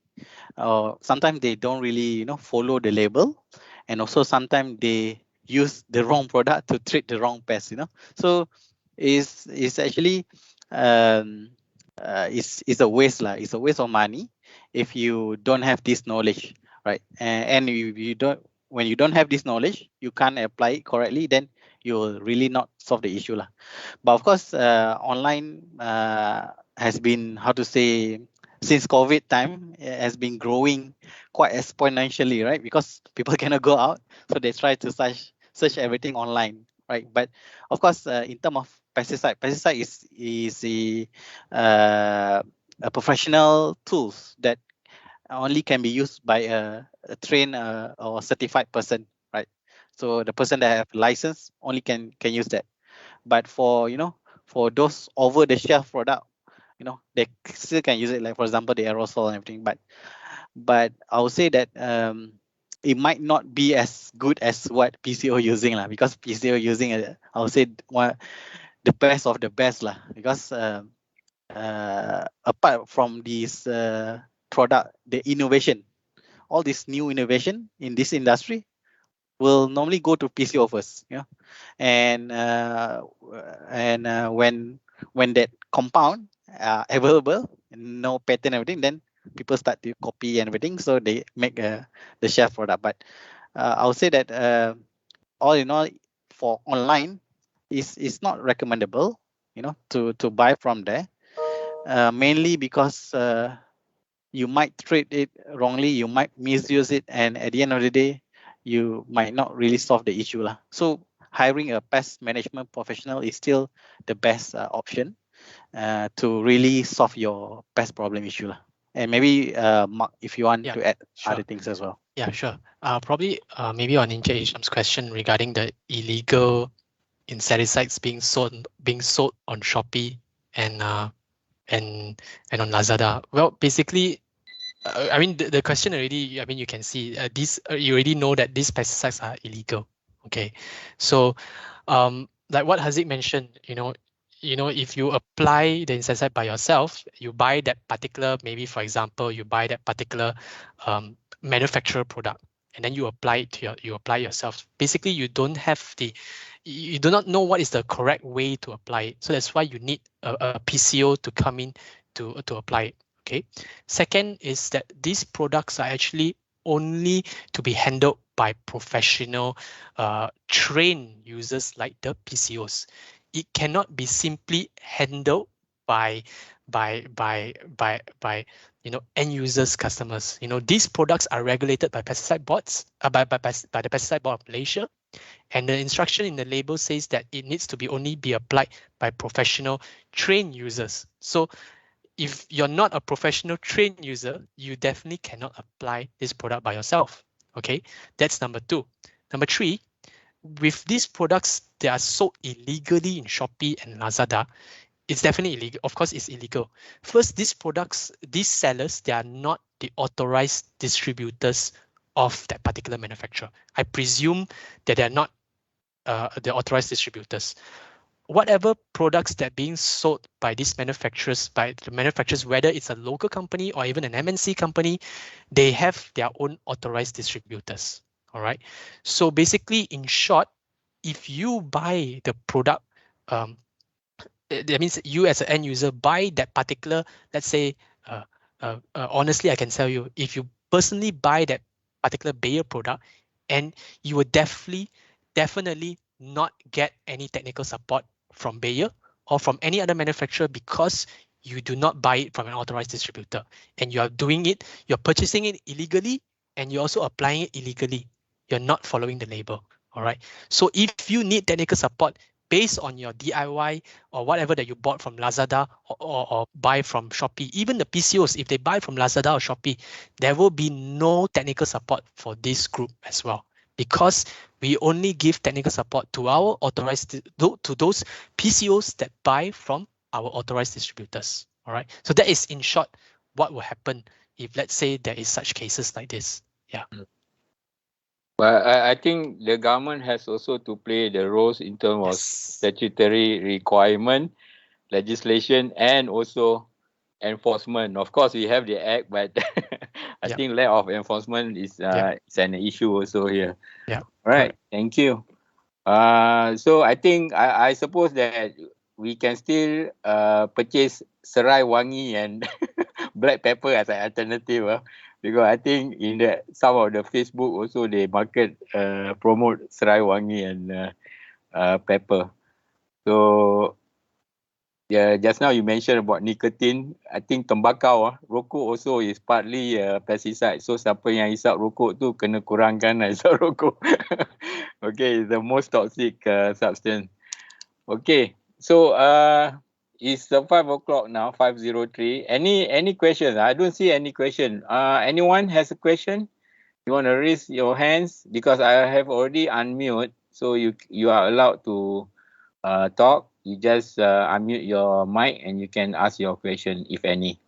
Sometimes they don't really, follow the label, and also sometimes they use the wrong product to treat the wrong pest. So it's actually it's a waste lah. It's a waste of money if you don't have this knowledge, right? And you don't, when you don't have this knowledge, you can't apply it correctly, then you will really not solve the issue lah. But of course, online has been, how to say, since COVID time, it has been growing quite exponentially, right? Because people cannot go out, so they try to search everything online, right? But of course, in terms of pesticide is a professional tools that only can be used by a trained or certified person, right? So the person that have license only can use that. But for for those over the shelf product, they still can use it, like for example the aerosol and everything. But I would say that it might not be as good as what PCO using lah, because PCO using I would say the best of the best lah, because apart from this product, the innovation, all this new innovation in this industry will normally go to PCO first, and when that compound available, no patent, everything, then people start to copy and everything, so they make the shelf product. But I would say that all in all, for online, is not recommendable, to buy from there, mainly because you might treat it wrongly, you might misuse it, and at the end of the day, you might not really solve the issue lah. So hiring a pest management professional is still the best option to really solve your pest problem issue. And maybe Mark, if you want to add other things as well. Yeah, sure. Probably maybe on Insecticides' question regarding the illegal insecticides being sold on Shopee and on Lazada. Well, basically, I mean the question already. I mean you can see these. You already know that these pesticides are illegal. Okay, so like what Haziq mentioned, if you apply the insecticide by yourself, you buy that particular, maybe for example, you buy that particular manufacturer product, and then you apply it to you apply yourself. Basically, you don't have you do not know what is the correct way to apply it. So that's why you need a PCO to come in to apply it. Okay. Second is that these products are actually only to be handled by professional trained users like the PCOs. It cannot be simply handled by end users, customers. These products are regulated by pesticide boards, by the Pesticide Board of Malaysia, and the instruction in the label says that it needs to only be applied by professional trained users. So if you're not a professional trained user, you definitely cannot apply this product by yourself. Okay, that's number 2. Number 3, with these products that are sold illegally in Shopee and Lazada, it's definitely illegal. Of course, it's illegal. First, these products, these sellers, they are not the authorized distributors of that particular manufacturer. I presume that they're not the authorized distributors. Whatever products that are being sold by these manufacturers, whether it's a local company or even an MNC company, they have their own authorized distributors. All right. So basically, in short, if you buy the product, that means you as an end user buy that particular, let's say, honestly, I can tell you, if you personally buy that particular Bayer product, and you will definitely not get any technical support from Bayer or from any other manufacturer because you do not buy it from an authorized distributor, and you are doing it, you're purchasing it illegally, and you're also applying it illegally. You're not following the label. All right. So if you need technical support based on your DIY or whatever that you bought from Lazada or buy from Shopee, even the PCOs, if they buy from Lazada or Shopee, there will be no technical support for this group as well, because we only give technical support to our authorized, to those PCOs that buy from our authorized distributors. All right. So that is in short what will happen if, let's say, there is such cases like this. Yeah. But I think the government has also to play the roles in terms of statutory requirement, legislation, and also enforcement. Of course, we have the act, but I think lack of enforcement is an issue also here. Yeah. All right. Thank you. So I think I suppose that we can still purchase serai wangi and black pepper as an alternative, because I think in some of the Facebook also they promote serai wangi and pepper. So yeah, just now you mentioned about nicotine. I think tembakau, rokok also is partly pesticide. So siapa yang hisap rokok tu kena kurangkan hisap rokok. Okay, the most toxic substance. Okay, so it's 5 o'clock now, 5:03. Any questions? I don't see any question. Anyone has a question? You want to raise your hands? Because I have already unmute, so you are allowed to talk. You just unmute your mic and you can ask your question, if any.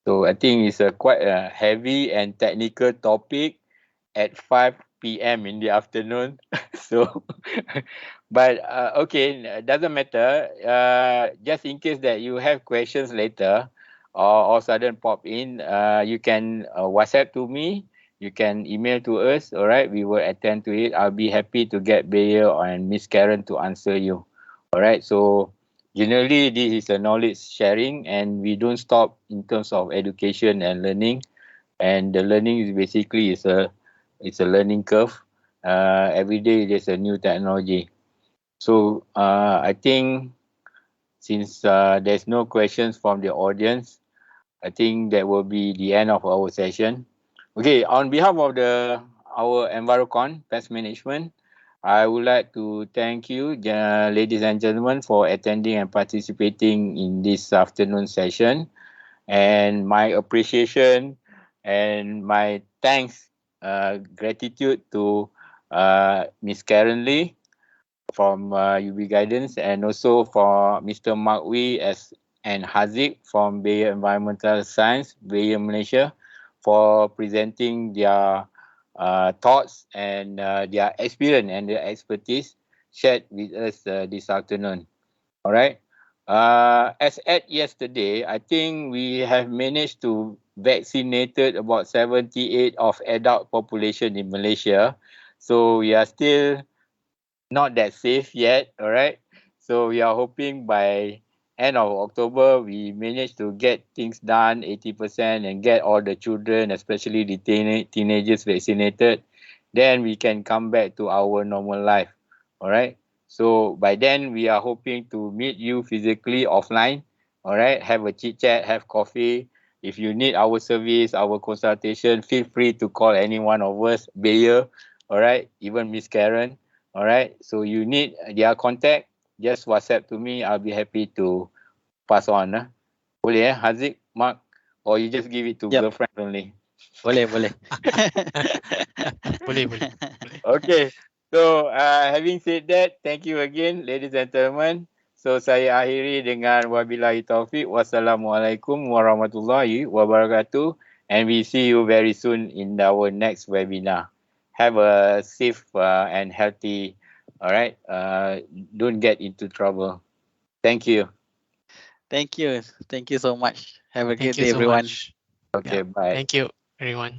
So I think it's quite a heavy and technical topic at 5 p.m. in the afternoon. So, but okay, doesn't matter. Just in case that you have questions later or sudden pop in, you can WhatsApp to me. You can email to us. All right, we will attend to it. I'll be happy to get Bayer and Miss Karen to answer you. All right, so generally this is a knowledge sharing, and we don't stop in terms of education and learning. And the learning is basically it's a learning curve. Every day there's a new technology. So I think since there's no questions from the audience, I think that will be the end of our session. Okay, on behalf of our Envirocon Pest Management, I would like to thank you, ladies and gentlemen, for attending and participating in this afternoon session. And my appreciation and my thanks, gratitude to Miss Karen Lee from UB Guidance, and also for Mr. Mark Wee and Haziq from Bayer Environmental Science, Bayer Malaysia, for presenting their thoughts and their experience and their expertise shared with us this afternoon. All right. As at yesterday, I think we have managed to vaccinated about 78 of adult population in Malaysia. So we are still not that safe yet. All right. So we are hoping by end of October we manage to get things done 80% and get all the children, especially the teenagers, vaccinated. Then we can come back to our normal life. All right. So by then we are hoping to meet you physically offline. All right. Have a chit chat, have coffee. If you need our service, our consultation, feel free to call any one of us, Bayer, all right, even Miss Karen. All right. So you need their contact, just WhatsApp to me. I'll be happy to pass on. Boleh Haziq, Mark? Or you just give it to Yep. girlfriend only? Boleh, boleh. Boleh. Okay. So having said that, thank you again, ladies and gentlemen. So saya akhiri dengan wabillahi taufik. Wassalamualaikum warahmatullahi wabarakatuh. And we see you very soon in our next webinar. Have a safe and healthy, all right? Don't get into trouble. Thank you. Thank you. Thank you so much. Have a Thank good you day, so everyone. much. Okay, bye. Thank you, everyone.